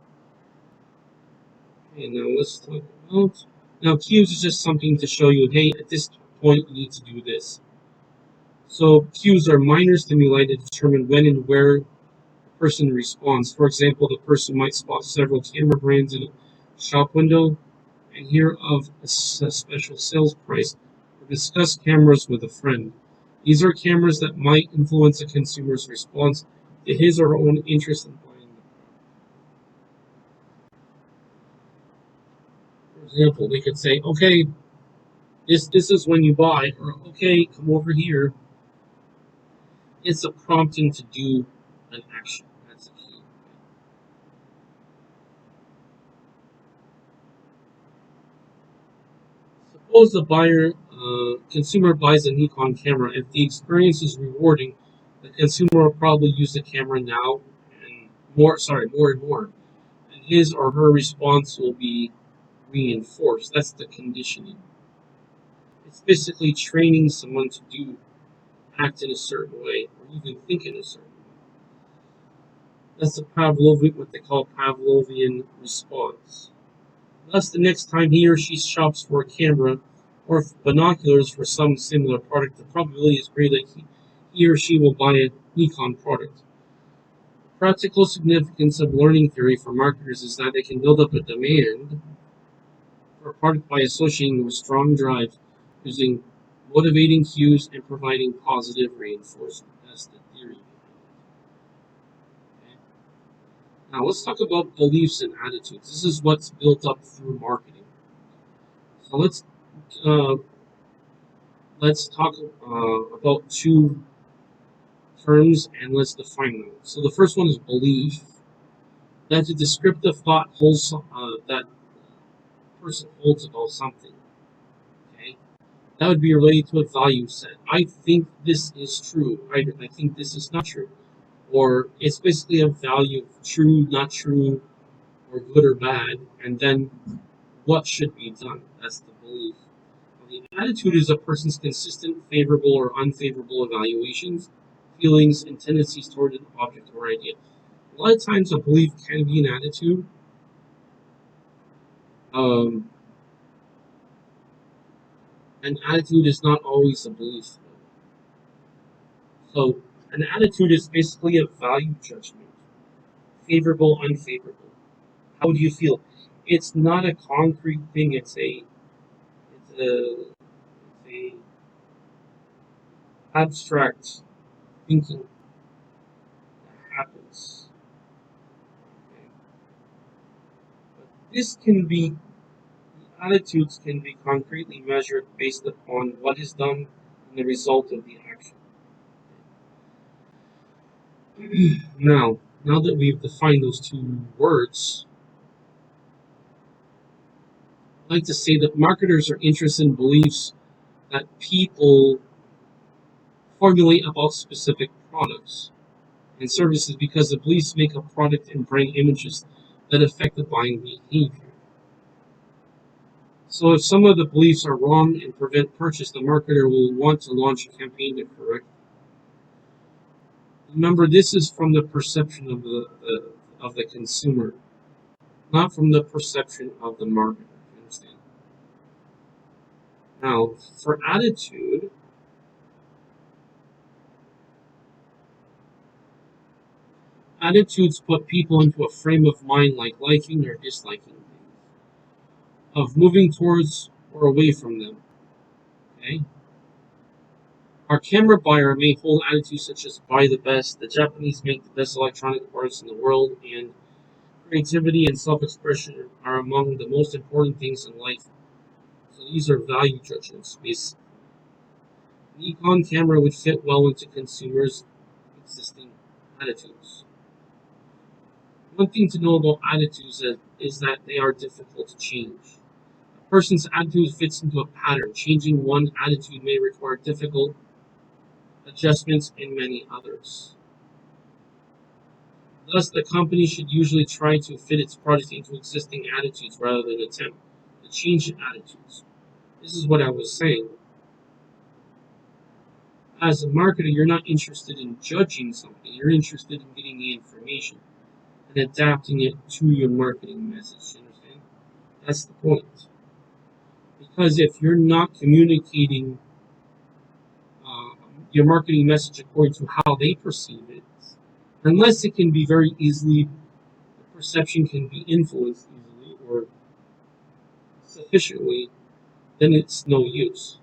okay, now let's talk about. Now, cues is just something to show you, hey, at this point you need to do this. So, cues are minor stimuli to determine when and where a person responds. For example, the person might spot several camera brands in a shop window and hear of a special sales price or discuss cameras with a friend. These are cameras that might influence a consumer's response to his or her own interest in buying the product. For example, they could say, okay, this is when you buy, or okay, come over here. It's a prompting to do an action. That's a key. Suppose the consumer buys a Nikon camera. If the experience is rewarding, the consumer will probably use the camera now and more and more. And his or her response will be reinforced. That's the conditioning. It's basically training someone to act in a certain way, or even think in a certain way. That's what they call Pavlovian response. Thus, the next time he or she shops for a camera or binoculars for some similar product, the probability is great that he or she will buy a Nikon product. The practical significance of learning theory for marketers is that they can build up a demand for a product by associating with strong drive, using motivating cues and providing positive reinforcement. That's the theory. Okay? Now let's talk about beliefs and attitudes. This is what's built up through marketing. So uh, let's talk about two terms and let's define them. So the first one is belief. That's a descriptive thought that a person holds about something. Okay, that would be related to a value set. I think this is true. I think this is not true. Or it's basically a value, true, not true, or good or bad, and then what should be done. That's the belief. The attitude is a person's consistent favorable or unfavorable evaluations, feelings, and tendencies toward an object or idea. A lot of times, a belief can be an attitude. Um, an attitude is not always a belief. So, An attitude is basically a value judgment, favorable, unfavorable. How do you feel? It's not a concrete thing. It's a abstract thinking that happens. Okay? But this can be attitudes can be concretely measured based upon what is done and the result of the action. Now that we've defined those two words, I'd like to say that marketers are interested in beliefs that people formulate about specific products and services because the beliefs make a product and brand images that affect the buying behavior. So if some of the beliefs are wrong and prevent purchase, the marketer will want to launch a campaign to correct. Remember, this is from the perception of the consumer, not from the perception of the marketer. You understand? Now, for attitude, attitudes put people into a frame of mind like liking or disliking things, of moving towards or away from them. Okay? Our camera buyer may hold attitudes such as buy the best, the Japanese make the best electronic parts in the world, and creativity and self-expression are among the most important things in life. So these are value judgments, basically. Nikon camera would fit well into consumers' existing attitudes. One thing to know about attitudes is that they are difficult to change. A person's attitude fits into a pattern. Changing one attitude may require difficult adjustments in many others. Thus, the company should usually try to fit its product into existing attitudes rather than attempt to change attitudes. This is what I was saying. As a marketer, you're not interested in judging something, you're interested in getting the information and adapting it to your marketing message. You understand? That's the point. Because if you're not communicating your marketing message according to how they perceive it, unless it can be very easily, the perception can be influenced easily or sufficiently, then it's no use.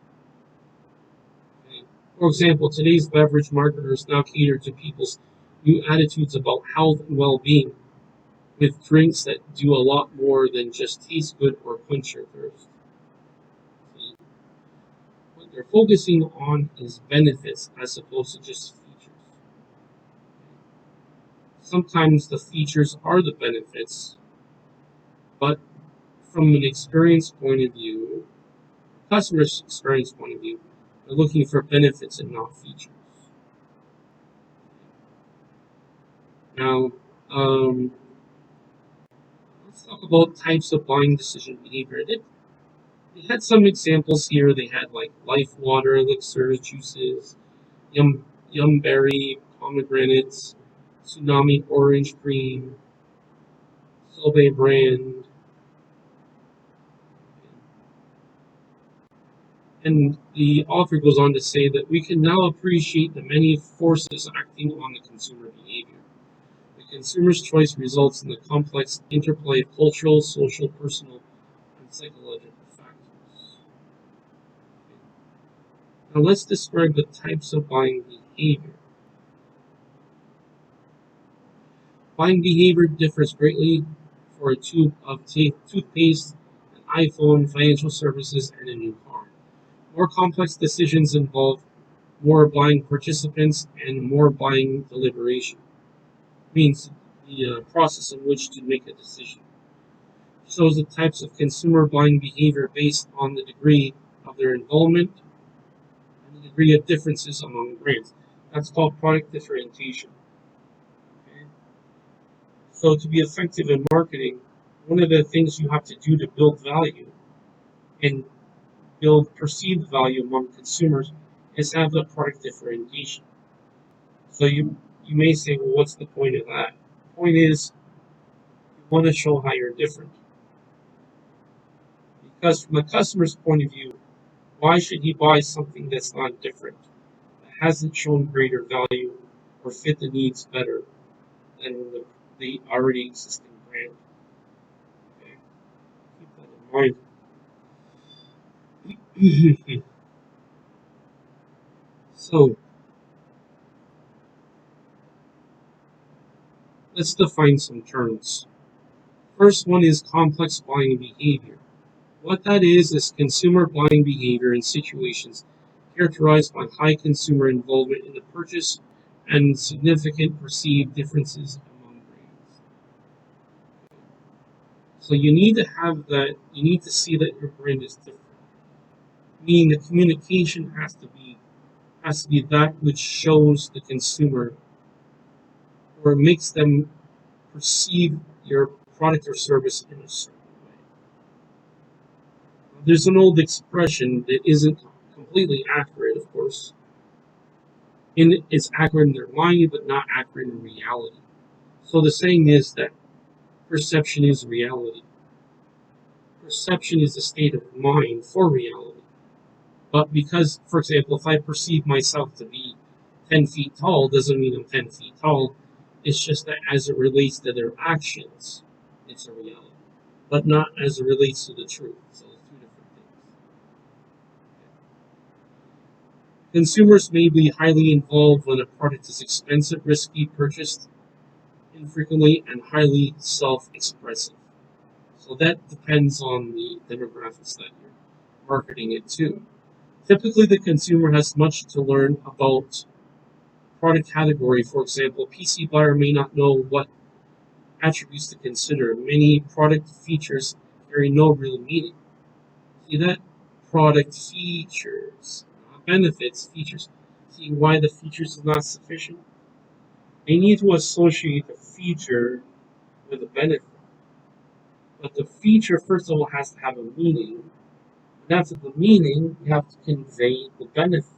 Okay? For example, today's beverage marketers now cater to people's new attitudes about health and well-being with drinks that do a lot more than just taste good or quench your thirst. See? What they're focusing on is benefits as opposed to just features. Sometimes the features are the benefits, but from an experience point of view, customer's experience point of view, they're looking for benefits and not features. Now, let's talk about types of buying decision behavior. They had some examples here. They had like Life Water, Elixir, juices, Yum Berry, pomegranates, Tsunami Orange Cream, Sobe brand, and the author goes on to say that we can now appreciate the many forces acting on the consumer behavior. The consumer's choice results in the complex interplay of cultural, social, personal, and psychological factors. Now let's describe the types of buying behavior. Buying behavior differs greatly for a tube of toothpaste, an iPhone, financial services, and a new car. More complex decisions involve more buying participants and more buying deliberation. Means the process in which to make a decision. Shows the types of consumer buying behavior based on the degree of their involvement and the degree of differences among brands. That's called product differentiation. Okay? So to be effective in marketing, one of the things you have to do to build value and build perceived value among consumers is have the product differentiation. So you may say, well, what's the point of that? The point is you want to show how you're different. Because from a customer's point of view, why should he buy something that's not different, that hasn't shown greater value, or fit the needs better than the already existing brand. Okay, keep that in mind. So let's define some terms. First one is complex buying behavior. What that is consumer buying behavior in situations characterized by high consumer involvement in the purchase and significant perceived differences among brands. So you need to have that, you need to see that your brand is different. Meaning the communication has to be that which shows the consumer or makes them perceive your product or service in a certain way. There's an old expression that isn't completely accurate, of course. It's accurate in their mind, but not accurate in reality. So the saying is that perception is reality. Perception is a state of mind for reality. But because, for example, if I perceive myself to be 10 feet tall, doesn't mean I'm 10 feet tall. It's just that as it relates to their actions, it's a reality. But not as it relates to the truth. So it's two different things. Consumers may be highly involved when a product is expensive, risky, purchased infrequently, and highly self-expressive. So that depends on the demographics that you're marketing it to. Typically, the consumer has much to learn about product category. For example, a PC buyer may not know what attributes to consider. Many product features carry no real meaning. See that? Product features, not benefits, features. See why the features is not sufficient? They need to associate the feature with a benefit. But the feature, first of all, has to have a meaning. And after the meaning, you have to convey the benefit.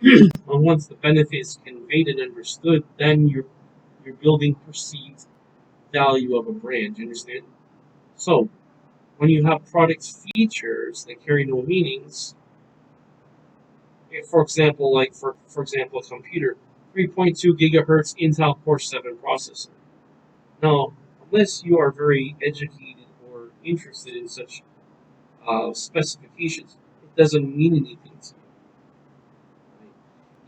And once the benefit is conveyed and understood, then you're building perceived value of a brand. You understand? So when you have product features that carry no meanings, if, for example, for example, a computer, 3.2 gigahertz Intel Core 7 processor. Now, unless you are very educated or interested in such specifications, it doesn't mean anything to you. Right?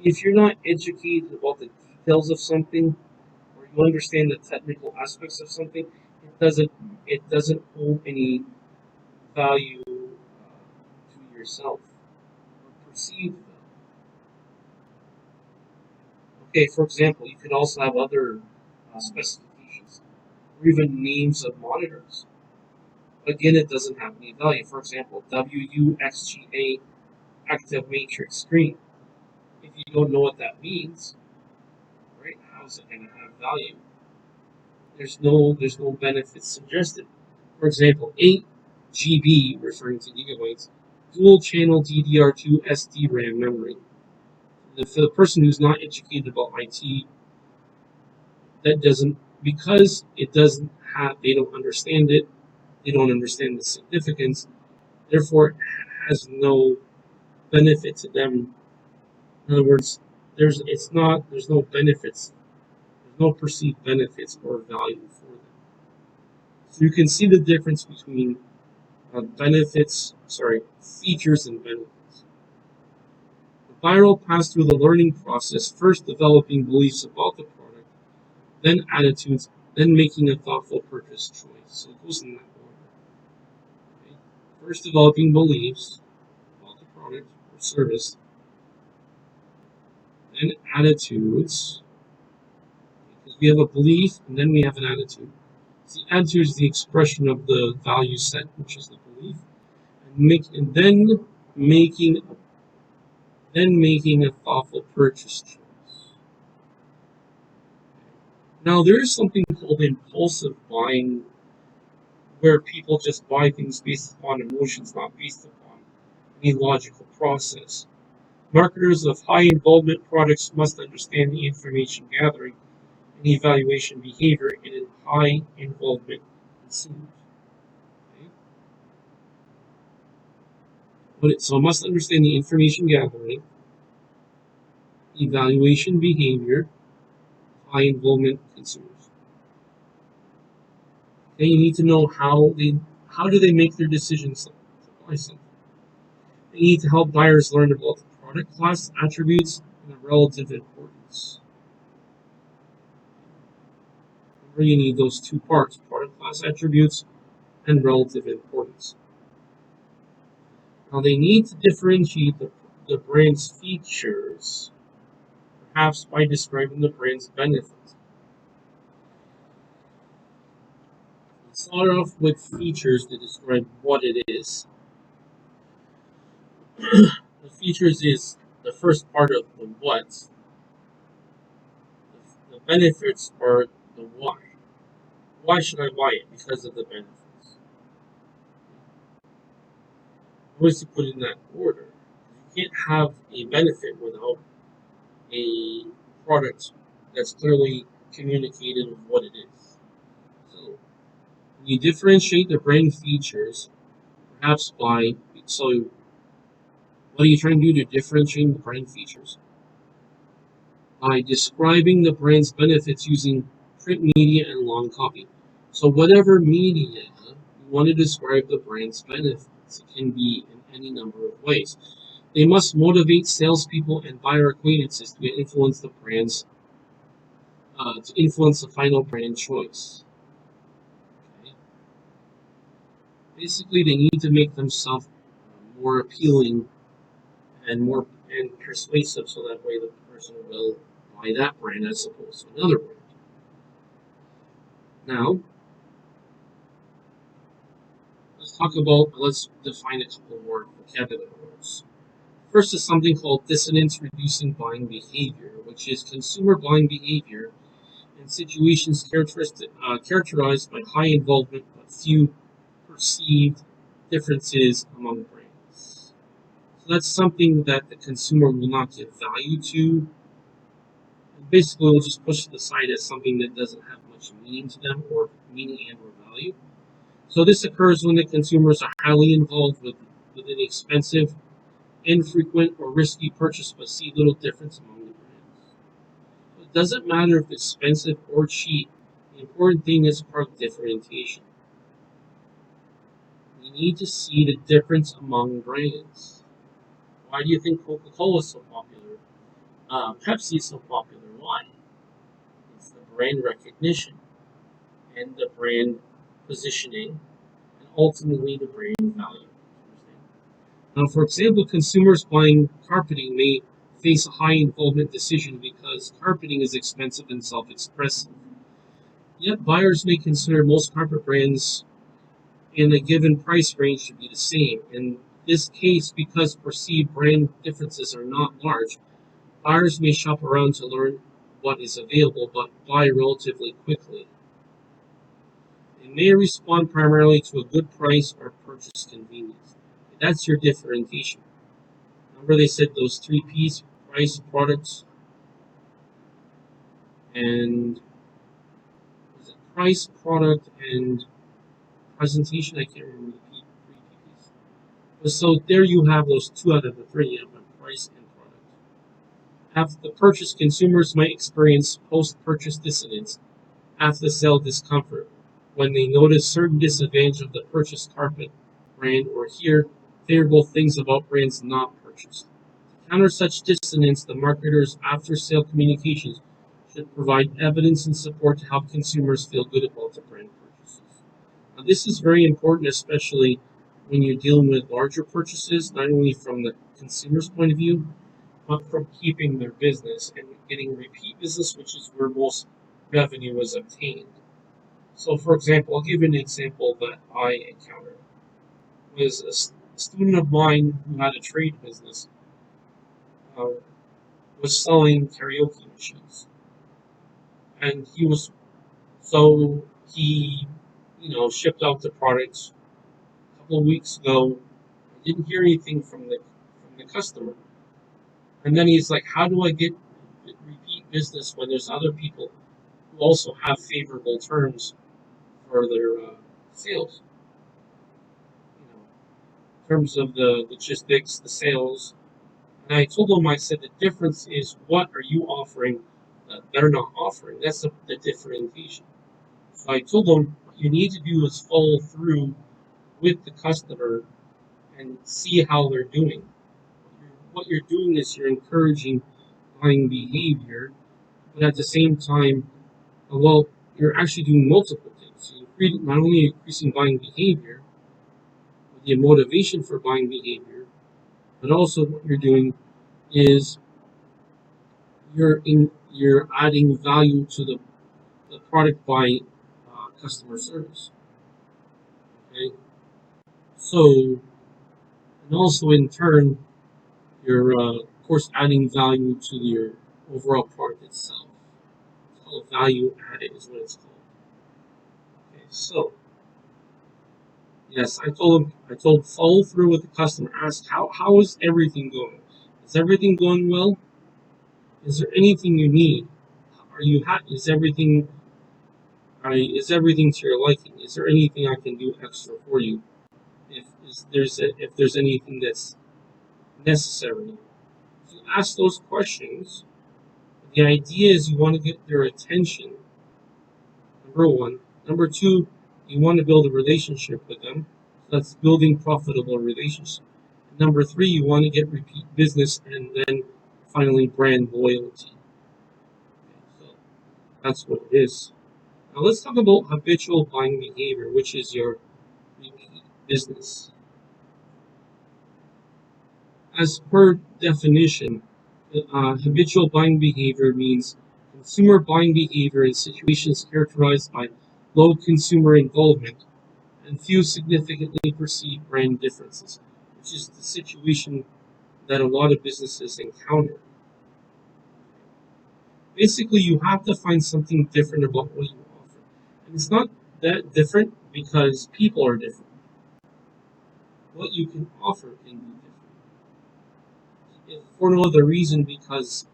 If you're not educated about the details of something, or you understand the technical aspects of something, it doesn't hold any value to yourself or perceived value. Okay, for example, you could also have other specifications or even names of monitors. Again, it doesn't have any value. For example, WUXGA active matrix screen. If you don't know what that means, right? How is it going to have value? There's no benefits suggested. For example, 8 GB, referring to gigabytes, dual channel DDR2 SD-RAM memory. For the person who's not educated about IT, that doesn't, because it doesn't have, they don't understand it, they don't understand the significance, therefore it has no benefit to them. In other words, there's no benefits, there's no perceived benefits or value for them. So you can see the difference between features and benefits. The buyer will pass through the learning process, first developing beliefs about the product, then attitudes, then making a thoughtful purchase choice. So it goes in that order. Okay? First developing beliefs about the product or service, then attitudes. Because we have a belief and then we have an attitude. So the attitude is the expression of the value set, which is the belief, and then making a thoughtful purchase choice. Now there is something called impulsive buying, where people just buy things based upon emotions, not based upon any logical process. Marketers of high involvement products must understand the information gathering and evaluation behavior in a high involvement consumers. Okay? So must understand the information gathering evaluation behavior, high involvement consumers. Okay, you need to know how do they make their decisions to buy something. They need to help buyers learn about the product class attributes and the relative importance. Remember, you need those two parts: product class attributes and relative importance. Now, they need to differentiate the brand's features, perhaps by describing the brand's benefits. Let's start off with features to describe what it is. The features is the first part of the what. The benefits are the why. Why should I buy it? Because of the benefits. Always to put it in that order. You can't have a benefit without a product that's clearly communicated of what it is. So when you differentiate the brand features, perhaps by what are you trying to do to differentiate the brand features? By describing the brand's benefits using print media and long copy. So whatever media you want to describe the brand's benefits, it can be in any number of ways. They must motivate salespeople and buyer acquaintances to influence the final brand choice. Okay? Basically, they need to make themselves more appealing and persuasive, so that way the person will buy that brand as opposed to another brand. Now, let's define a couple more vocabulary words. First is something called dissonance reducing buying behavior, which is consumer buying behavior in situations characterized by high involvement but few perceived differences among brands. So that's something that the consumer will not give value to. Basically, will just push it aside as something that doesn't have much meaning to them, or meaning and or value. So this occurs when the consumers are highly involved with an expensive, infrequent, or risky purchase but see little difference among the brands. So it doesn't matter if it's expensive or cheap. The important thing is product differentiation. We need to see the difference among brands. Why do you think Coca-Cola is so popular? Pepsi is so popular. Why? It's the brand recognition and the brand positioning and ultimately the brand value. Now, for example, consumers buying carpeting may face a high involvement decision because carpeting is expensive and self-expressive. Yet buyers may consider most carpet brands in a given price range to be the same. In this case, because perceived brand differences are not large, buyers may shop around to learn what is available but buy relatively quickly. They may respond primarily to a good price or purchase convenience. That's your differentiation. Remember they said those 3 P's: price, products, and price, product, and presentation. I can't remember the 3 P's. But so there you have those 2 out of the 3. You have price and product. After the purchase, consumers might experience post-purchase dissonance, after sale discomfort, when they notice certain disadvantage of the purchased carpet brand or hear favorable things about brands not purchased. To counter such dissonance, the marketer's after-sale communications should provide evidence and support to help consumers feel good about the brand purchases. Now, this is very important, especially when you're dealing with larger purchases, not only from the consumer's point of view, but from keeping their business and getting repeat business, which is where most revenue is obtained. So, for example, I'll give you an example that I encountered. It was a student of mine who had a trade business, uh, was selling karaoke machines, and he shipped out the products a couple of weeks ago. I didn't hear anything from the customer, and then he's like, "How do I get repeat business when there's other people who also have favorable terms for their sales? In terms of the logistics, the sales, And I told them, I said, the difference is what are you offering that they're not offering? That's the differentiation. So I told them what you need to do is follow through with the customer and see how they're doing. What you're doing is you're encouraging buying behavior, but at the same time, well, you're actually doing multiple things. You're not only increasing buying behavior, the motivation for buying behavior, but also what you're doing is you're adding value to the product by customer service. Okay, so and also in turn you're of course adding value to your overall product itself. It's called value added is what it's called. Okay, so yes, I told follow through with the customer. Ask how is everything going? Is everything going well? Is there anything you need? Are you happy? Is everything to your liking? Is there anything I can do extra for you? If there's anything that's necessary, if you ask those questions, the idea is you want to get their attention. Number one. Number two, you want to build a relationship with them. So that's building profitable relationship. Number three, you want to get repeat business and then finally brand loyalty. So that's what it is. Now let's talk about habitual buying behavior, which is your repeat business. As per definition, habitual buying behavior means consumer buying behavior in situations characterized by low consumer involvement and few significantly perceived brand differences, which is the situation that a lot of businesses encounter. Basically, you have to find something different about what you offer. And it's not that different because people are different. What you can offer can be different. If for no other reason because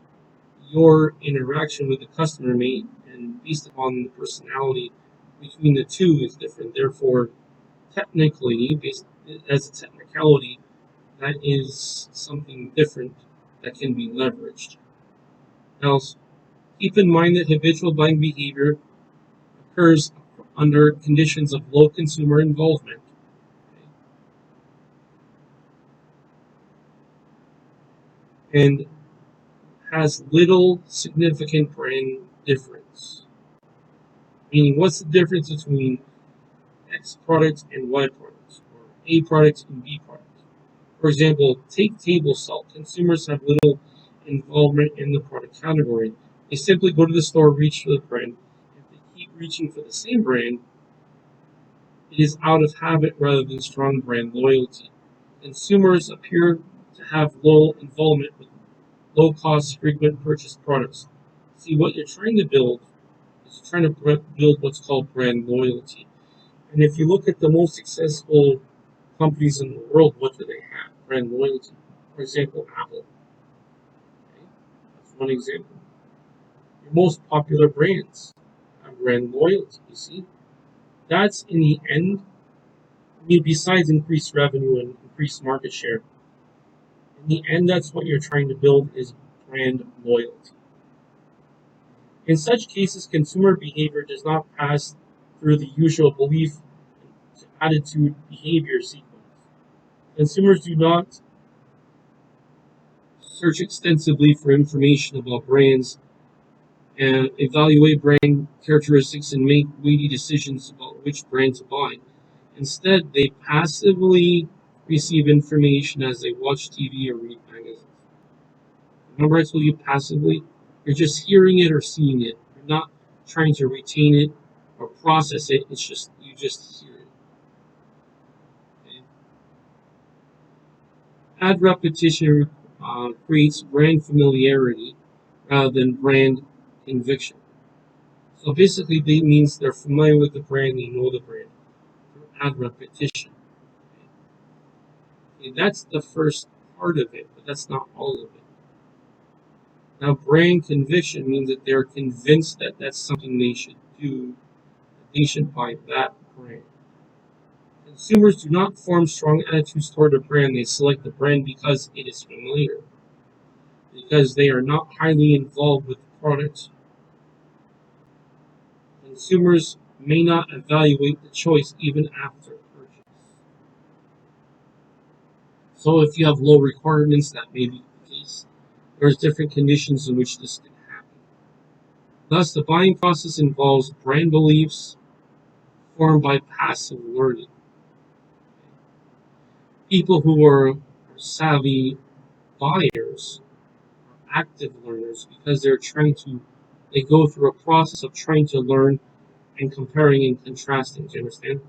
your interaction with the customer may and based upon the personality between the two is different. Therefore, technically, based as a technicality, that is something different that can be leveraged. Now, keep in mind that habitual buying behavior occurs under conditions of low consumer involvement. And has little significant brand difference. Meaning, what's the difference between X product and Y product, or A product and B product? For example, take table salt. Consumers have little involvement in the product category. They simply go to the store, reach for the brand. If they keep reaching for the same brand, it is out of habit rather than strong brand loyalty. Consumers appear to have low involvement with low cost, frequent purchase products. See, what you're trying to build is trying to build what's called brand loyalty. And if you look at the most successful companies in the world, what do they have? Brand loyalty. For example, Apple. Okay? That's one example. Your most popular brands have brand loyalty. You see, that's in the end. I mean, besides increased revenue and increased market share, in the end, that's what you're trying to build is brand loyalty. In such cases, consumer behavior does not pass through the usual belief attitude behavior sequence. Consumers do not search extensively for information about brands and evaluate brand characteristics and make weighty decisions about which brand to buy. Instead, they passively receive information as they watch TV or read magazines. Remember I told you passively? You're just hearing it or seeing it. You're not trying to retain it or process it. It's just you just hear it. Okay? Ad repetition creates brand familiarity rather than brand conviction. So basically, that means they're familiar with the brand, they know the brand through ad repetition. Okay, that's the first part of it, but that's not all of it. Now, brand conviction means that they're convinced that that's something they should do, that they should buy that brand. Consumers do not form strong attitudes toward a brand, they select the brand because it is familiar. because they are not highly involved with the product. Consumers may not evaluate the choice even after purchase. So if you have low requirements, that may be the case. There's different conditions in which this can happen. Thus, the buying process involves brand beliefs formed by passive learning. People who are savvy buyers are active learners because they go through a process of trying to learn and comparing and contrasting. Do you understand?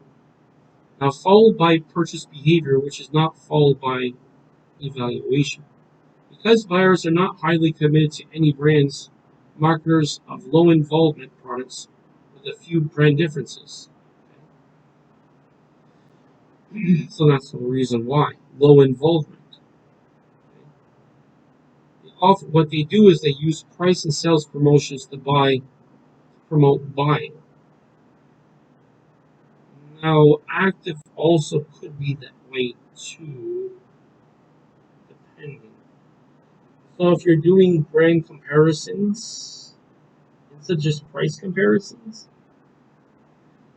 Now, followed by purchase behavior, which is not followed by evaluation. Because buyers are not highly committed to any brands, marketers of low involvement products with a few brand differences. So that's the reason why. Low involvement. What they do is they use price and sales promotions to promote buying. Now, active also could be that way too, depending. So if you're doing brand comparisons instead of just price comparisons,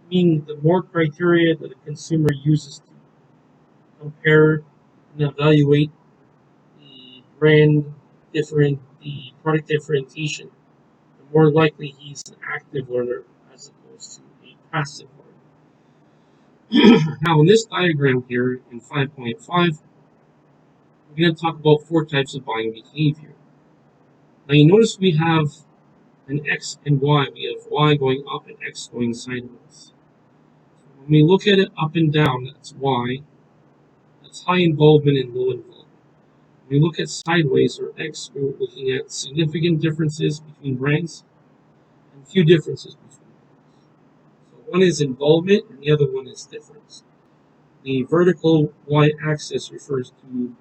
meaning the more criteria that a consumer uses to compare and evaluate the product differentiation, the more likely he's an active learner as opposed to a passive learner. Now, in this diagram here in 5.5, we're going to talk about 4 types of buying behavior. Now, you notice we have an X and Y. We have Y going up and X going sideways. When we look at it up and down, that's Y. That's high involvement and low involvement. When we look at sideways or X, we're looking at significant differences between brands and few differences between brands. So one is involvement and the other one is difference. The vertical Y-axis refers to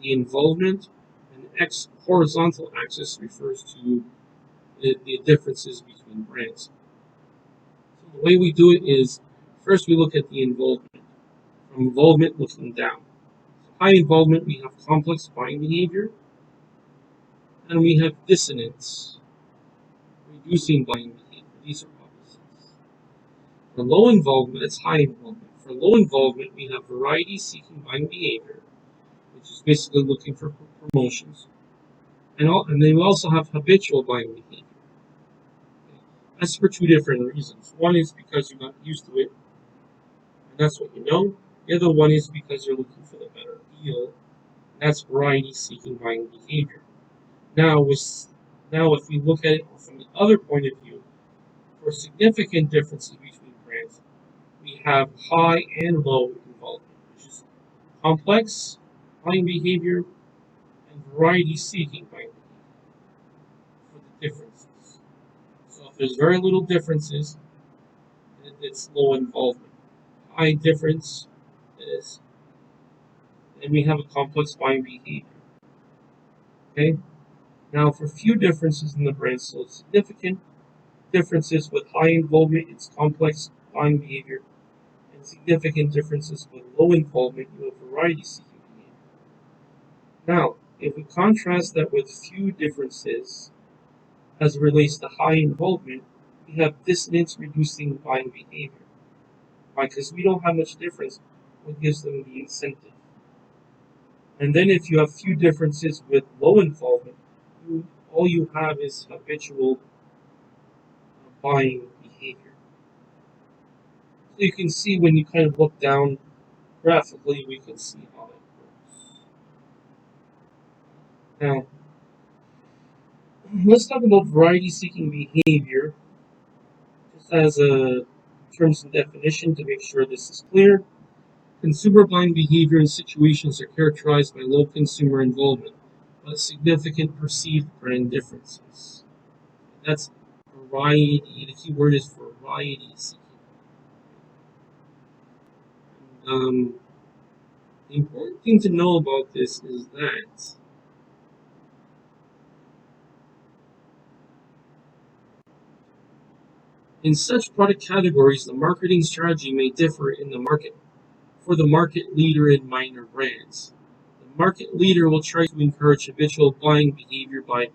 the involvement, and the X horizontal axis refers to the differences between brands. So the way we do it is, first we look at the involvement. From involvement looking down. So high involvement, we have complex buying behavior, and we have dissonance, reducing buying behavior. These are opposites. For low involvement, it's high involvement. For low involvement, we have variety-seeking buying behavior, which is basically looking for promotions. And then we also have habitual buying behavior. Okay. That's for 2 different reasons. One is because you're not used to it, and that's what you know. The other one is because you're looking for the better deal, and that's variety-seeking buying behavior. Now, if we look at it from the other point of view, for significant differences between brands, we have high and low involvement, which is complex buying behavior and variety-seeking buying behavior for the differences. So if there's very little differences, it's low involvement. High difference is, and we have a complex buying behavior. Okay? Now, for few differences in the brand, so significant differences with high involvement, it's complex buying behavior, and significant differences with low involvement, you have variety-seeking behavior. Now, if we contrast that with few differences as it relates to high involvement, we have dissonance-reducing buying behavior. Why? Because we don't have much difference, what gives them the incentive. And then if you have few differences with low involvement, all you have is habitual buying behavior. So you can see when you kind of look down graphically, we can see how that works. Now, let's talk about variety-seeking behavior, just as a terms and definition to make sure this is clear. Consumer buying behavior in situations are characterized by low consumer involvement, but significant perceived brand differences. That's variety. The key word is variety seeking. The important thing to know about this is that in such product categories, the marketing strategy may differ in the market for the market leader in minor brands. The Market leader will try to encourage habitual buying behavior by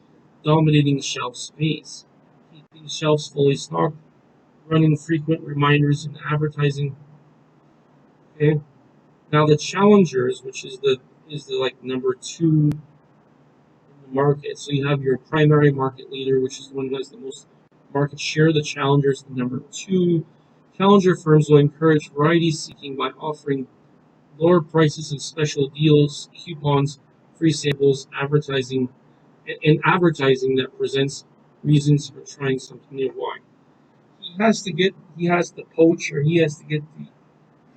dominating shelf space, keeping shelves fully stocked, running frequent reminders and advertising. Okay. Now the challengers, which is the like number two in the market. So you have your primary market leader, which is the one who has the most market share. The challengers, the number two. Challenger firms will encourage variety seeking by offering lower prices and special deals, coupons, free samples, and advertising that presents reasons for trying something new. Why? He has to poach, or he has to get the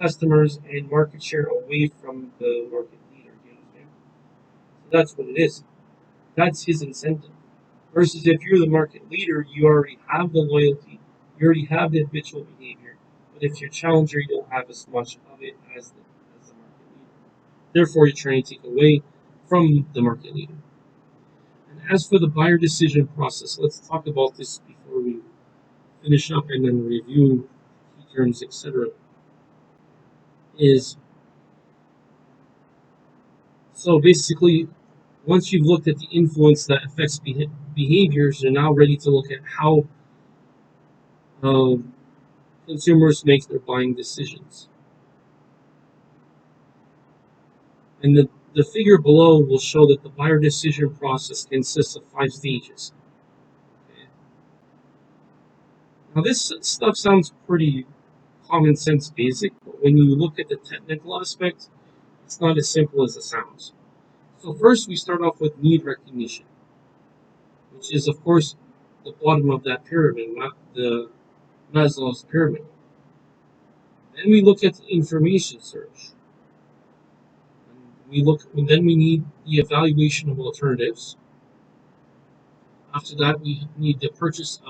customers and market share away from the market leader. You understand? So that's what it is. That's his incentive. Versus if you're the market leader, you already have the loyalty, you already have the habitual behavior. But if you're challenger, you don't have as much of it as the market leader. Therefore, you're trying to take away from the market leader. And as for the buyer decision process, let's talk about this before we finish up and then review key terms, etc. Is so basically, once you've looked at the influence that affects behaviors, you're now ready to look at how consumers make their buying decisions. And the figure below will show that the buyer decision process consists of 5 stages. Okay. Now this stuff sounds pretty common sense basic, but when you look at the technical aspect, it's not as simple as it sounds. So first we start off with need recognition, which is of course the bottom of that pyramid, not the Maslow's pyramid. Then we look at the information search. Then we need the evaluation of alternatives. After that, we need the purchase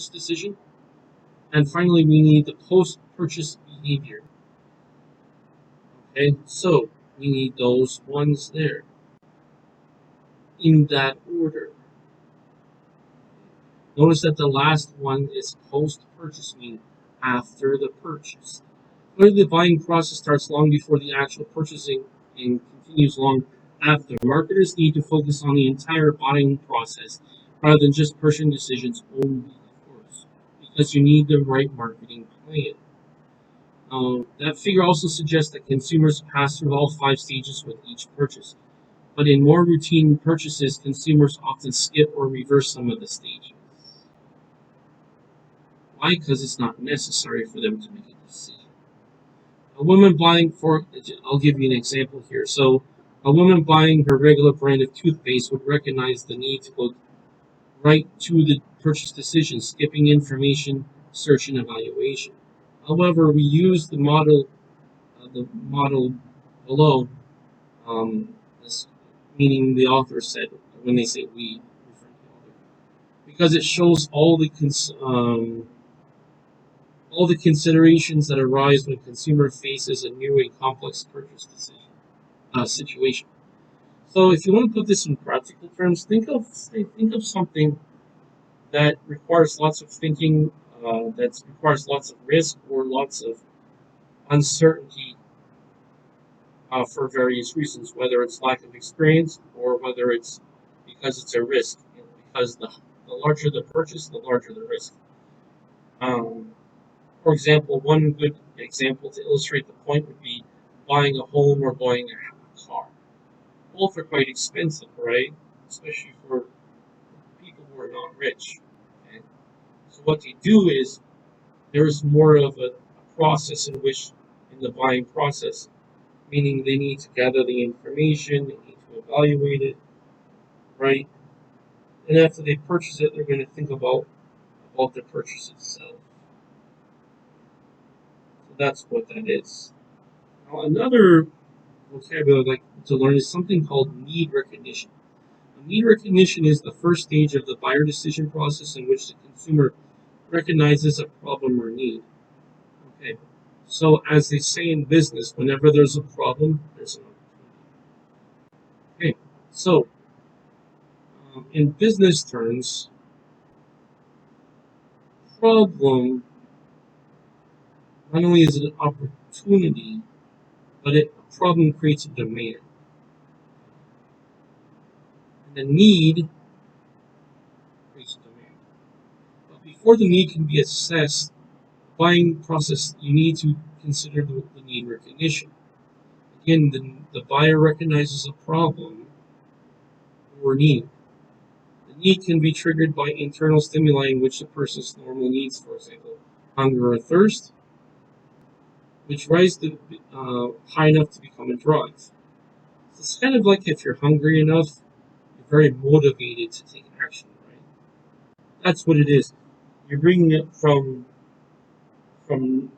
decision, and finally, we need the post-purchase behavior. Okay, so we need those ones there in that order. Notice that the last one is post-purchase, meaning after the purchase. Clearly, the buying process starts long before the actual purchasing and continues long after. Marketers need to focus on the entire buying process rather than just purchasing decisions only, of course, because you need the right marketing plan. That figure also suggests that consumers pass through all 5 stages with each purchase. But in more routine purchases, consumers often skip or reverse some of the stages. Why? Because it's not necessary for them to make a decision. A woman buying I'll give you an example here. So, a woman buying her regular brand of toothpaste would recognize the need to go right to the purchase decision, skipping information, search, and evaluation. However, we use the model below, this, meaning the author said, when they say we, referring to the author, because it shows all the considerations that arise when a consumer faces a new and complex purchase situation. So, if you want to put this in practical terms, think of something that requires lots of thinking, that requires lots of risk or lots of uncertainty for various reasons, whether it's lack of experience or whether it's because it's a risk. Because the larger the purchase, the larger the risk. For example, one good example to illustrate the point would be buying a home or buying a car. Both are quite expensive, right? Especially for people who are not rich. Okay? So what they do is there is more of a process in the buying process, meaning they need to gather the information, they need to evaluate it, right? And after they purchase it, they're going to think about the purchase itself. So that's what that is. Now, another vocabulary I'd like to learn is something called need recognition. Need recognition is the first stage of the buyer decision process in which the consumer recognizes a problem or need. Okay, so as they say in business, whenever there's a problem, there's an opportunity. Okay, so in business terms, problem not only is it an opportunity, but a problem creates a demand. And the need creates demand. But before the need can be assessed, buying process, you need to consider the need recognition. Again, the buyer recognizes a problem or need. The need can be triggered by internal stimuli in which the person's normal needs, for example, hunger or thirst, which rise to high enough to become a drive. So it's kind of like if you're hungry enough, you're very motivated to take action, right? That's what it is. You're bringing it from from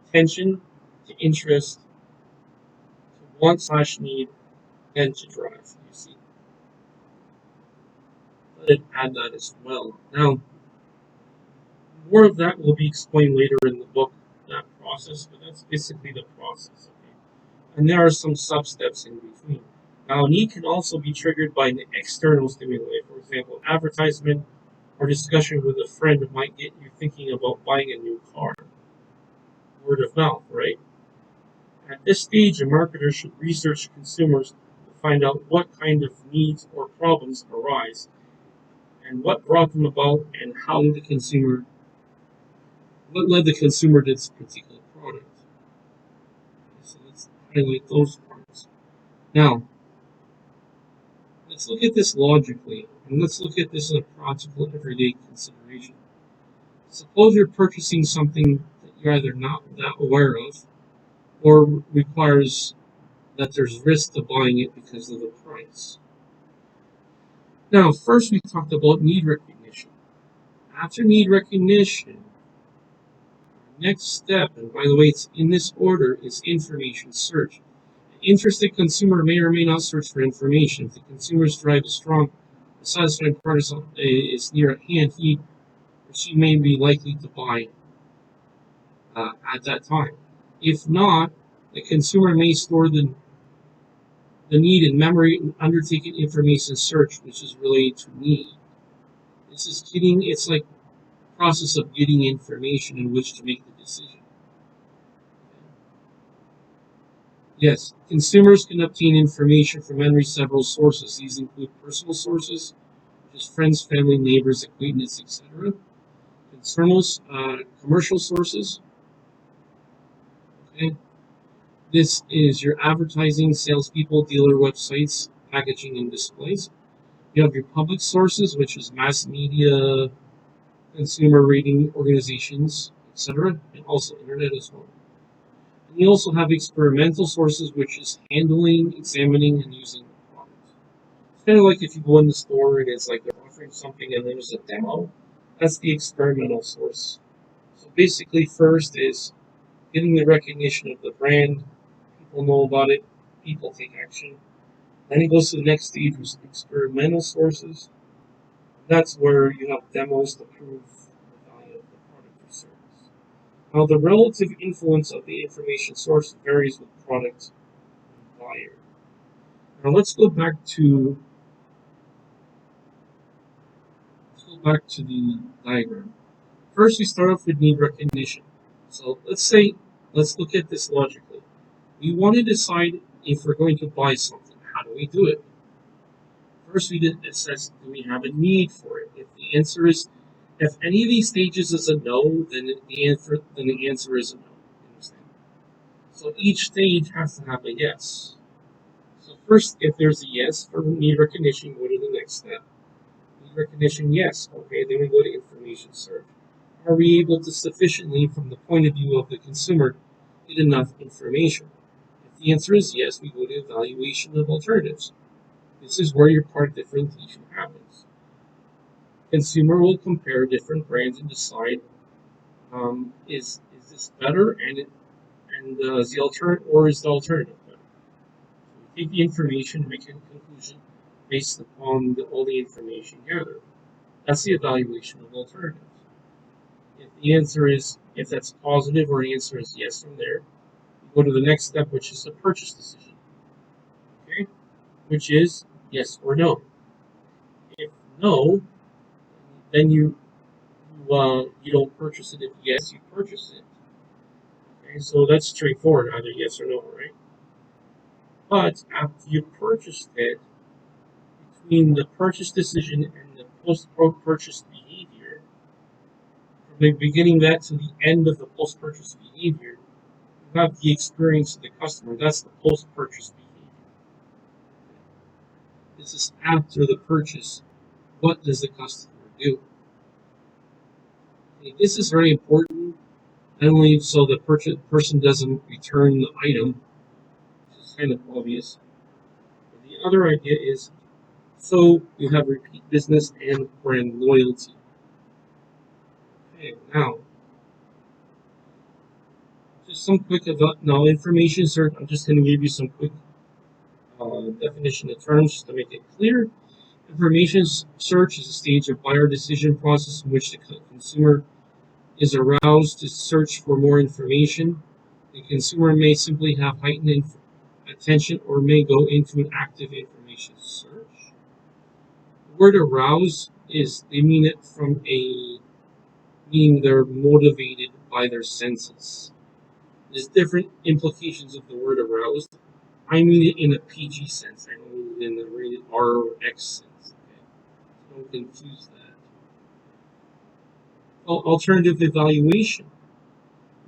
attention to interest to want/need and to drive. You see, let it add that as well. Now, more of that will be explained later in the book, that process, but that's basically the process. Okay? And there are some sub steps in between. Now, a need can also be triggered by an external stimuli. For example, advertisement or discussion with a friend might get you thinking about buying a new car. Word of mouth, right? At this stage, a marketer should research consumers to find out what kind of needs or problems arise and what brought them about and what led the consumer to this particular product. So let's highlight those parts. Now, let's look at this logically, and let's look at this in a practical, everyday consideration. Suppose you're purchasing something that you're either not that aware of, or requires that there's risk to buying it because of the price. Now, first we talked about need recognition. After need recognition, next step, and by the way, it's in this order, is information search. An interested consumer may or may not search for information. If the consumer's drive is strong, the satisfying product is near at hand, he or she may be likely to buy at that time. If not, the consumer may store the need in memory and undertake an information search, which is related to need. It's like process of getting information in which to make the decision. Yes, consumers can obtain information from several sources. These include personal sources, such as friends, family, neighbors, acquaintances, etc. Commercial sources. Okay, this is your advertising, salespeople, dealer websites, packaging, and displays. You have your public sources, which is mass media, consumer rating organizations, etc., and also internet as well. And you also have experimental sources, which is handling, examining, and using the product. It's kind of like if you go in the store and it's like they're offering something and there's a demo. That's the experimental source. So basically, first is getting the recognition of the brand. People know about it. People take action. Then it goes to the next stage, which is experimental sources. That's where you have demos to prove the value of the product or service. Now, the relative influence of the information source varies with product and buyer. Now, let's go back to the diagram. First, we start off with need recognition. So let's look at this logically. We want to decide if we're going to buy something. How do we do it? First, we did assess, do we have a need for it? If any of these stages is a no, then the answer is a no. You understand? So each stage has to have a yes. So first, if there's a yes for need recognition, go to the next step. Need recognition, yes. Okay, then we go to information search. Are we able to sufficiently, from the point of view of the consumer, get enough information? If the answer is yes, we go to evaluation of alternatives. This is where your part differentiation happens. Consumer will compare different brands and decide is this better is the alternative better? So we take the information, make a conclusion based upon all the information gathered. That's the evaluation of alternatives. If that's positive or the answer is yes from there, we go to the next step, which is the purchase decision. Okay, which is yes or no. If no, then you don't purchase it. If yes, you purchase it. Okay, so that's straightforward, either yes or no, right? But after you purchased it, between the purchase decision and the post-purchase behavior, from the beginning of that to the end of the post-purchase behavior, you have the experience of the customer. That's the post-purchase behavior. This is after the purchase. What does the customer do? Okay, this is very important, not only so the person doesn't return the item, which is kind of obvious, but the other idea is so you have repeat business and brand loyalty. Okay, now, just some quick now information search. I'm just going to give you some quick definition of terms just to make it clear. Information search is a stage of buyer decision process in which the consumer is aroused to search for more information. The consumer may simply have heightened attention or may go into an active information search. The word arouse is, they mean it from meaning they're motivated by their senses. There's different implications of the word aroused. I mean it in a PG sense. I don't mean it in the rated R or X sense. Okay? Don't confuse that. Alternative evaluation.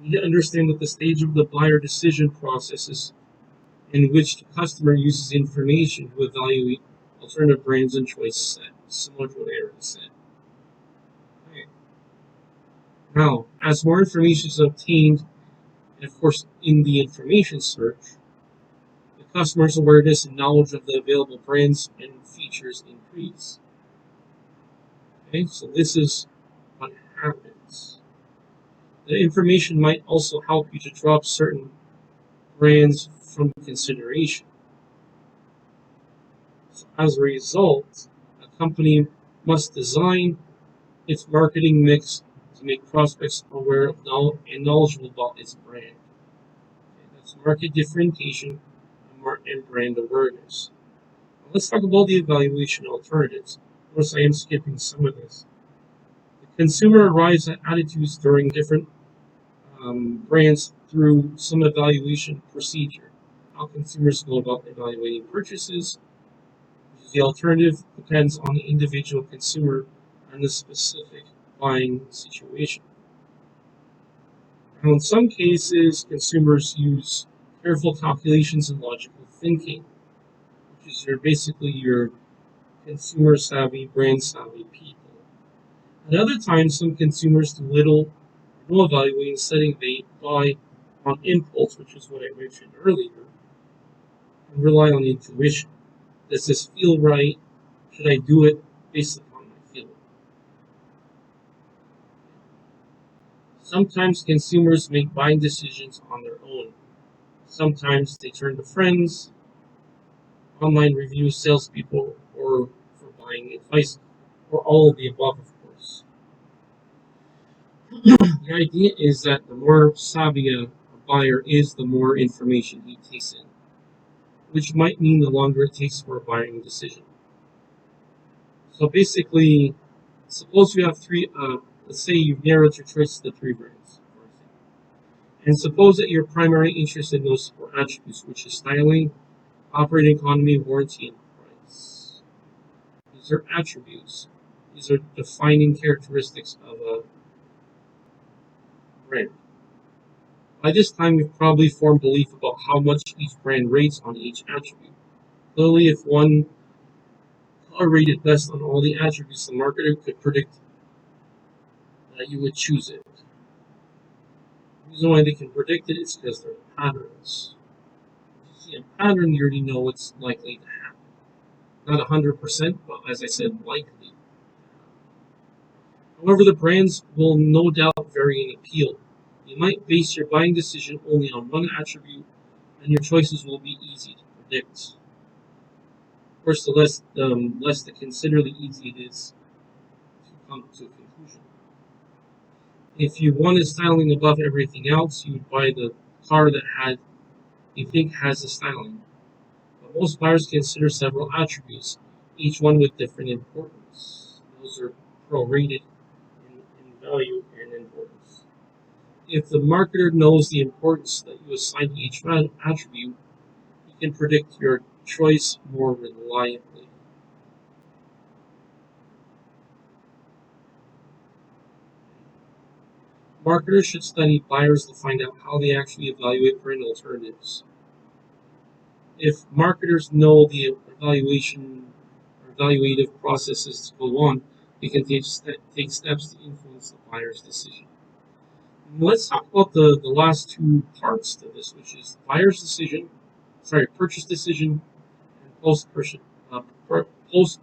You need to understand that the stage of the buyer decision process is in which the customer uses information to evaluate alternative brands and choice set, similar to what I already said. Okay. Now, as more information is obtained, and of course in the information search, the customer's awareness and knowledge of the available brands and features increase. Okay, so this is what happens. The information might also help you to drop certain brands from consideration. So as a result, a company must design its marketing mix to make prospects aware of and knowledgeable about its brand. Okay, that's market differentiation and brand awareness. Now let's talk about the evaluation alternatives. Of course, I am skipping some of this. The consumer arrives at attitudes during different brands through some evaluation procedure. How consumers go about evaluating purchases, which is the alternative, depends on the individual consumer and the specific buying situation. Now, in some cases, consumers use careful calculations and logical thinking, which is basically your consumer savvy, brand savvy people. At other times, some consumers do little or no evaluating, instead they buy on impulse, which is what I mentioned earlier, and rely on intuition. Does this feel right? Should I do it based upon my feeling? Sometimes consumers make buying decisions on their own. Sometimes they turn to friends, online reviews, salespeople, or for buying advice, or all of the above, of course. The idea is that the more savvy a buyer is, the more information he takes in, which might mean the longer it takes for a buying decision. So basically, suppose you have let's say you've narrowed your choice to 3 brands, for example. And suppose that your primary interest in those 4 attributes, which is styling, operating economy, warranty, and price. These are attributes. These are defining characteristics of a brand. By this time, you've probably formed belief about how much each brand rates on each attribute. Clearly, if one are rated best on all the attributes, the marketer could predict that you would choose it. The reason why they can predict it is because they're patterns. If you see a pattern, you already know what's likely to happen. Not 100%, but as I said, likely. However, the brands will no doubt vary in appeal. You might base your buying decision only on one attribute, and your choices will be easy to predict. Of course, the less to consider, the easier it is to come to a conclusion. If you wanted styling above everything else, you would buy the car that you think has the styling. But most buyers consider several attributes, each one with different importance. Those are prorated in value and importance. If the marketer knows the importance that you assign to each attribute, he can predict your choice more reliably. Marketers should study buyers to find out how they actually evaluate brand alternatives. If marketers know the evaluative processes go on, they can take steps to influence the buyer's decision. Let's talk about the last two parts to this, which is purchase decision and post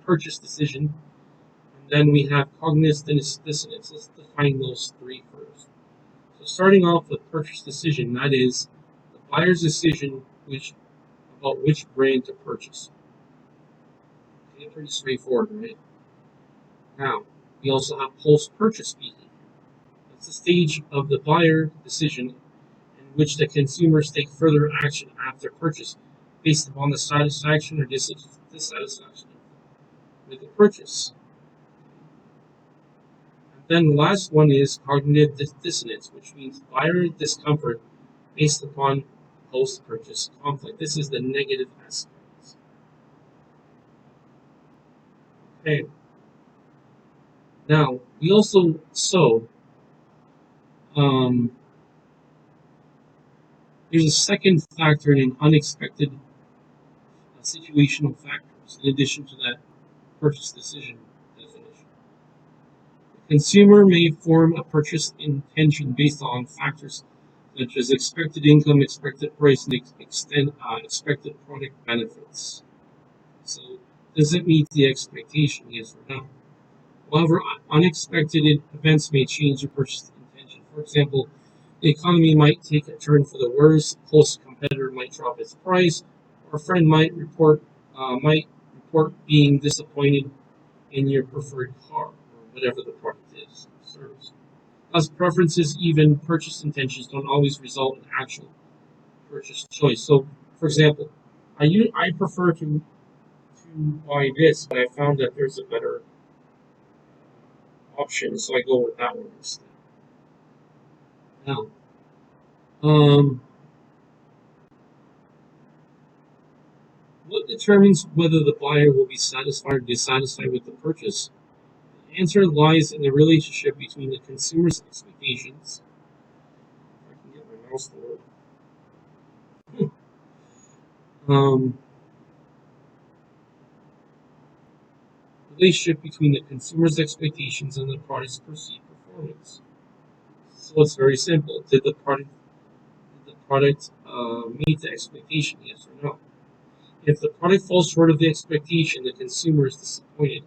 purchase decision. And then we have cognitive dissonance. Let's define those three first. So starting off with purchase decision, that is the buyer's decision about which brand to purchase. Okay, pretty straightforward, right? Now, we also have post-purchase behavior. That's the stage of the buyer decision in which the consumers take further action after purchase based upon the satisfaction or dissatisfaction with the purchase. And then the last one is cognitive dissonance, which means buyer discomfort based upon post-purchase conflict. This is the negative aspect. Okay. Now, we also there's a second factor in unexpected situational factors in addition to that purchase decision definition. The consumer may form a purchase intention based on factors such as expected income, expected price, and expected product benefits. So, does it meet the expectation? Yes or no? However, unexpected events may change the purchase intention. For example, the economy might take a turn for the worse, a close competitor might drop its price, or a friend might report being disappointed in your preferred car, or whatever the product is, service. Thus, preferences, even purchase intentions, don't always result in actual purchase choice. So, for example, I prefer to buy this, but I found that there's a better option, so I go with that one instead. Now, what determines whether the buyer will be satisfied or dissatisfied with the purchase? The answer lies in the relationship between the consumer's expectations. If I can get my mouse to work. Relationship between the consumer's expectations and the product's perceived performance. So it's very simple. Did the product meet the expectation? Yes or no? If the product falls short of the expectation, the consumer is disappointed.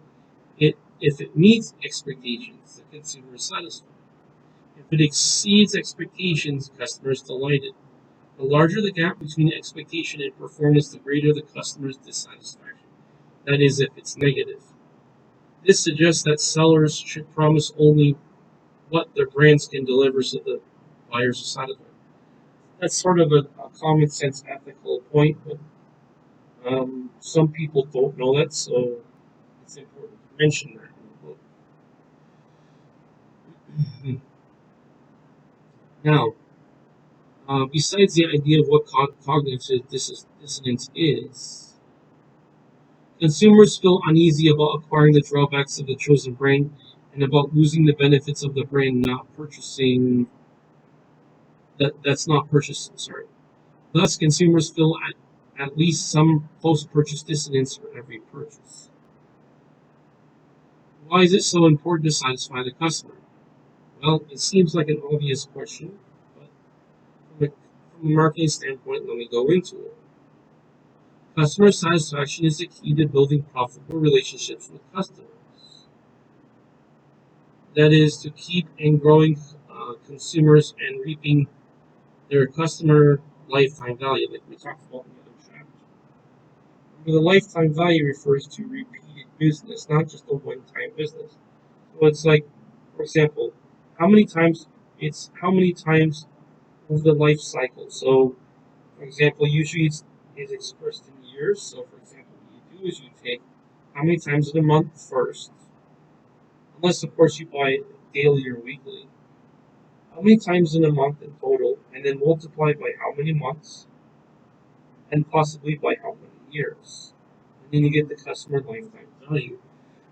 If it meets expectations, the consumer is satisfied. If it exceeds expectations, the customer is delighted. The larger the gap between expectation and performance, the greater the customer's dissatisfaction. That is, if it's negative. This suggests that sellers should promise only what their brands can deliver so the buyers are satisfied. That's sort of a common sense ethical point, but some people don't know that, so it's important to mention that in the book. Now, besides the idea of what cognitive dissonance is, consumers feel uneasy about acquiring the drawbacks of the chosen brand and about losing the benefits of the brand not purchasing. That's not purchasing. Sorry. Thus, consumers feel at least some post-purchase dissonance for every purchase. Why is it so important to satisfy the customer? Well, it seems like an obvious question, but from a marketing standpoint, let me go into it. Customer satisfaction is the key to building profitable relationships with customers. That is, to keep and growing consumers and reaping their customer lifetime value, like we talked about in the other chapter. The lifetime value refers to repeated business, not just a one-time business. So it's like, for example, how many times of the life cycle. So, for example, usually it's expressed in years. So, for example, what you do is you take how many times in a month first, unless of course you buy it daily or weekly. How many times in a month in total, and then multiply by how many months, and possibly by how many years. And then you get the customer lifetime value.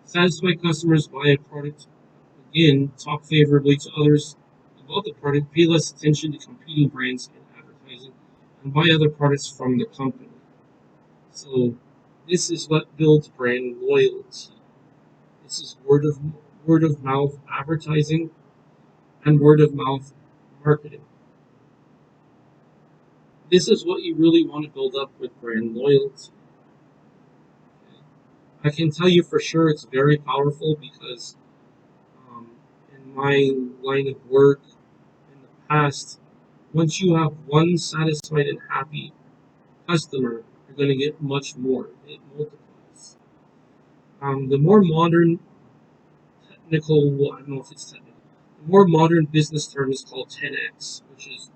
Satisfied customers buy a product again, talk favorably to others about the product, pay less attention to competing brands and advertising, and buy other products from the company. So this is what builds brand loyalty. This is word of mouth advertising and word of mouth marketing. This is what you really want to build up with brand loyalty. I can tell you for sure it's very powerful because um, in my line of work in the past, once you have one satisfied and happy customer, you're going to get much more. It multiplies. The more modern technical, well, I don't know if it's technical, the more modern business term is called 10x, which is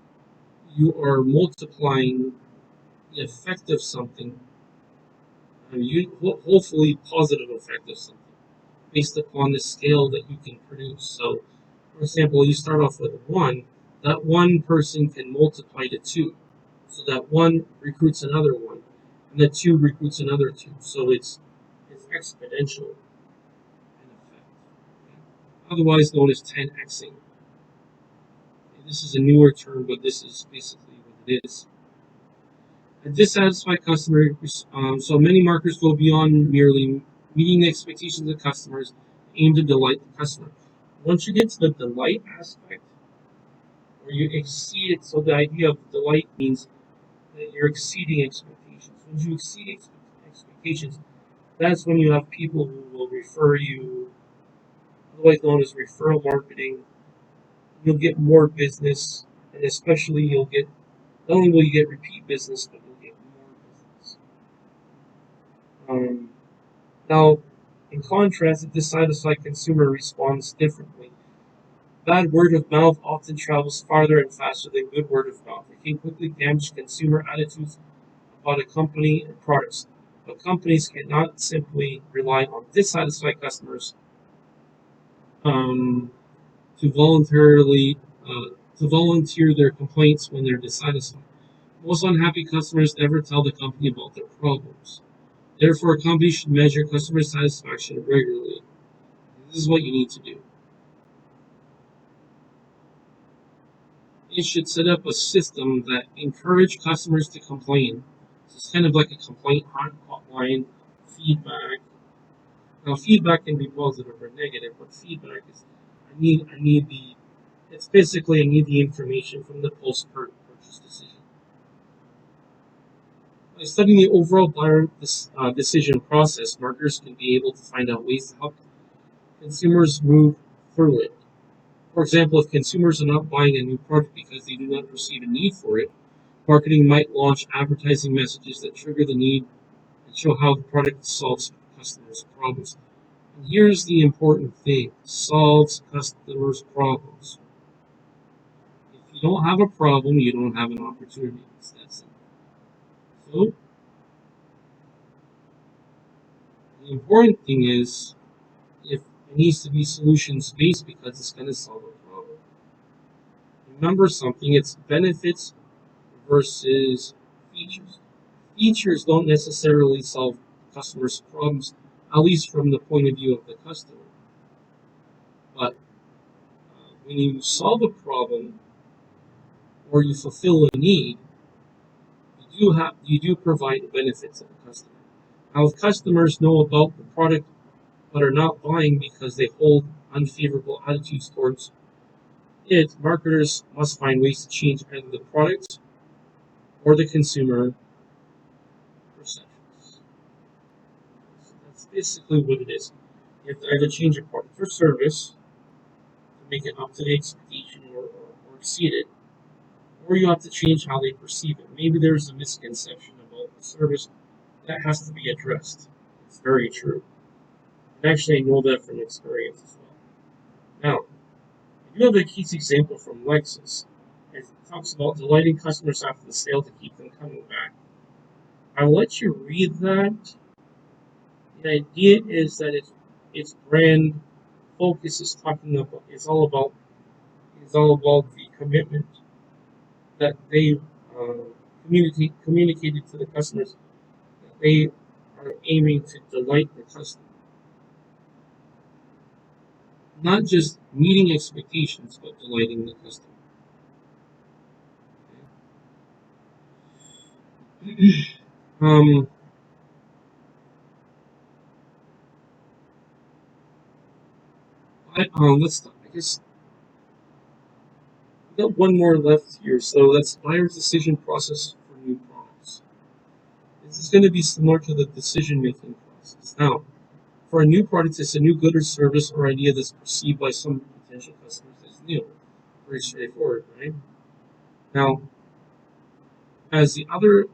you are multiplying the effect of something, and hopefully positive effect of something, based upon the scale that you can produce. So, for example, you start off with one, that one person can multiply to two. So that one recruits another one, and that two recruits another two. So it's exponential in effect. Otherwise known as 10xing. This is a newer term, but this is basically what it is. A dissatisfied customer, so many marketers go beyond merely meeting the expectations of customers, aim to delight the customer. Once you get to the delight aspect, or you exceed it, so the idea of delight means that you're exceeding expectations. When you exceed expectations, that's when you have people who will refer you, otherwise known as referral marketing. You'll get more business, and especially you'll get, not only will you get repeat business, but you'll get more business. Now, in contrast, a dissatisfied consumer responds differently. Bad word of mouth often travels farther and faster than good word of mouth. It can quickly damage consumer attitudes about a company and products. But companies cannot simply rely on dissatisfied customers to voluntarily to volunteer their complaints when they're dissatisfied. Most unhappy customers never tell the company about their problems. Therefore, a company should measure customer satisfaction regularly. This is what you need to do. It should set up a system that encourages customers to complain. So it's kind of like a complaint hotline, feedback. Now, feedback can be positive or negative, but feedback is I need the it's basically I need the information from the post purchase decision. By studying the overall buyer decision process, marketers can be able to find out ways to help consumers move through it. For example, if consumers are not buying a new product because they do not perceive a need for it, marketing might launch advertising messages that trigger the need and show how the product solves customers' problems. And here's the important thing: solves customers' problems. If you don't have a problem, you don't have an opportunity. It's that simple. So the important thing is if it needs to be solutions based because it's going to solve a problem. Remember something, it's benefits versus features. Features don't necessarily solve customers' problems, at least from the point of view of the customer. But when you solve a problem or you fulfill a need, you do provide benefits to the customer. Now, if customers know about the product but are not buying because they hold unfavorable attitudes towards it, marketers must find ways to change either the product or the consumer perceptions. So that's basically what it is. You have to either change your product or service to make it up to the expectation or exceed it, or you have to change how they perceive it. Maybe there's a misconception about the service that has to be addressed. It's very true. And actually, I know that from experience as well. Now, I do have a case example from Lexus. It talks about delighting customers after the sale to keep them coming back. I'll let you read that. The idea is that its brand focus is talking about it's all about the commitment that they communicated to the customers that they are aiming to delight the customer. not just meeting expectations, but delighting the customer. Um, I guess we got one more left here. So that's buyer's decision process for new products. This is going to be similar to the decision making process. Now, for a new product, it's a new good or service or idea that's perceived by some potential customers as new. Very straightforward, right? Now, as the other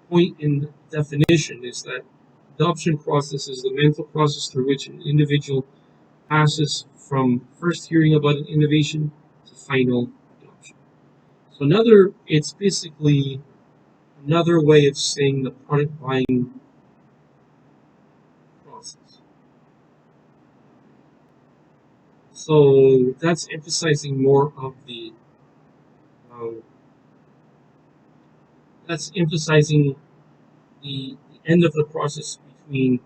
point in definition is that adoption process is the mental process through which an individual passes from first hearing about an innovation to final adoption. So it's basically another way of saying the product buying process. So um, that's emphasizing the end of the process between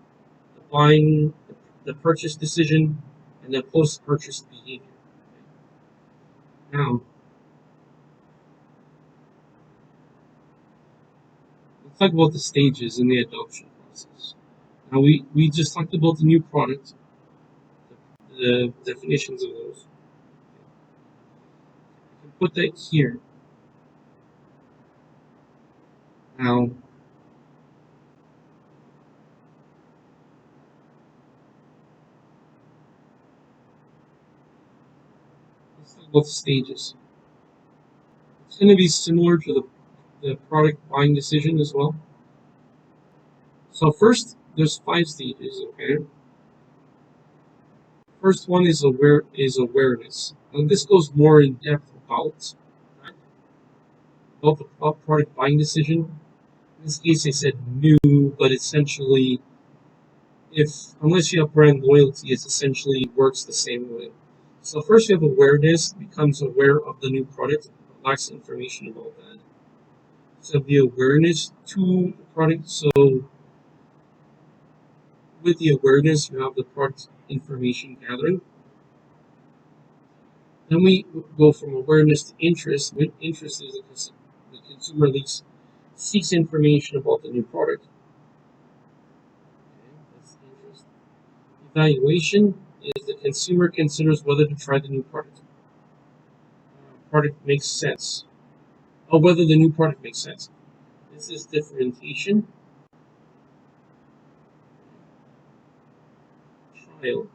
the buying, the purchase decision, and the post-purchase behavior. Now, let's talk about the stages in the adoption process. Now, we just talked about the new product, the definitions of those. I can put that here. Now, let's talk about the stages. It's going to be similar to the product buying decision as well. So first, there's 5 stages. Okay. First one is awareness, and this goes more in depth about the product buying decision. In this case, I said new, but essentially, if unless you have brand loyalty, it essentially works the same way. So first, you have awareness, becomes aware of the new product, but lacks information about that. So the awareness to the product. So with the awareness, you have the product information gathering. Then we go from awareness to interest. With interest is the consumer seeks information about the new product. Okay, that's interest. Evaluation is the consumer considers whether to try the new product. Product makes sense. Or whether the new product makes sense. This is differentiation. Trial.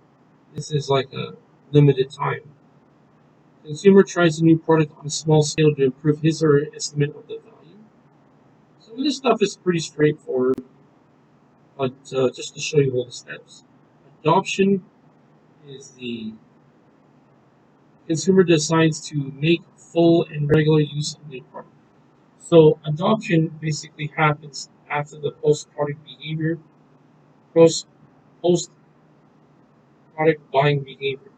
This is like a limited time. Consumer tries a new product on a small scale to improve his or her estimate of the value. Some of this stuff is pretty straightforward, but just to show you all the steps. Adoption is the consumer decides to make full and regular use of the product. So adoption basically happens after the post-product behavior, post-product buying behavior.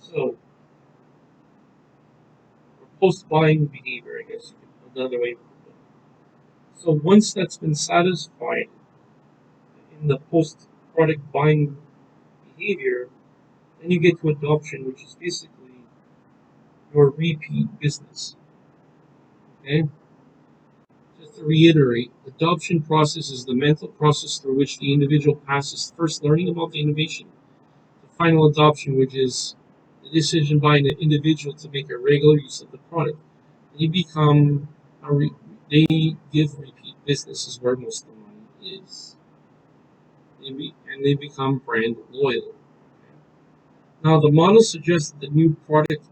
So post-buying behavior, I guess another way. So once that's been satisfied in the post-product buying behavior, then you get to adoption, which is basically your repeat business. Okay? Just to reiterate, adoption process is the mental process through which the individual passes first learning about the innovation, to final adoption, which is the decision by an individual to make a regular use of the product. They become they give repeat business is where most of the money is. And they become brand loyal. Now, the model suggests that the new product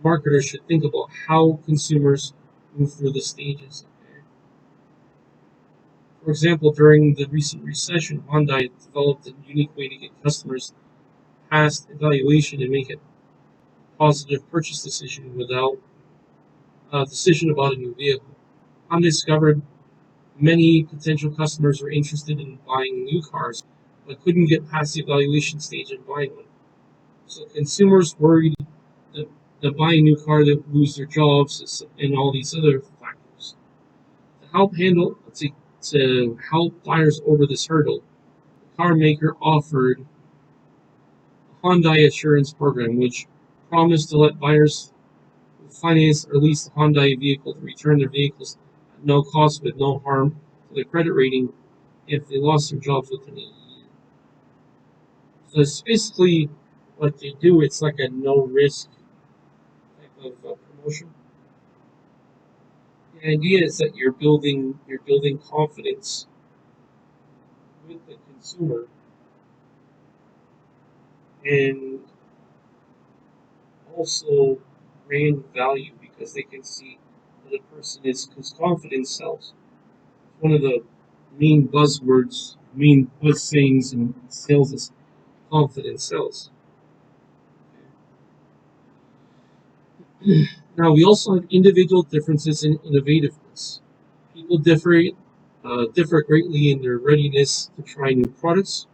marketers should think about how consumers move through the stages. Okay? For example, during the recent recession, Hyundai developed a unique way to get customers past evaluation and make a positive purchase decision without a decision about a new vehicle. Hyundai discovered many potential customers were interested in buying new cars, but couldn't get past the evaluation stage and buying one. So consumers worried that buying a new car that lose their jobs and all these other factors. To help buyers over this hurdle, car maker offered a Hyundai Assurance Program, which promised to let buyers finance or lease a Hyundai vehicle to return their vehicles at no cost with no harm to their credit rating if they lost their jobs within a year. So it's basically what they do. It's like a no risk type of promotion. The idea is that you're building confidence with the consumer and also brand value because they can see that a person is because confidence sells. One of the main buzz sayings in sales is confidence sells. Now we also have individual differences in innovativeness. People differ greatly in their readiness to try new products.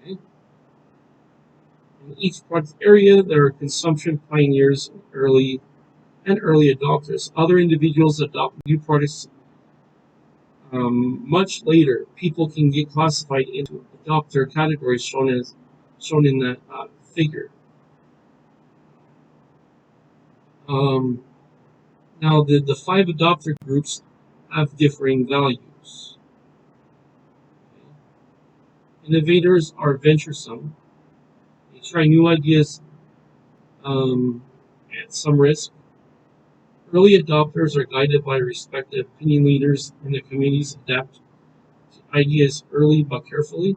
Okay? In each product area, there are consumption pioneers and early adopters. Other individuals adopt new products much later. People can get classified into adopter categories shown in that figure. Um, Now the five adopter groups have differing values. Innovators are venturesome. They try new ideas at some risk. Early adopters are guided by respected opinion leaders and the communities adapt to ideas early but carefully.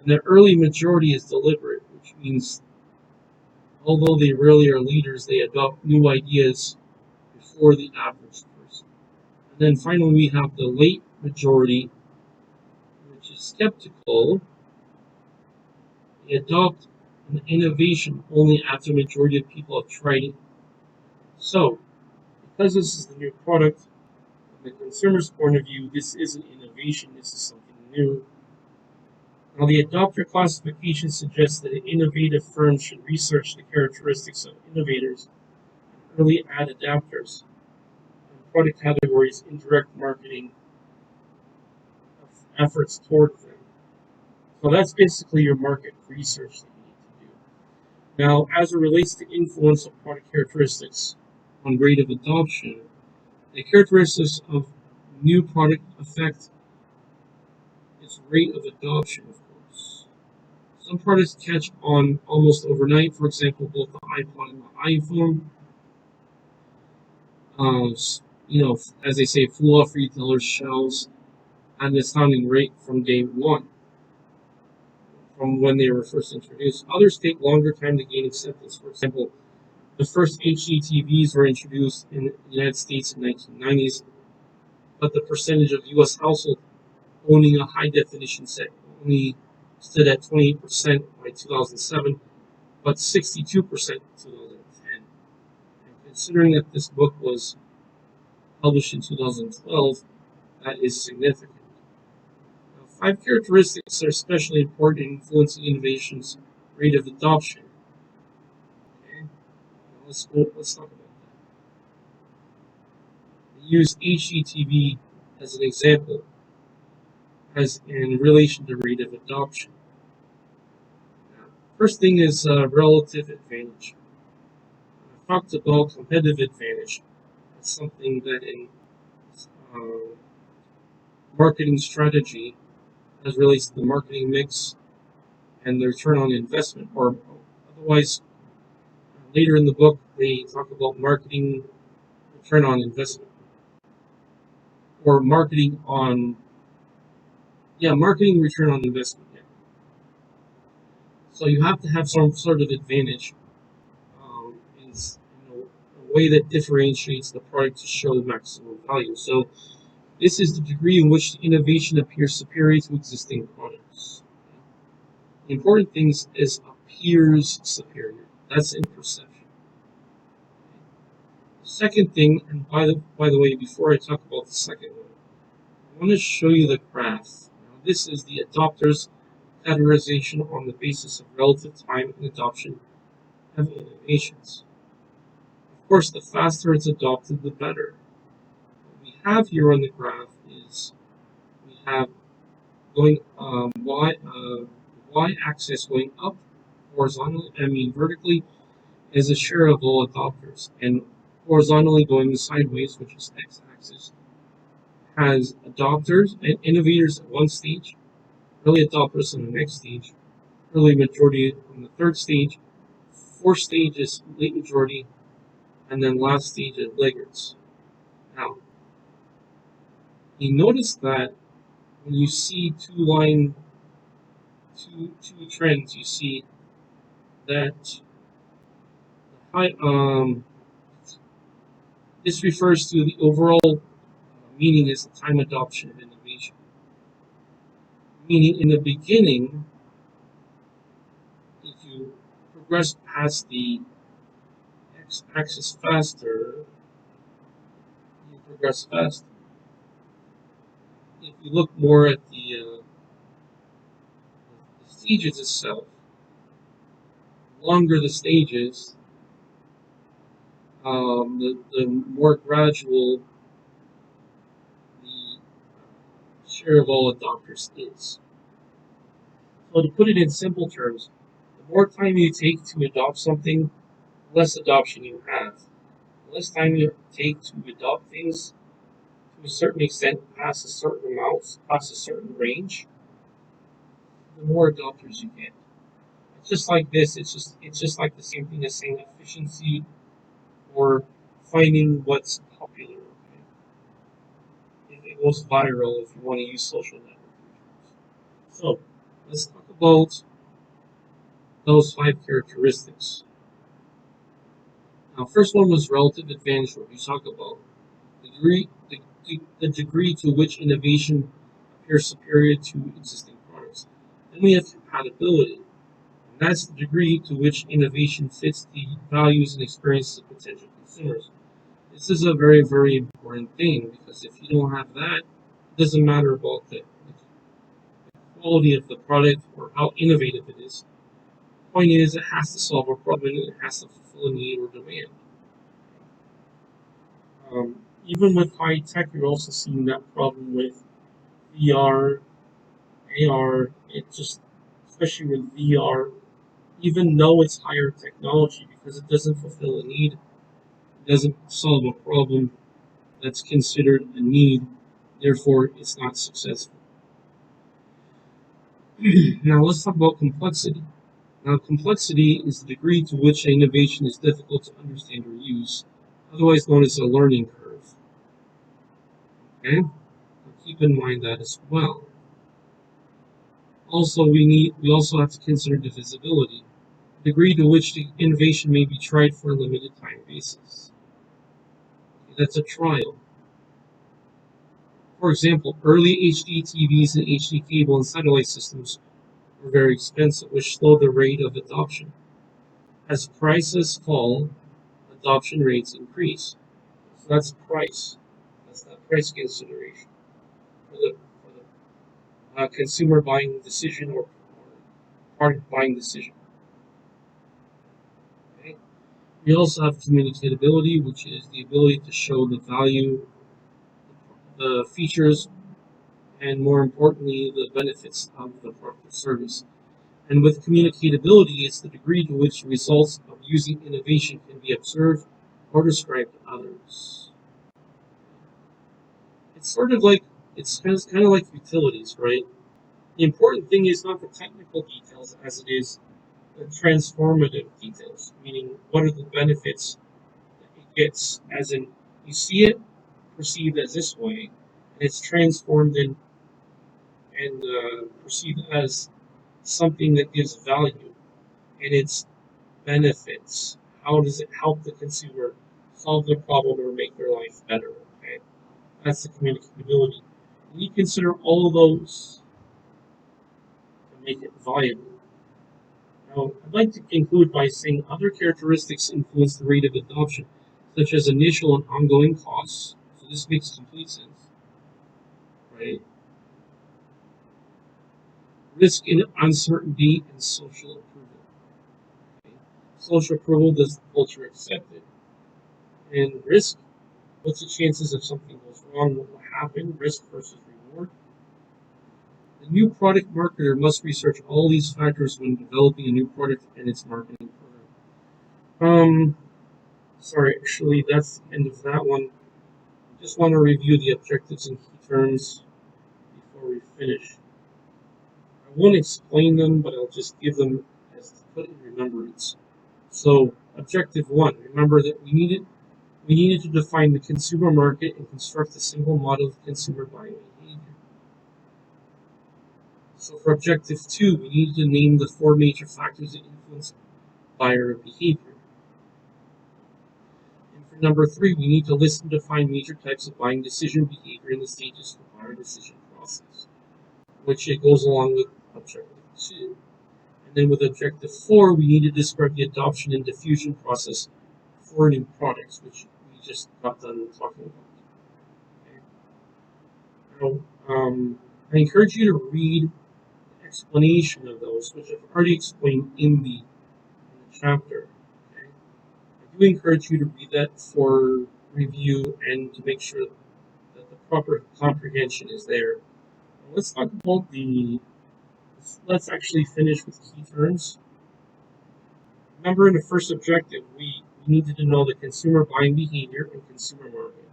And the early majority is deliberate, which means although they rarely are leaders, they adopt new ideas before the average person. And then finally, we have the late majority, which is skeptical. They adopt an innovation only after the majority of people have tried it. So, because this is the new product, from the consumer's point of view, this isn't innovation, this is something new. Now, the adopter classification suggests that innovative firms should research the characteristics of innovators and early adapters and product categories in direct marketing efforts toward them. So that's basically your market research that you need to do. Now, as it relates to influence of product characteristics on rate of adoption, the characteristics of new product affect its rate of adoption, of course. Some products catch on almost overnight. For example, both the iPod and the iPhone, uh, as they say, flew off retailers' shelves at an astounding rate from day one, from when they were first introduced. Others take longer time to gain acceptance. For example, the first HD TVs were introduced in the United States in the 1990s, but the percentage of U.S. households owning a high-definition set only stood at 28% by 2007, but 62% in 2010. And considering that this book was published in 2012, that is significant. Now, five characteristics are especially important in influencing innovation's rate of adoption. Okay, now let's talk about that. We use HGTV as an example, as in relation to rate of adoption. Now, first thing is relative advantage. I talked about competitive advantage. That's something that in uh, marketing strategy as relates to the marketing mix and the return on investment, or otherwise, later in the book, they talk about marketing return on investment, or marketing return on investment. Yeah. So you have to have some sort of advantage in a way that differentiates the product to show maximum value. So this is the degree in which the innovation appears superior to existing products. The important thing is appears superior. That's in perception. Second thing, and by the way, before I talk about the second one, I want to show you the graph. Now, this is the adopter's categorization on the basis of relative time and adoption of innovations. Of course, the faster it's adopted, the better. What we have here on the graph is we have going y-axis going up horizontally, vertically, is the share of all adopters, and horizontally going sideways, which is x-axis, has adopters and innovators at one stage, early adopters on the next stage, early majority on the third stage, fourth stage is late majority, and then last stage is laggards. Now, you notice that when you see two trends, you see that high, this refers to the overall meaning is the time adoption of innovation. Meaning, in the beginning, if you progress past the x-axis faster, you progress faster. If you look more at the stages itself, longer the stages, the more gradual the share of all adopters is. So to put it in simple terms, the more time you take to adopt something, the less adoption you have. The less time you take to adopt things to a certain extent, past a certain amount, past a certain range, the more adopters you get. It's just like this. It's just like the same thing as saying efficiency or finding what's popular. Okay? It goes viral if you want to use social network. So let's talk about those 5 characteristics. Now, first one was relative advantage, what we talk about the degree to which innovation appears superior to existing products. Then we have compatibility, and that's the degree to which innovation fits the values and experiences of potential consumers. This is a very, very important thing because if you don't have that, it doesn't matter about the quality of the product or how innovative it is. The point is, it has to solve a problem and it has to fulfill a need or demand. Even with high tech, you're also seeing that problem with VR, AR. It just, especially with VR, even though it's higher technology, because it doesn't fulfill a need, it doesn't solve a problem that's considered a need, therefore it's not successful. Now let's talk about complexity. Now, complexity is the degree to which an innovation is difficult to understand or use, otherwise known as a learning curve. Okay? Keep in mind that as well. Also, we also have to consider divisibility, the degree to which the innovation may be tried for a limited time basis. That's a trial. For example, early HD TVs and HD cable and satellite systems were very expensive, which slowed the rate of adoption. As prices fall, adoption rates increase. So that's price. That's that price consideration for the consumer buying decision or product buying decision. Okay? We also have communicatability, which is the ability to show the value, the features, and more importantly, the benefits of the product or service. And with communicatability, it's the degree to which results of using innovation can be observed or described to others. It's sort of like, it's kind of like utilities, right? The important thing is not the technical details as it is the transformative details, meaning what are the benefits that it gets, as in you see it perceived as this way, and it's transformed and perceived as something that gives value and its benefits. How does it help the consumer solve their problem or make their life better? Okay, that's the communicability. And you consider all of those to make it viable. Now, I'd like to conclude by saying other characteristics influence the rate of adoption, such as initial and ongoing costs. So this makes complete sense, right? Risk and uncertainty and social approval. Okay? Social approval, does the culture accept it? And risk, what's the chances if something goes wrong? What will happen? Risk versus reward. The new product marketer must research all these factors when developing a new product and its marketing program. Sorry, actually, that's the end of that one. I just want to review the objectives and key terms before we finish. I won't explain them, but I'll just give them as to put in remembrance. So, objective 1, remember that we needed to define the consumer market and construct a single model of consumer buying behavior. So for objective 2, we needed to name the 4 major factors that influence buyer behavior. And for number 3, we need to list and define major types of buying decision behavior in the stages of the buyer decision process, which it goes along with objective 2. And then with objective 4, we need to describe the adoption and diffusion process for new products, which we just got done talking about. Okay. Now, I encourage you to read the explanation of those, which I've already explained in the chapter. Okay. I do encourage you to read that for review and to make sure that the proper comprehension is there. Now, let's talk about let's actually finish with key terms. Remember, in the first objective, we needed to know the consumer buying behavior and consumer market.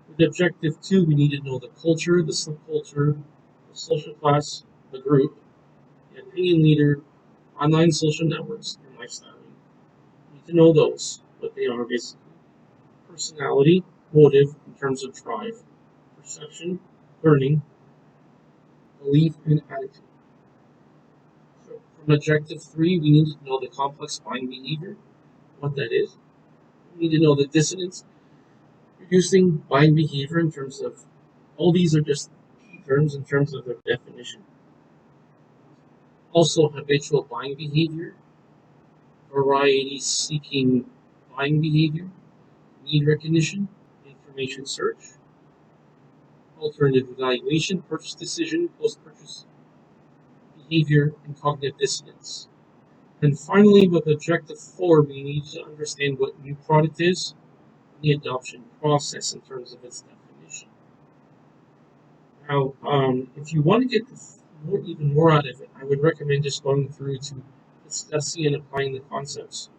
With objective 2, we needed to know the culture, the subculture, the social class, the group, the opinion leader, online social networks, and lifestyle. You need to know those, what they are basically. Personality, motive in terms of drive, perception, learning, belief, and attitude. So from objective 3, we need to know the complex buying behavior, what that is. We need to know the dissonance, reducing buying behavior in terms of, all these are just key terms in terms of their definition. Also, habitual buying behavior, variety seeking buying behavior, need recognition, information search, alternative evaluation, purchase decision, post-purchase behavior, and cognitive dissonance. And finally, with objective 4, we need to understand what new product is and the adoption process in terms of its definition. Now, if you want to get even more out of it, I would recommend just going through to discussing and applying the concepts.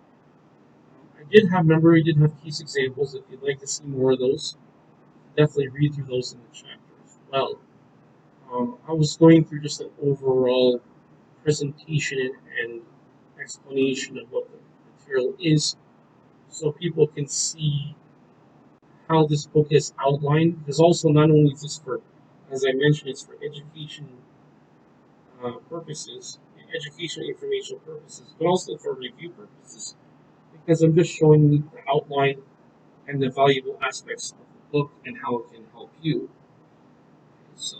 Remember, we did have case examples. If you'd like to see more of those, definitely read through those in the chapter as well. I was going through just an overall presentation and explanation of what the material is, so people can see how this book is outlined. Because also, not only is this for, as I mentioned, it's for education purposes, educational informational purposes, but also for review purposes, because I'm just showing you the outline and the valuable aspects of the book and how it can help you. So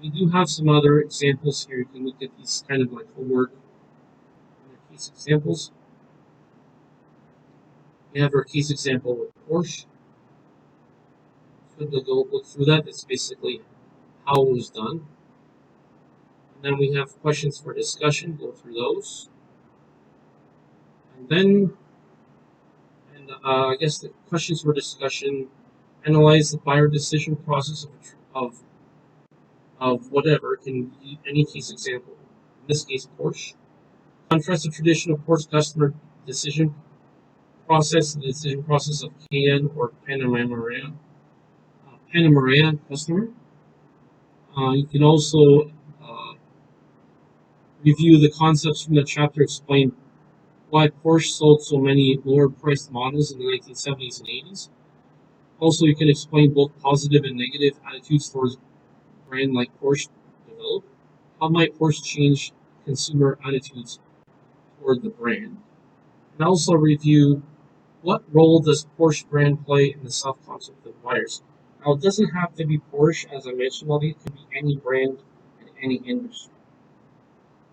we do have some other examples here. You can look at these kind of like homework case examples. We have our case example with Porsche. So we'll go look through that. That's basically how it was done. And then we have questions for discussion. Go through those. And then, I guess the questions for discussion, analyze the buyer decision process of whatever, can be any case example. In this case, Porsche. Contrast the traditional Porsche customer decision process, the decision process of Cayenne or Panamera customer. You can also review the concepts from the chapter, explain why Porsche sold so many lower-priced models in the 1970s and 80s. Also, you can explain both positive and negative attitudes towards a brand like Porsche developed. How might Porsche change consumer attitudes toward the brand? And also review what role does Porsche brand play in the self-concept of buyers. Now, it doesn't have to be Porsche, as I mentioned already. It could be any brand in any industry.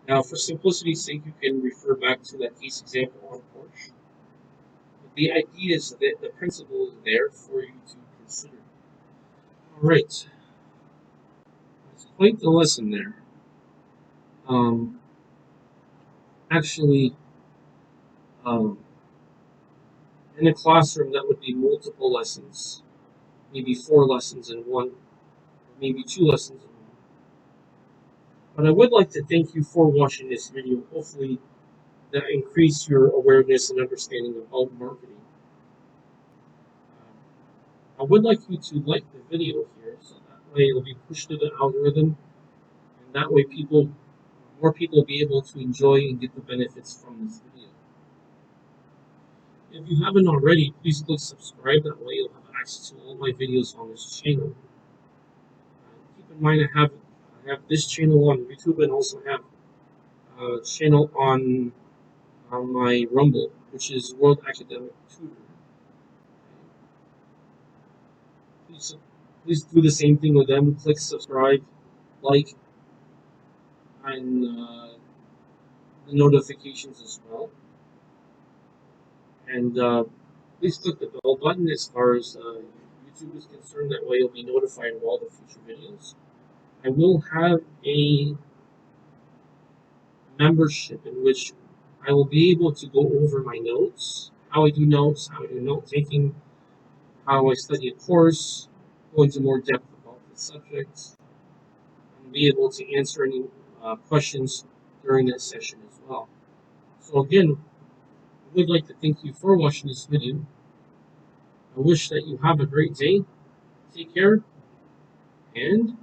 Now, for simplicity's sake, you can refer back to that case example on Porsche. But the idea is that the principle is there for you to consider. All right. That's quite the lesson there. Actually, in a classroom, that would be multiple lessons, maybe 4 lessons in one, or maybe 2 lessons in one. But I would like to thank you for watching this video. Hopefully that increase your awareness and understanding about marketing. I would like you to like the video here, so that way it'll be pushed to the algorithm, and that way more people will be able to enjoy and get the benefits from this video. If you haven't already, please click subscribe. That way you'll have access to all my videos on this channel. Keep in mind I have this channel on YouTube and also have a channel on my Rumble, which is World Academic Tutor. Please do the same thing with them. Click subscribe, like, and the notifications as well. And please click the bell button as far as YouTube is concerned. That way you'll be notified of all the future videos. I will have a membership in which I will be able to go over my notes, how I do notes, how I do note taking, how I study a course, go into more depth about the subjects, and be able to answer any questions during that session as well. So again, I would like to thank you for watching this video. I wish that you have a great day. Take care, and